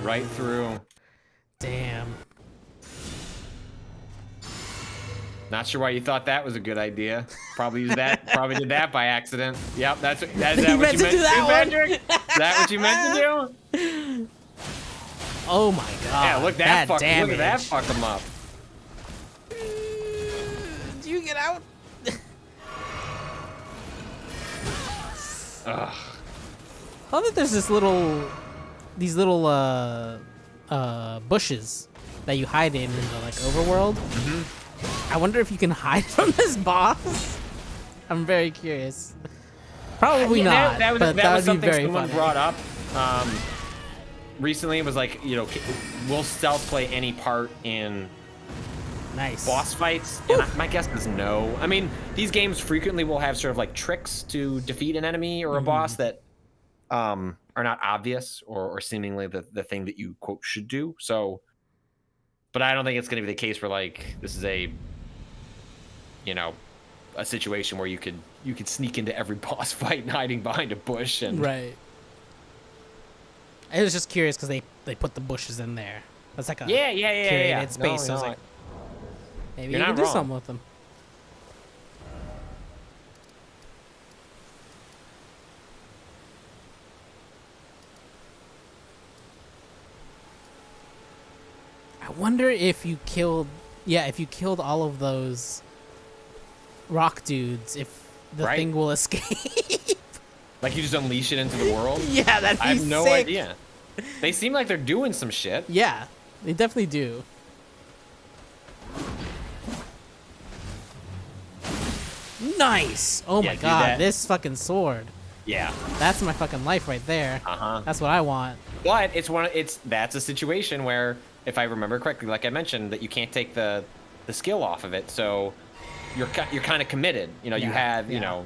Right through. Damn. Not sure why you thought that was a good idea. Probably used that. Probably did that by accident. Yep, is that what you meant to do, Patrick? Is that what you meant to do? Oh my god. Yeah, look at that fuck him up. Do you get out? Ugh. I love that there's these little bushes that you hide in the like overworld. I wonder if you can hide from this boss. I'm very curious. Probably not. That was but that would be something very someone funny. brought up recently. It was like, will stealth play any part in Nice. boss fights? And my guess is no. I mean, these games frequently will have sort of like tricks to defeat an enemy or a boss that are not obvious or seemingly the thing that you quote should do. So, but I don't think it's going to be the case where like this is a situation where you could sneak into every boss fight and hiding behind a bush and Right. I was just curious because they put the bushes in there. That's like a curated space. So I was like, maybe you You're can not do wrong. something with them. I wonder if you killed all of those rock dudes, if the Right. thing will escape. Like you just unleash it into the world. Yeah, that'd be I have no sick. idea. They seem like they're doing some shit. Yeah, they definitely do. Nice. Oh Yeah, my do god, that. this fucking sword. Yeah. That's my fucking life right there. That's what I want. But that's a situation where, if I remember correctly, like I mentioned, that you can't take the skill off of it, so you're kind of committed. You know, you have you know.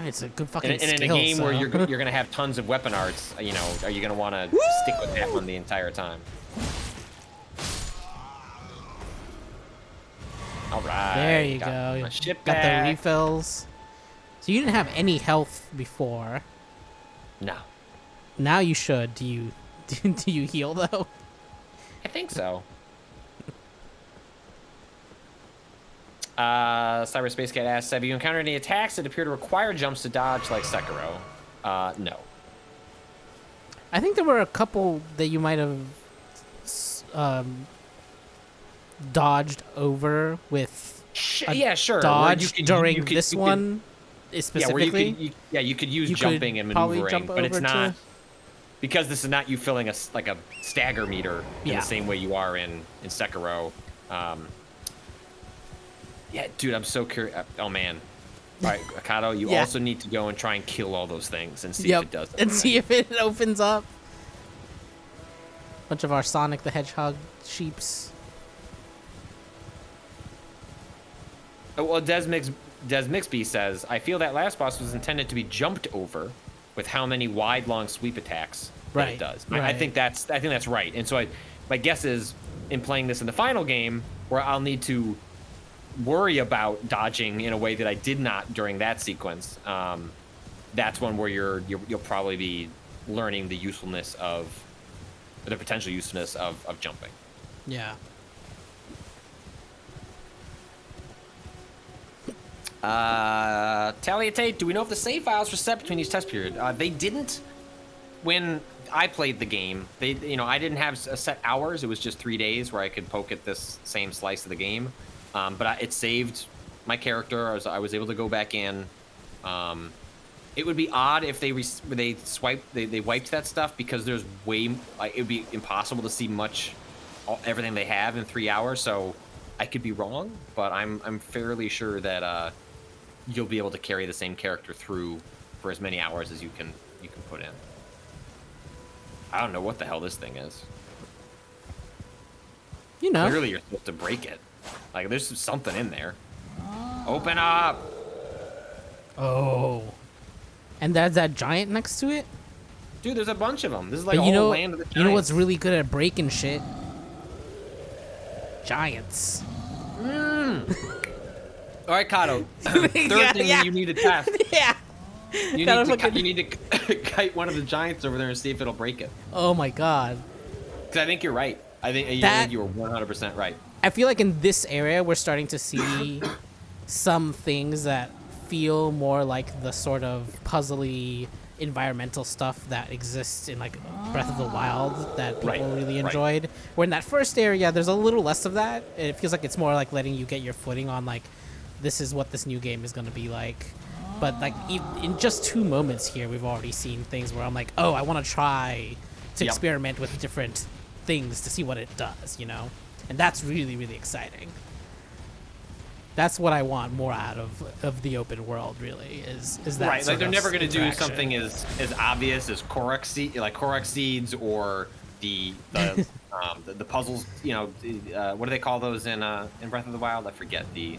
It's a good fucking And in a skill, game so. where you're gonna have tons of weapon arts, you know, are you gonna want to stick with that one the entire time? All right. There you got go. my shit Got the back. refills. So you didn't have any health before. No, Now you should. Do you do you heal though? I think so. Cyberspace Cat asks, have you encountered any attacks that appear to require jumps to dodge like Sekiro? No. I think there were a couple that you might have dodged over with a Yeah, sure. dodge during you could- this you could- one Yeah, specifically. you could use You could jumping and probably maneuvering, jump but it's over not too. because this is not you filling a stagger meter in Yeah. the same way you are in Sekiro. Yeah, dude, I'm so curious. Oh man, all right, Cado, you Yeah. also need to go and try and kill all those things and see Yep, if it does. and see if it opens up. Bunch of our Sonic the Hedgehog sheeps. Oh, well, Des Mixby says, I feel that last boss was intended to be jumped over with how many wide, long sweep attacks that Right, it does. right. I think that's right. And so my guess is in playing this in the final game, where I'll need to worry about dodging in a way that I did not during that sequence. That's one where you'll probably be learning the usefulness of the potential usefulness of jumping. Yeah. Taliatate, do we know if the save files were set between each test period? They didn't when I played the game. I didn't have a set hours. It was just 3 days where I could poke at this same slice of the game. But it saved my character. I was able to go back in. It would be odd if they wiped that stuff, because there's it would be impossible to see everything they have in 3 hours. So I could be wrong, but I'm fairly sure that you'll be able to carry the same character through for as many hours as you can put in. I don't know what the hell this thing is. You know. Clearly, you're supposed to break it. Like, there's something in there. Open up! Oh. And there's that giant next to it? Dude, there's a bunch of them. This is like But a whole land of the giants. you know what's really good at breaking shit? Giants. All right, Cado. Third thing that you need to test. Yeah. You need to kite one of the giants over there and see if it'll break it. Oh my god. Because I think you're right. I think you were 100% right. I feel like in this area we're starting to see some things that feel more like the sort of puzzly environmental stuff that exists in like Breath of the Wild that people really enjoyed. Where in that first area there's a little less of that. It feels like it's more like letting you get your footing on like, this is what this new game is going to be like. But like in just 2 moments here, we've already seen things where I'm like, oh, I want to try to experiment with different things to see what it does, you know? And that's really, really exciting. That's what I want more out of the open world, really, is that right. Like, they're never going to do interaction. something as obvious as Korok seeds or the puzzles. You know, what do they call those in Breath of the Wild? I forget the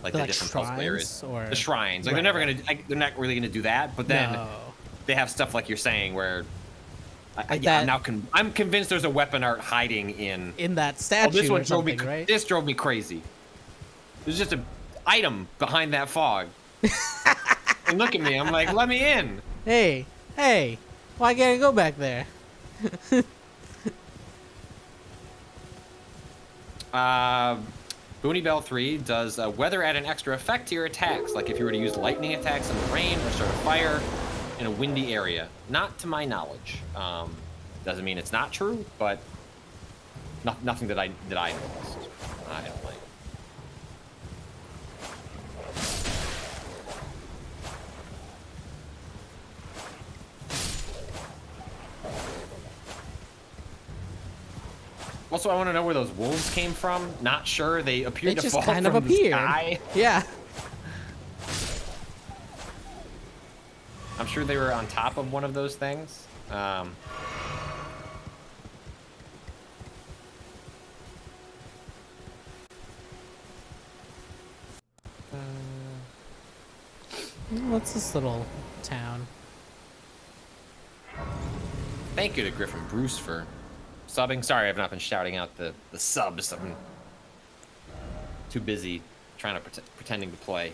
different puzzle areas. Or... The shrines. Like, they're never going to. They're not really going to do that. But then No. they have stuff like you're saying where. that- I'm convinced there's a weapon art hiding in that statue this one or something, drove me, right? This drove me crazy. There's just an item behind that fog. And look at me. I'm like, let me in. Hey, why can't I go back there? Booney Bell 3 does weather add an extra effect to your attacks, like if you were to use lightning attacks in the rain or start a fire in a windy area. Not to my knowledge. Doesn't mean it's not true, but nothing that I noticed. I don't like. Also, I want to know where those wolves came from. Not sure. They appeared They to just fall kind of from the appeared. sky. Yeah. I'm sure they were on top of one of those things. What's this little town? Thank you to Griffin Bruce for subbing. Sorry, I've not been shouting out the subs. I'm too busy trying to pretending to play.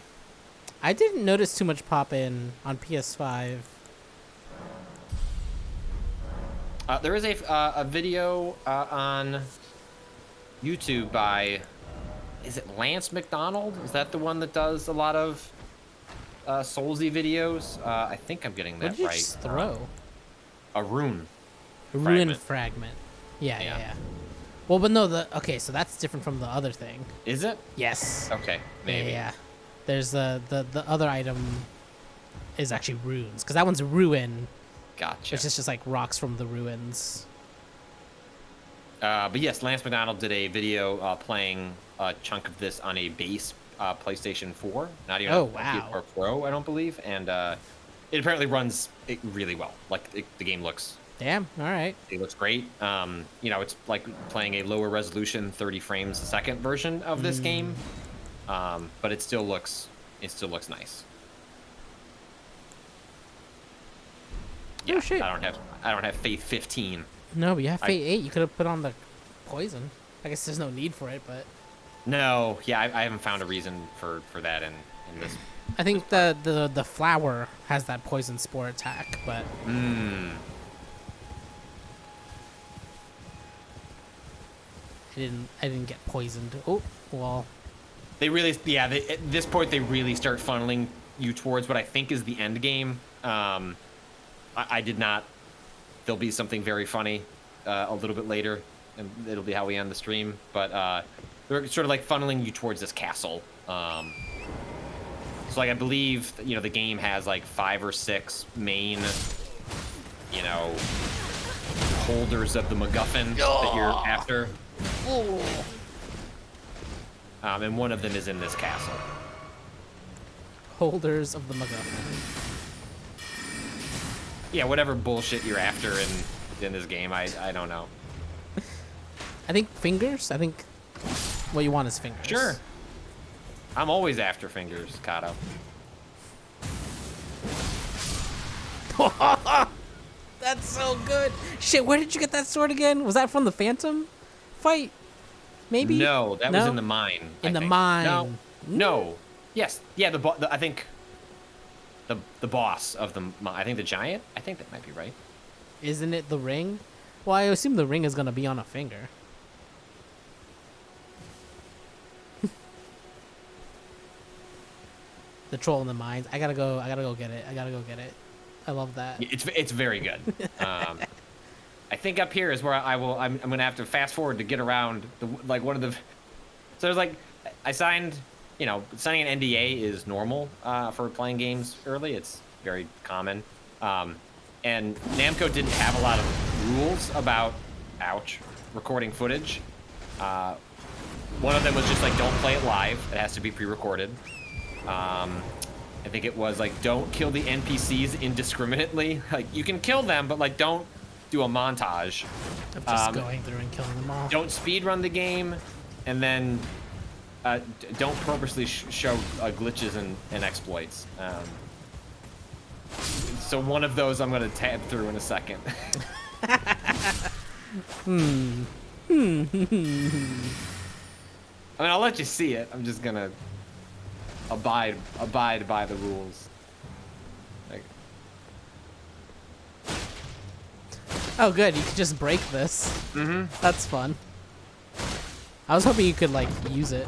I didn't notice too much pop in on PS5. There is a video on YouTube by, is it Lance McDonald? Is that the one that does a lot of Soulsy videos? I think I'm getting that What did you right. just throw? A rune. A ruined fragment. Yeah. Well, but no, okay, so that's different from the other thing. Is it? Yes. Okay, maybe. Yeah. There's the other item is actually runes, because that one's ruin, Gotcha. which is just like rocks from the ruins. But yes, Lance McDonald did a video playing a chunk of this on a base PlayStation 4, not even Oh, a PS4 Pro, I don't believe, and it apparently runs it really well. Like the game looks. Damn. All right. It looks great. You know, it's like playing a lower resolution, 30 frames a second version of this game, but it still looks nice. Yeah, Oh, shit. I don't have Faith 15. No, but you have Fate 8. You could have put on the poison. I guess there's no need for it, but No, yeah, I haven't found a reason for that in this. I think the flower has that poison spore attack, but I didn't get poisoned. Oh, well. They really, yeah. At this point, they really start funneling you towards what I think is the end game. I did not. There'll be something very funny a little bit later, and it'll be how we end the stream. But they're sort of like funneling you towards this castle. So like I believe the game has like 5 or 6 main, holders of the MacGuffin that you're after. And one of them is in this castle. Holders of the MacGuffin. Yeah, whatever bullshit you're after in this game, I don't know. I think fingers. I think what you want is fingers. Sure. I'm always after fingers, Cado. That's so good. Shit, where did you get that sword again? Was that from the Phantom fight? Maybe? No, that was in the mine. In I the think. mine. No. Yes. Yeah, I think the boss of the I think the giant. I think that might be right. Isn't it the ring? Well, I assume the ring is gonna be on a finger. The troll in the mines. I gotta go get it. I love that. It's very good. I think up here is where I'm gonna have to fast forward to get around one of the. So there's like I signed, signing an NDA is normal for playing games early. It's very common. And Namco didn't have a lot of rules about, recording footage. One of them was just like, don't play it live. It has to be pre-recorded. I think it was like, don't kill the NPCs indiscriminately. Like, you can kill them, but like, don't do a montage. Of just going through and killing them all. Don't speedrun the game, and then don't purposely show glitches and exploits. So one of those I'm gonna tab through in a second. I mean, I'll let you see it. I'm just gonna abide by the rules. Like, oh, good. You could just break this. mm-hmm. That's fun. I was hoping you could like use it.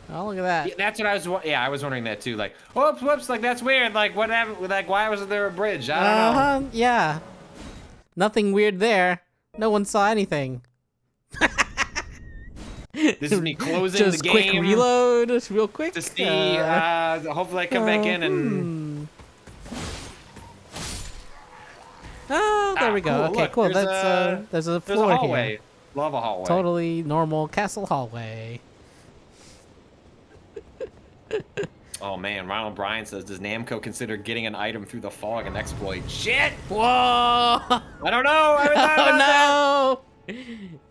Oh, look at that. Yeah, that's what I was. Yeah, I was wondering that too. Like, whoops. Like, that's weird. Like, what happened? Like, why wasn't there a bridge? I don't know. Yeah. Nothing weird there. No one saw anything. This is me closing just the game. Quick reload, real quick. To see. Hopefully, I come back in and. Oh, there we go. Cool. Okay, Look, cool. there's There's a There's floor a hallway. here. Love a hallway. Totally normal castle hallway. Oh man, Ronald Bryan says, does Namco consider getting an item through the fog an exploit? Shit! Whoa! I don't know. I haven't thought about that. Oh no!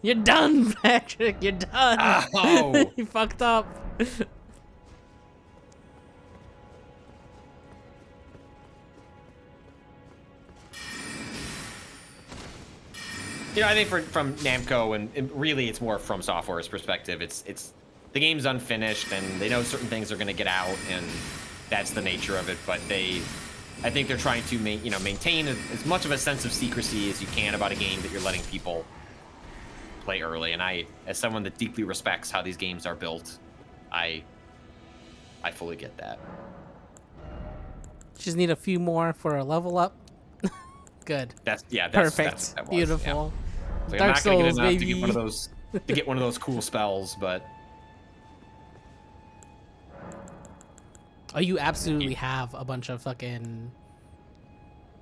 You're done, Patrick. You're done. Oh. You fucked up. You know, I think from Namco and really it's more from Software's perspective. It's the game's unfinished and they know certain things are going to get out and that's the nature of it. But I think they're trying to maintain as much of a sense of secrecy as you can about a game that you're letting people play early. And I, as someone that deeply respects how these games are built, I fully get that. Just need a few more for a level up. Good. That's perfect. That's what that was, Beautiful. yeah. Like, Dark I'm not gonna Souls, get enough baby. to get one of those cool spells, but Oh, you absolutely have a bunch of fucking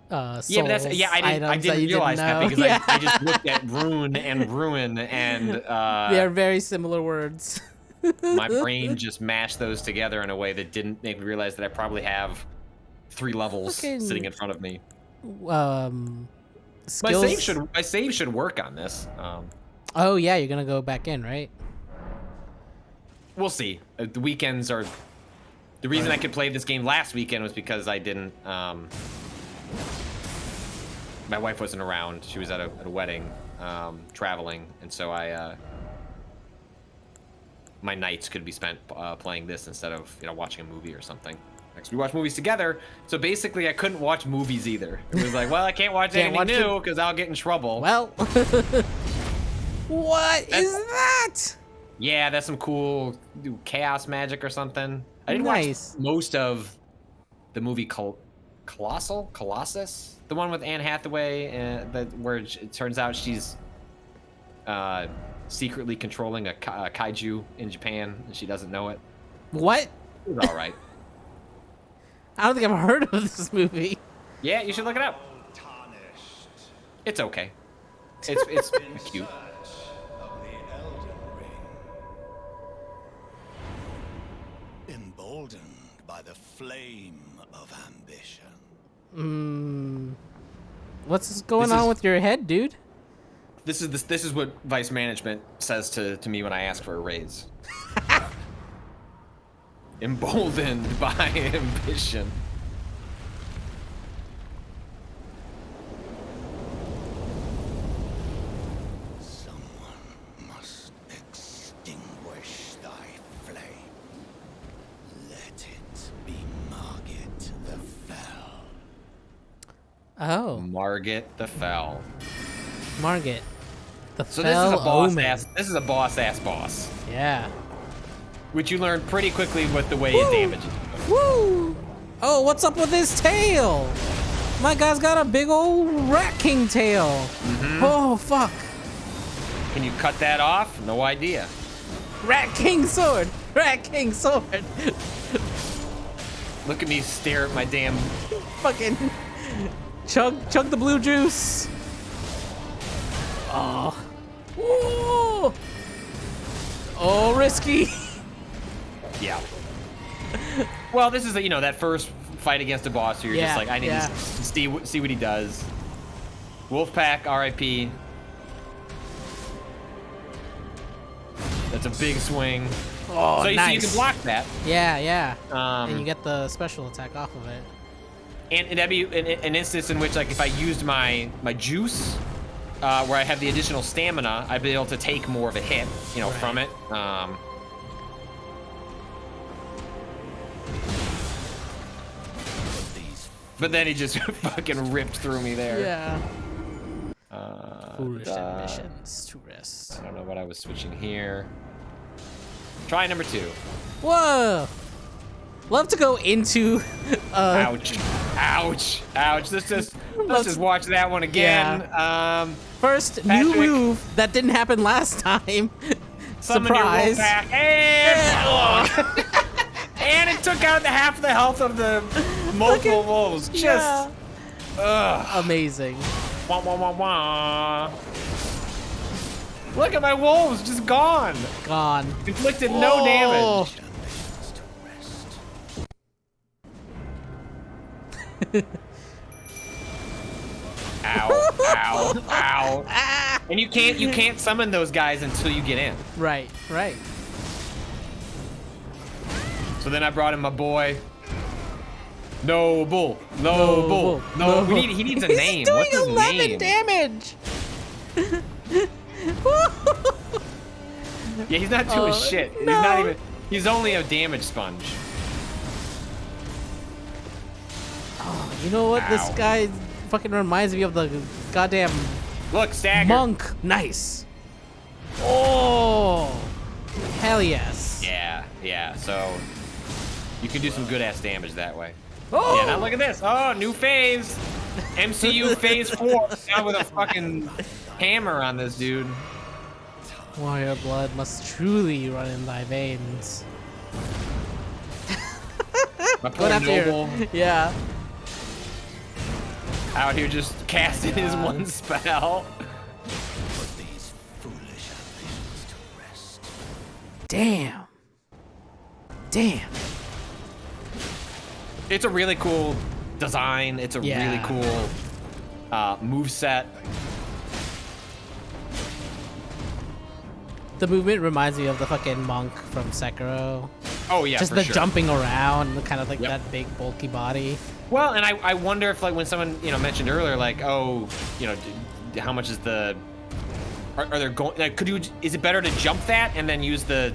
Souls yeah, but that's I didn't realize that because yeah. I just looked at rune and ruin and they are very similar words. my brain just mashed those together in a way that didn't make me realize that I probably have 3 levels sitting in front of me. Skills... My save should work on this. Oh yeah, you're gonna go back in, right? We'll see. The weekends are the reason I could play this game last weekend was because I didn't. My wife wasn't around. She was at a wedding, traveling, and so my nights could be spent playing this instead of watching a movie or something. Because we watch movies together, so basically I couldn't watch movies either. It was like, well, I can't watch anything new because I'll get in trouble. Well, what is that? Yeah, that's some cool chaos magic or something. I didn't watch most of the movie Colossus, the one with Anne Hathaway, where it turns out she's secretly controlling a kaiju in Japan and she doesn't know it. What? It was all right. I don't think I've heard of this movie. Yeah, you should look it up. It's okay. It's cute. Emboldened by the flame of ambition. What's going on with your head, dude? This is what Vice Management says to me when I ask for a raise. Emboldened by ambition. Someone must extinguish thy flame. Let it be Margit the Fell. Oh. Margit the Fell. Margit. The So Fell this is a boss Omen. ass. This is a boss ass boss. Yeah. Which you learn pretty quickly with the way it damages. Woo! Oh, what's up with his tail? My guy's got a big old Rat King tail. Oh, fuck. Can you cut that off? No idea. Rat King sword. Rat King sword. Look at me stare at my damn. Fucking chug the blue juice. Oh. Ooh. Oh, risky. Yeah. Well, this is that first fight against a boss where you're just like, I need to see what he does. Wolfpack, R.I.P. That's a big swing. Oh, so you nice. see, you can block that. Yeah. And you get the special attack off of it. And that'd be an instance in which, like, if I used my juice, where I have the additional stamina, I'd be able to take more of a hit, from it. But then he just fucking ripped through me there. Yeah. Foolish ambitions to rest. I don't know what I was switching here. Try number 2. Whoa! Love to go into. Ouch! Let's just watch that one again. Yeah. First, Patrick, new move that didn't happen last time. Summon your Surprise! Wolfpack, and and it took out the half the health of the multiple wolves. Just amazing. Wah, wah, wah, wah. Look at my wolves, just gone. Gone. Inflicted no damage. Ow, ow, ow. And you can't summon those guys until you get in. Right, right. So then I brought in my boy. Noble. No, he needs a name. He's doing What's his 11 name? damage. Yeah, he's not doing shit. He's no. not even. He's only a damage sponge. Oh, you know what? This Ow. guy fucking reminds me of the goddamn Look, stagger. monk. Nice. Oh, hell yes. Yeah. So you can do some good ass damage that way. Oh, Yeah, now look at this. Oh, new phase. MCU phase 4. Now with a fucking hammer on this dude. warrior blood must truly run in thy veins. My poor Going after Noble yeah. out here just casting his one spell. Put these foolish ambitions to rest. Damn. It's a really cool design. It's a really Yeah. cool move set. The movement reminds me of the fucking monk from Sekiro. Oh yeah, Just for the sure. jumping around, kind of like Yep. that big bulky body. Well, and I wonder if like when someone mentioned earlier like how much is the are there going like is it better to jump that and then use the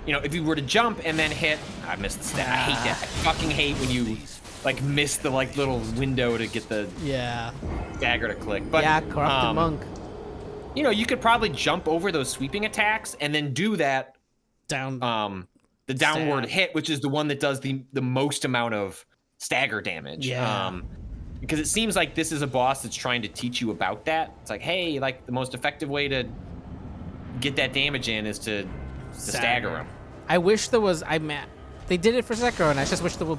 if you were to jump and then hit I missed the stat. I hate that. I fucking hate when you like miss the like little window to get the Yeah. dagger to click. But Yeah, corrupted monk. You could probably jump over those sweeping attacks and then do that Down. the downward Stab. hit, which is the one that does the most amount of stagger damage. Yeah. Because it seems like this is a boss that's trying to teach you about that. It's like, hey, like the most effective way to get that damage in is to stagger him. I wish there was. They did it for Sekiro, and I just wish there would.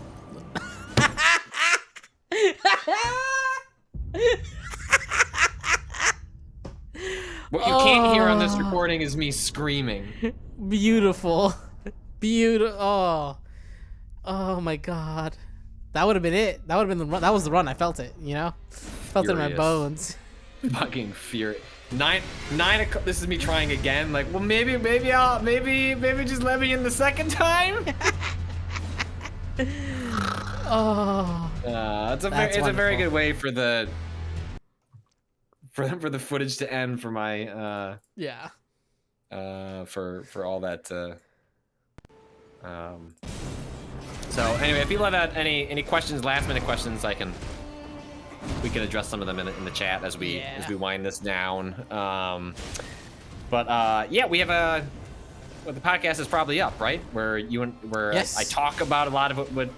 What you can't hear on this recording is me screaming. Beautiful. Oh my god. That would have been it. That would have been the run. That was the run. I felt it. Felt it in my Furious. bones. Fucking fear. 9 o'clock. This is me trying again. Like, well, maybe just let me in the second time. Oh. It's a That's very wonderful. good way for the footage to end for my Yeah. for all that. So anyway, if people have any questions, last minute questions, we can address some of them in the chat as we wind this down. Yeah, we have the podcast is probably up, right? Where Yes. I talk about a lot of what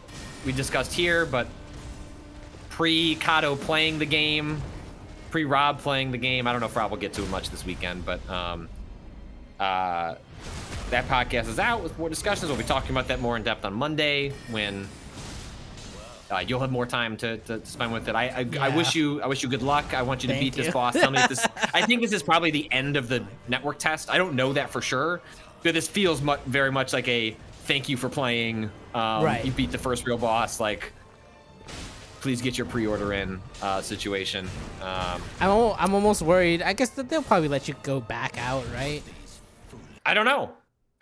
we discussed here, but pre-Cado playing the game, pre-Rob playing the game. I don't know if Rob will get to it much this weekend, but that podcast is out with more discussions. We'll be talking about that more in depth on Monday when you'll have more time to spend with it. I wish you good luck. I want you to Thank beat this you. boss. Tell me if this. I think this is probably the end of the network test. I don't know that for sure, but this feels very much like a thank you for playing. Right. You beat the first real boss. Like, please get your pre-order in situation. I'm almost worried. I guess that they'll probably let you go back out, right? I don't know.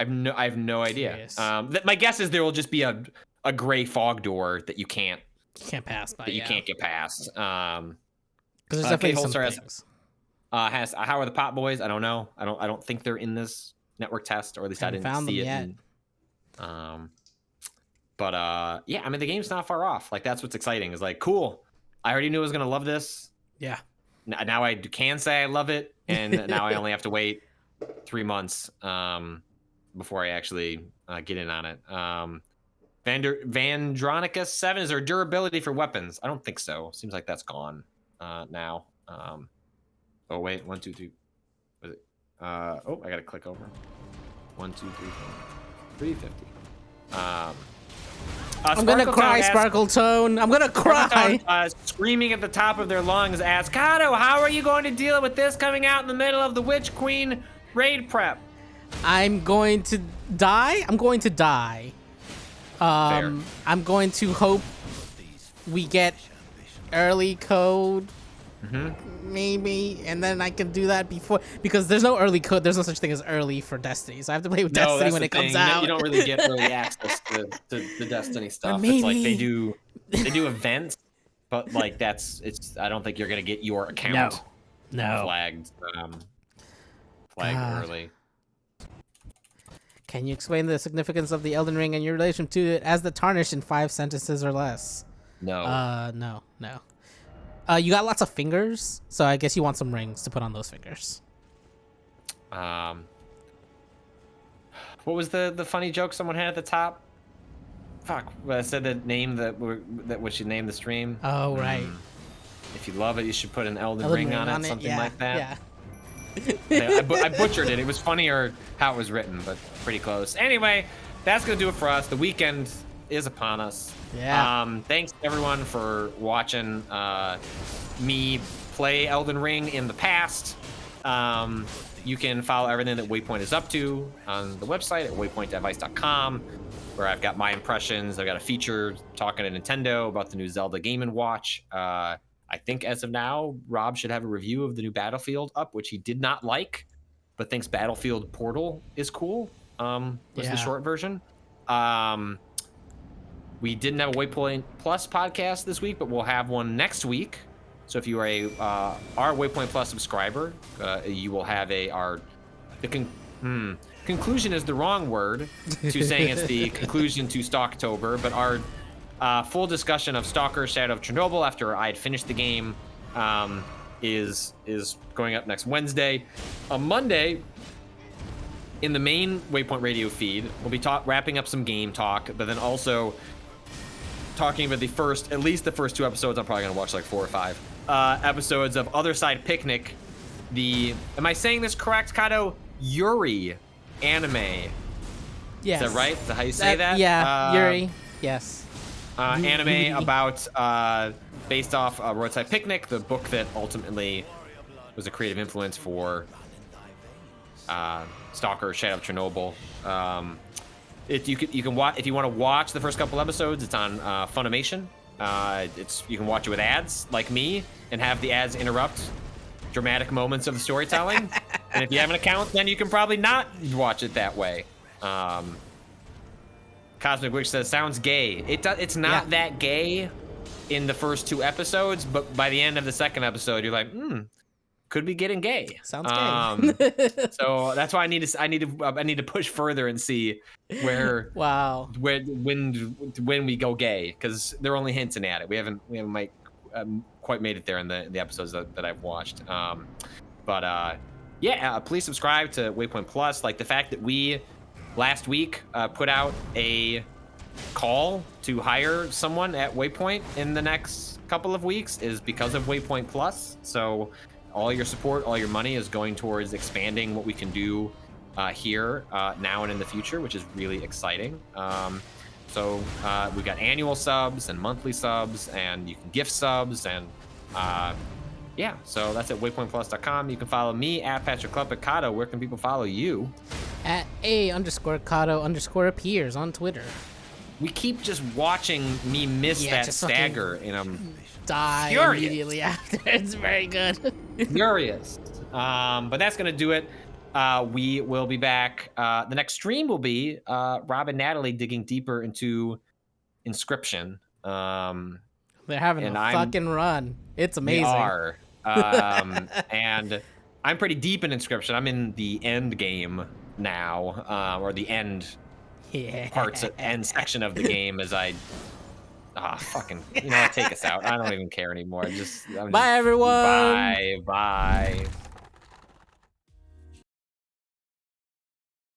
I have no idea. Curious. My guess is there will just be a gray fog door that you can't pass by. you can't get past. Because there's definitely some Holster things. has how are the pot boys? I don't know. I don't think they're in this network test, or at least I Haven't didn't found see them it. yet. Yeah, I mean the game's not far off. Like that's what's exciting. Is like cool. I already knew I was gonna love this. Yeah. Now I can say I love it, and now I only have to wait 3 months before I actually get in on it. Vandronica 7, is there durability for weapons? I don't think so. Seems like that's gone now. Oh wait, 1, 2, 3. Was it? I gotta click over. 1, 2, 3, 4, 350. I'm gonna cry, Sparkle Tone. I'm gonna cry. Screaming at the top of their lungs, asks, Cado, how are you going to deal with this coming out in the middle of the Witch Queen raid prep? I'm going to die. Fair. I'm going to hope we get early code, Mm-hmm. maybe, and then I can do that before, because there's no early code. There's no such thing as early for Destiny, so I have to play with No, Destiny that's when the it comes thing. out. You don't really get early access to the Destiny stuff. It's like they maybe. do events, but like I don't think you're gonna get your account No. flagged God. early. Can you explain the significance of the Elden Ring and your relation to it as the Tarnished in 5 sentences or less? No. No. You got lots of fingers, so I guess you want some rings to put on those fingers. What was the funny joke someone had at the top? Fuck, I said the name that we should name the stream. Oh, right. If you love it, you should put an Elden Ring Ring on it, something like that. Yeah. I butchered it. It was funnier how it was written, but pretty close. Anyway, that's gonna do it for us. The weekend is upon us. Yeah. Thanks everyone for watching me play Elden Ring in the past. You can follow everything that Waypoint is up to on the website at waypointadvice.com, where I've got my impressions. I've got a feature talking to Nintendo about the new Zelda Game & Watch. I think as of now, Rob should have a review of the new Battlefield up, which he did not like, but thinks Battlefield Portal is cool. Was the short version. We didn't have a Waypoint Plus podcast this week, but we'll have one next week. So if you are our Waypoint Plus subscriber, you will have conclusion is the wrong word to saying it's the conclusion to Stalktober, but our full discussion of Stalker Shadow of Chernobyl after I had finished the game is going up next Wednesday. On Monday, in the main Waypoint radio feed, we'll be wrapping up some game talk, but then also talking about at least the first 2 episodes. I'm probably gonna watch like 4 or 5 episodes of Other Side Picnic. Am I saying this correct, Cado? Yuri anime. Yes. Is that right? Is that how you say that? Yeah, Yuri. Yes. Anime about based off Roadside Picnic, the book that ultimately was a creative influence for Stalker Shadow of Chernobyl. You can watch if you want to watch the first couple episodes. It's on Funimation. You can watch it with ads like me and have the ads interrupt dramatic moments of the storytelling. And if you have an account, then you can probably not watch it that way. Cosmic Witch says, sounds gay. It's not that gay in the first 2 episodes, but by the end of the second episode, you're like, could be getting gay. Sounds gay. So that's why I need to push further and see where when we go gay, because they're only hinting at it. We haven't quite made it there in the episodes that I've watched. Please subscribe to Waypoint Plus. Like the fact that we last week put out a call to hire someone at Waypoint in the next couple of weeks is because of Waypoint Plus. So all your support, all your money is going towards expanding what we can do here now and in the future, which is really exciting. So we've got annual subs and monthly subs, and you can gift subs, and so that's at waypointplus.com. You can follow me at Patrick Club. Cado, where can people follow you? At _Cado_appears on Twitter. We keep just watching me miss that stagger, and I'm die furious. Immediately after. It's very good. Furious. But that's gonna do it. We will be back. The next stream will be Rob and Natalie digging deeper into Inscription. They're having a fucking run. It's amazing. They are. And I'm pretty deep in Inscription. I'm in the end game now, or the end end section of the game as I take us out. I don't even care anymore. Bye everyone. Bye.